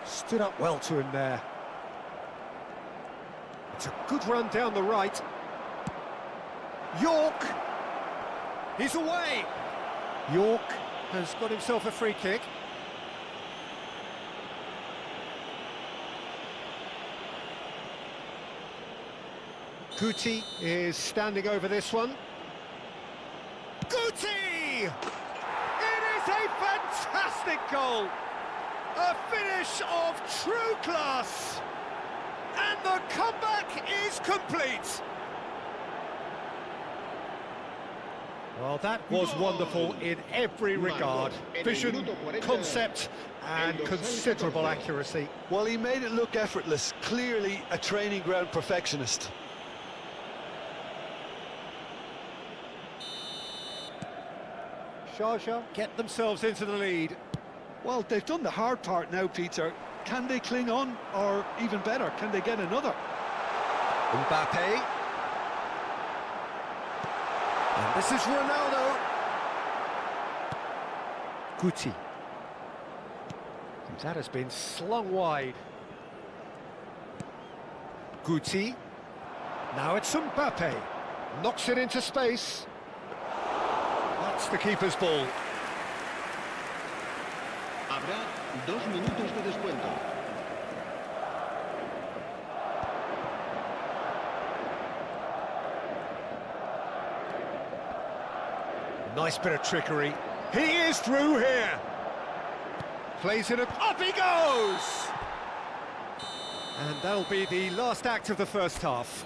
Stood up well to him there. It's a good run down the right. York! He's away! York has got himself a free kick. Guti is standing over this one. Guti! It is a fantastic goal! A finish of true class! And the comeback is complete! Well, that was wonderful in every regard. Vision, concept, and considerable accuracy. Well, he made it look effortless. Clearly a training ground perfectionist. Sharjah get themselves into the lead. Well, they've done the hard part now, Peter. Can they cling on, or even better, can they get another? Mbappé. And this is Ronaldo. Guti. That has been slung wide. Guti. Now it's Mbappé. Knocks it into space. That's the keeper's ball. Habrá 2 minutos de descuento. Nice bit of trickery. He is through here. Plays it up he goes! And that'll be the last act of the first half.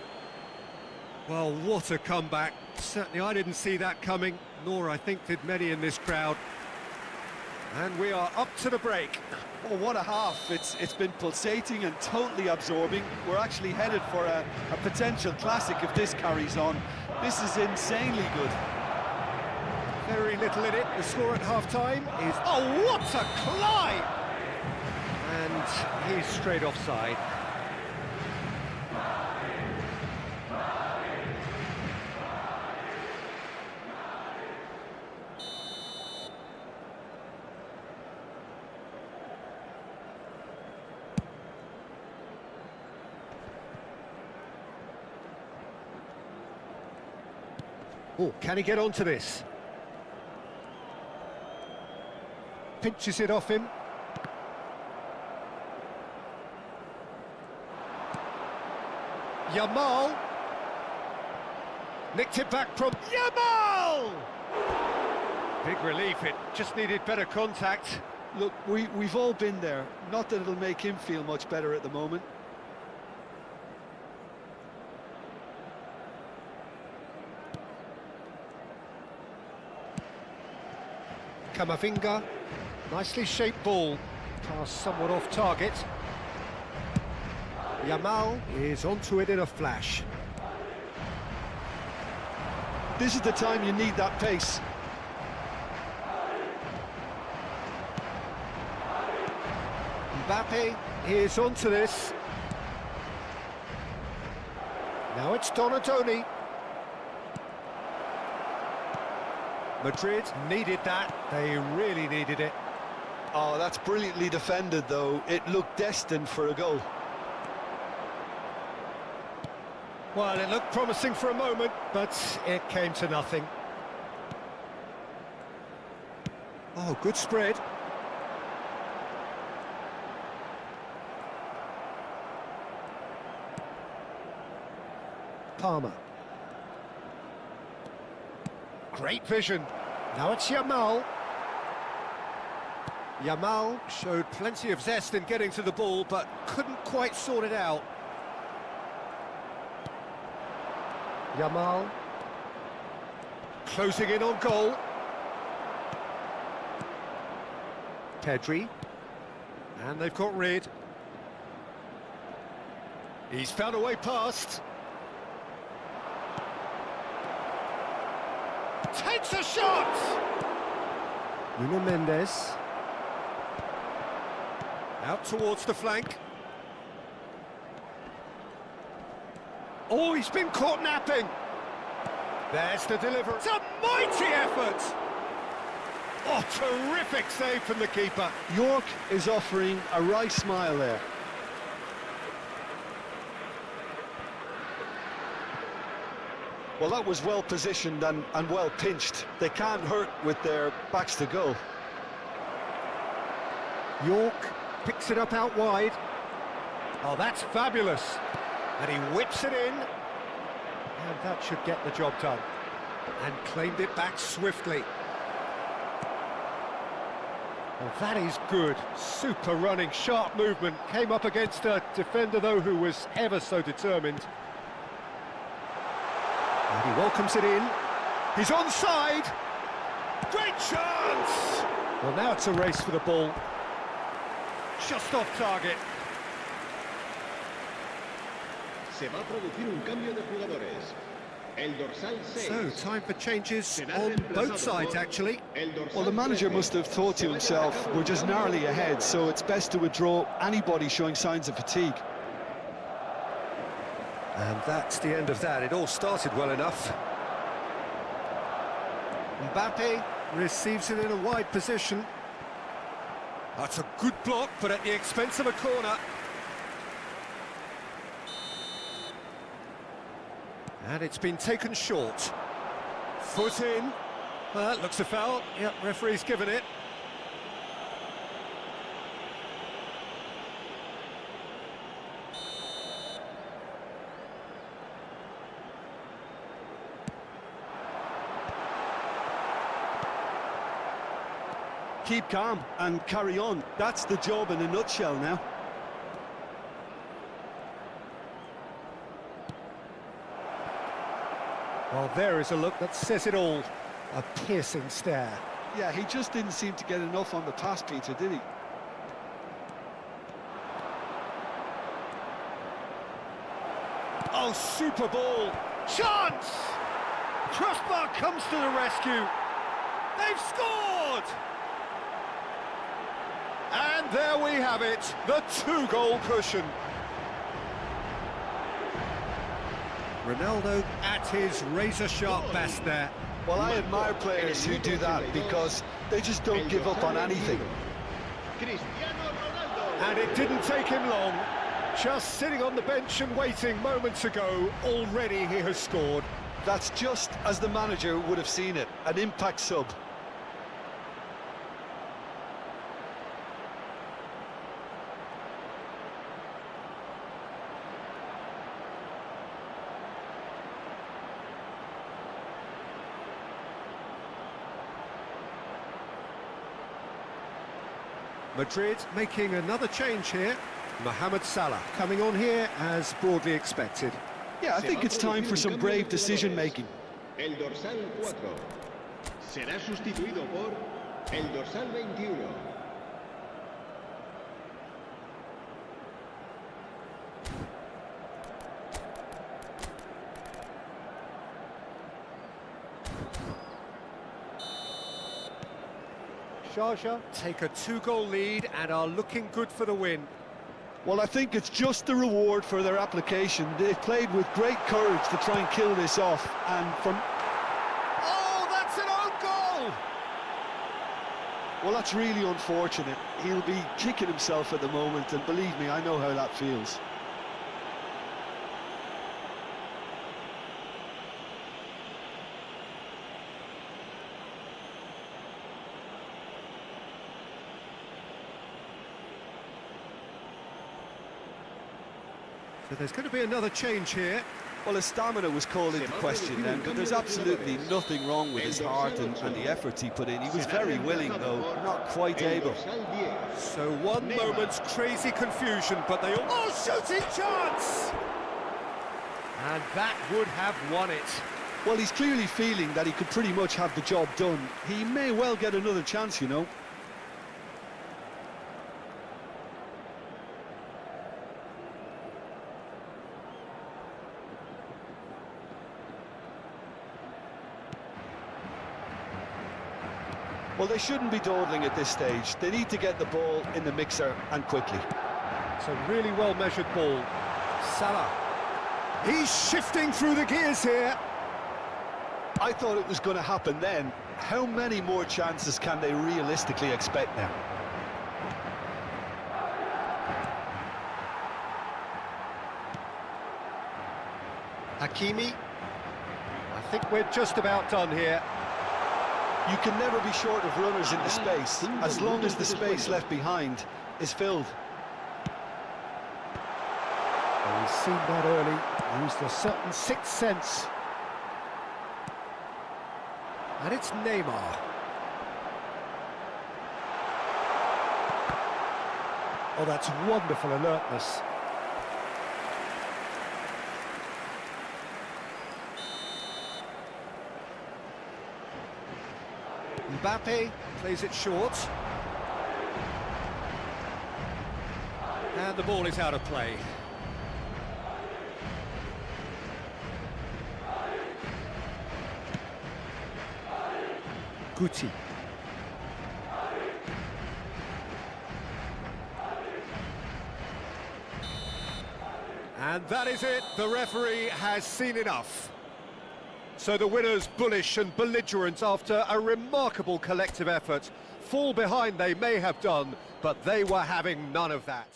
Well, what a comeback. Certainly I didn't see that coming, nor I think did many in this crowd. And we are up to the break. Oh, what a half. It's been pulsating and totally absorbing. We're actually headed for a potential classic if this carries on. This is insanely good. Very little in it. The score at half-time is... Oh, what a climb! And he's straight offside. Oh, can he get onto this? Pinches it off him. Yamal. Nicked it back from Yamal! Big relief, it just needed better contact. Look, we've all been there. Not that it'll make him feel much better at the moment. Camavinga, nicely shaped ball, pass somewhat off target. Yamal is onto it in a flash. This is the time you need that pace. Mbappé is onto this. Now it's Donadoni. Madrid needed that, they really needed it. Oh, that's brilliantly defended, though. It looked destined for a goal. Well, it looked promising for a moment, but it came to nothing. Oh, good spread. Palmer. Great vision. Now it's Yamal. Yamal showed plenty of zest in getting to the ball, but couldn't quite sort it out. Yamal closing in on goal. Pedri, and they've got rid. He's found a way past. Takes a shot! Nuno Mendes. Out towards the flank. Oh, he's been caught napping. There's the delivery. It's a mighty effort! Oh, terrific save from the keeper. York is offering a wry smile there. Well, that was well positioned and well pinched. They can't hurt with their backs to goal. York picks it up out wide. Oh, that's fabulous. And he whips it in. And that should get the job done. And claimed it back swiftly. Well, that is good. Super running, sharp movement. Came up against a defender, though, who was ever so determined. And he welcomes it in. He's onside. Great chance! Well, now it's a race for the ball. Just off target. Se va a producir un cambio de jugadores. El dorsal 6. So, time for changes on both sides, actually. Well, the manager must have thought to himself, we're just narrowly ahead, so it's best to withdraw anybody showing signs of fatigue. And that's the end of that. It all started well enough. Mbappé receives it in a wide position. That's a good block, but at the expense of a corner. And it's been taken short. Foot in. Well, that looks a foul. Yep, referee's given it. Keep calm and carry on. That's the job in a nutshell now. Well, there is a look that says it all. A piercing stare. Yeah, he just didn't seem to get enough on the pass, Peter, did he? Oh, super ball. Chance! Crossbar comes to the rescue. They've scored! And there we have it, the two-goal cushion. Ronaldo at his razor-sharp best there. Well, I admire players who do that because they just don't give up on anything. And it didn't take him long. Just sitting on the bench and waiting moments ago, already he has scored. That's just as the manager would have seen it, an impact sub. Madrid making another change here. Mohammed Salah coming on here as broadly expected. Yeah, I think it's time for some brave decision-making. El dorsal 4 será sustituido por el dorsal 21. Sharjah take a two-goal lead and are looking good for the win. Well, I think it's just the reward for their application. They've played with great courage to try and kill this off, and from... Oh, that's an own goal! Well, that's really unfortunate. He'll be kicking himself at the moment, and believe me, I know how that feels. So there's going to be another change here. Well, his stamina was called into question then, but there's absolutely nothing wrong with his heart and the efforts he put in. He was very willing, though, not quite able. So one moment's crazy confusion, but they all... Oh, shooting chance! And that would have won it. Well, he's clearly feeling that he could pretty much have the job done. He may well get another chance, you know. Well, they shouldn't be dawdling at this stage. They need to get the ball in the mixer and quickly. It's a really well-measured ball. Salah. He's shifting through the gears here. I thought it was going to happen then. How many more chances can they realistically expect now? Hakimi. I think we're just about done here. You can never be short of runners into space, as long as the space left behind is filled. Well, he's seen that early, used a certain sixth sense. And it's Neymar. Oh, that's wonderful alertness. Mbappé plays it short. And the ball is out of play. Guti. And that is it. The referee has seen enough. So the winners, bullish and belligerent after a remarkable collective effort. Fall behind they may have done, but they were having none of that.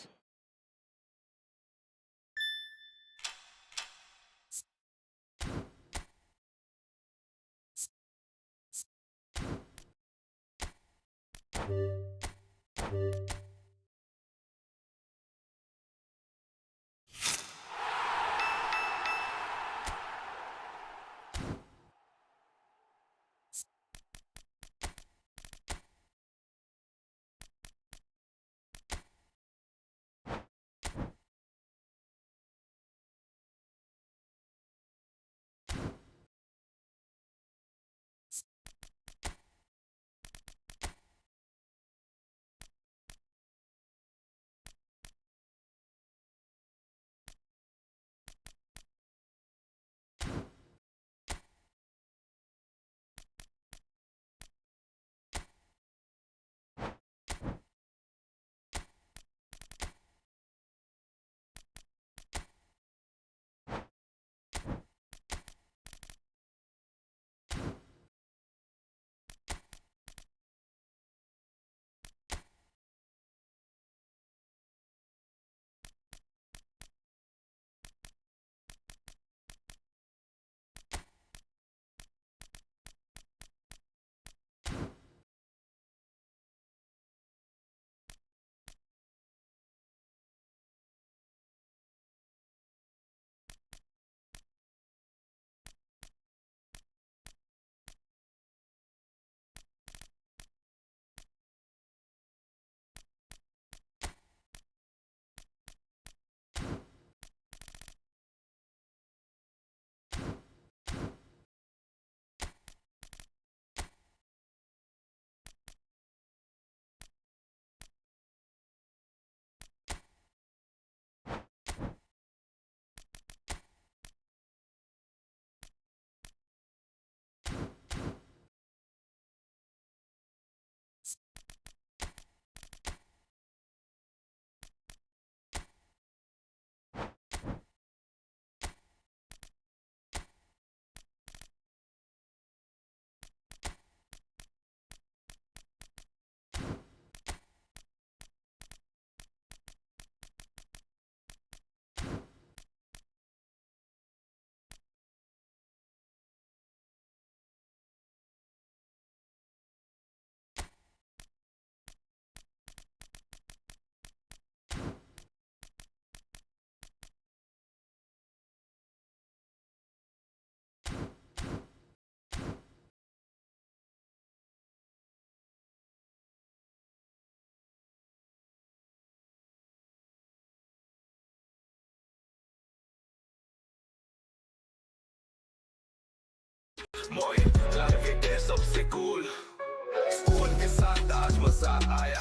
मजा आया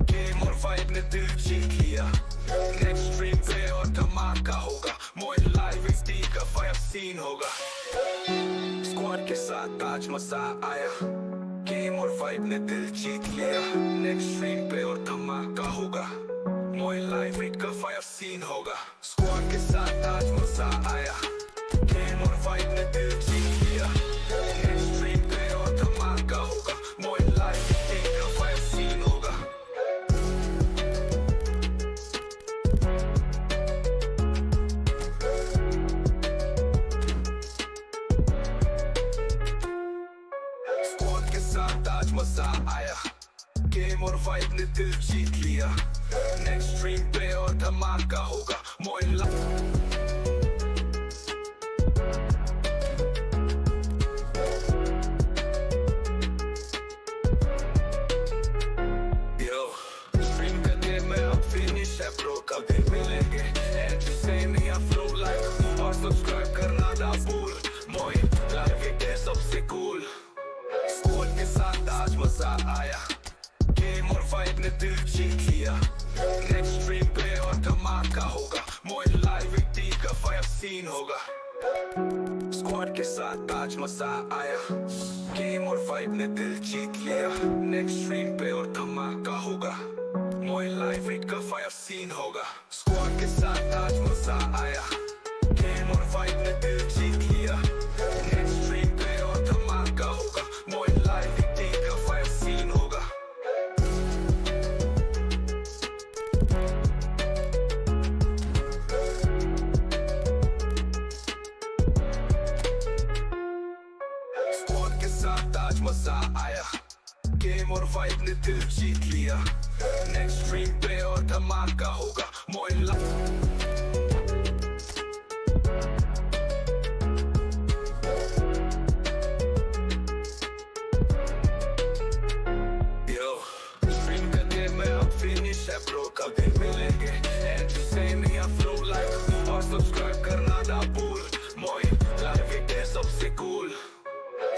game और vibe ने दिल जीत लिया next stream पे और धमाका होगा MoinLiveYT का फायर सीन होगा स्क्वाड के साथ आज मजा आया गेम और वाइब ने दिल जीत लिया नेक्स्ट स्ट्रीम पे और धमाका होगा MoinLiveYT का फायर सीन होगा स्क्वाड के साथ आज मजा आया गेम और वाइब ने दिल जीत लिया नेक्स्ट स्ट्रीम पे और धमाका होगा MoinLiveYT का फायर सीन होगा स्क्वाड के साथ आज मजा आया गेम और वाइब ने दिल जीत लिया नेक्स्ट स्ट्रीम पे और धमाका होगा स्ट्रीम करने में अब फिनिश है ब्रो कल दिन मिलेंगे एंट्री से नहीं फ्लो लाइक और सब्सक्राइब करना ना भूल MoinLiveYT सबसे कूल स्क्वाड के साथ आज मजा आया गेम और वाइब ने दिल जीत लिया नेक्स्ट स्ट्रीम पे और धमाका होगा MoinLiveYT का फायर सीन होगा स्क्वाड के साथ आज मजा आया गेम और वाइब ने दिल जीत लिया नेक्स्ट स्ट्रीम पे और धमाका होगा MoinLiveYT का फायर सीन होगा स्क्वाड के साथ आज मजा आया गेम और वाइब ने दिल जीत लिया नेक्स्ट स्ट्रीम पे और धमाका होगा MoinLiveYT का फायर सीन होगा स्क्वाड के साथ आज मजा आया गेम और वाइब ने दिल जीत लिया नेक्स्ट स्ट्रीम पे और धमाका होगा स्ट्रीम करने में अब फिनिश है ब्रो कल दिन मिलेंगे एंट्री से नहीं फ्लो लाइक और सब्सक्राइब करना ना भूल MoinLiveYT सबसे कूल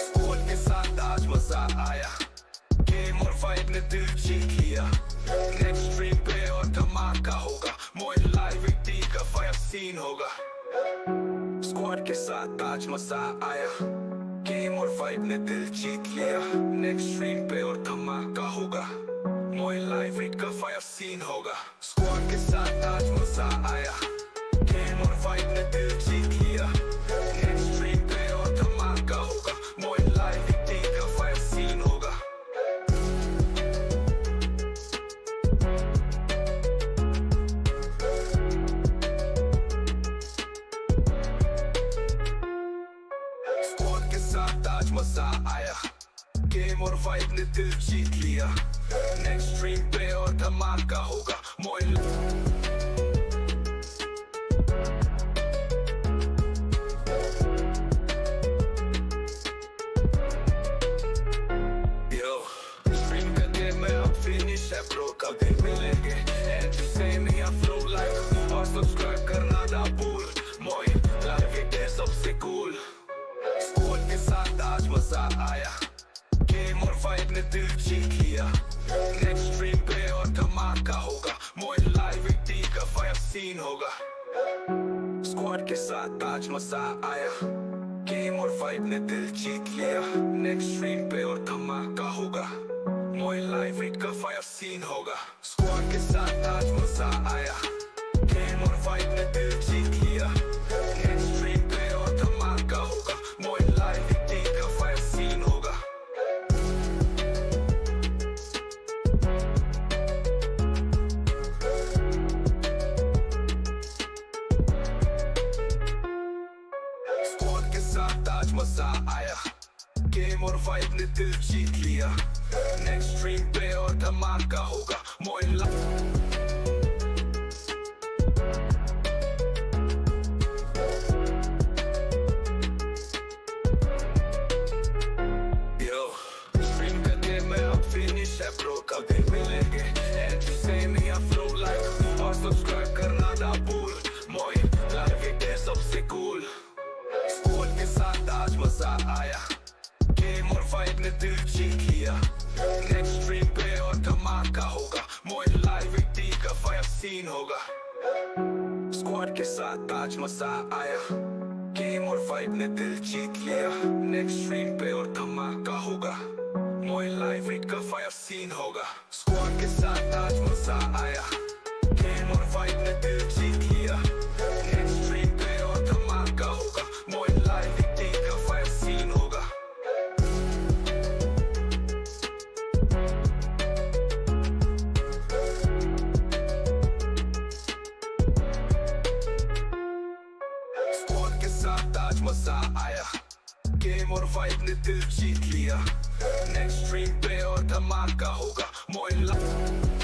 स्क्वाड के साथ आज मजा आया गेम और वाइब ने दिल जीत लिया नेक्स्ट स्ट्रीम पे और धमाका होगा MoinLiveYT का फायर सीन होगा स्क्वाड के साथ आज मजा आया गेम और वाइब ने दिल जीत लिया नेक्स्ट स्ट्रीम पे और धमाका होगा MoinLiveYT का फायर सीन होगा स्क्वाड के साथ आज मजा आया गेम और वाइब ने दिल जीत लिया नेक्स्ट स्ट्रीम पे और धमाका होगा MoinLiveYT का फायर सीन होगा स्क्वाड के साथ आज मजा आया गेम और वाइब ने दिल जीत लिया नेक्स्ट स्ट्रीम पे और धमाका होगा स्ट्रीम करने में अब फिनिश है ब्रो कल दिन मिलेंगे एंट्री से नहीं फ्लो लाइक और सब्सक्राइब करना ना भूल MoinLiveYT सबसे कूल स्क्वाड के साथ आज मजा आया गेम और वाइब ने दिल जीत लिया नेक्स्ट स्ट्रीम पे और धमाका होगा MoinLiveYT का फायर सीन होगा स्क्वाड के साथ आज मजा आया गेम और वाइब ने दिल जीत लिया नेक्स्ट स्ट्रीम पे और धमाका होगा MoinLiveYT का फायर सीन होगा स्क्वाड के साथ आज मजा आया गेम और वाइब ने दिल जीत लिया नेक्स्ट स्ट्रीम पे और धमाका होगा MoinLiveYT का फायर सीन होगा स्क्वाड के साथ आज मजा आया गेम और वाइब ने दिल जीत लिया नेक्स्ट स्ट्रीम पे और धमाका होगा स्ट्रीम करने में अब फिनिश है ब्रो कल दिन मिलेंगे एंट्री से नहीं फ्लो लाइक और सब्सक्राइब करना ना भूल MoinLiveYT सबसे कूल स्क्वाड के साथ आज मजा आया गेम और वाइब ने दिल जीत लिया नेक्स्ट स्ट्रीम पे और होगा स्क्वाड के साथ आज मजा आया गेम और वाइब ने दिल जीत लिया नेक्स्ट स्ट्रीम पे और धमाका होगा MoinLiveYT का फायर सीन होगा स्क्वाड के साथ आज मजा आया गेम और वाइब ने दिल जीत लिया नेक्स्ट स्ट्रीम पे और धमाका होगा MoinLiveYT का फायर सीन होगा स्क्वाड के साथ आज मजा आया गेम और वाइब ने दिल जीत लिया नेक्स्ट स्ट्रीम पे और धमाका होगा MoinLiveYT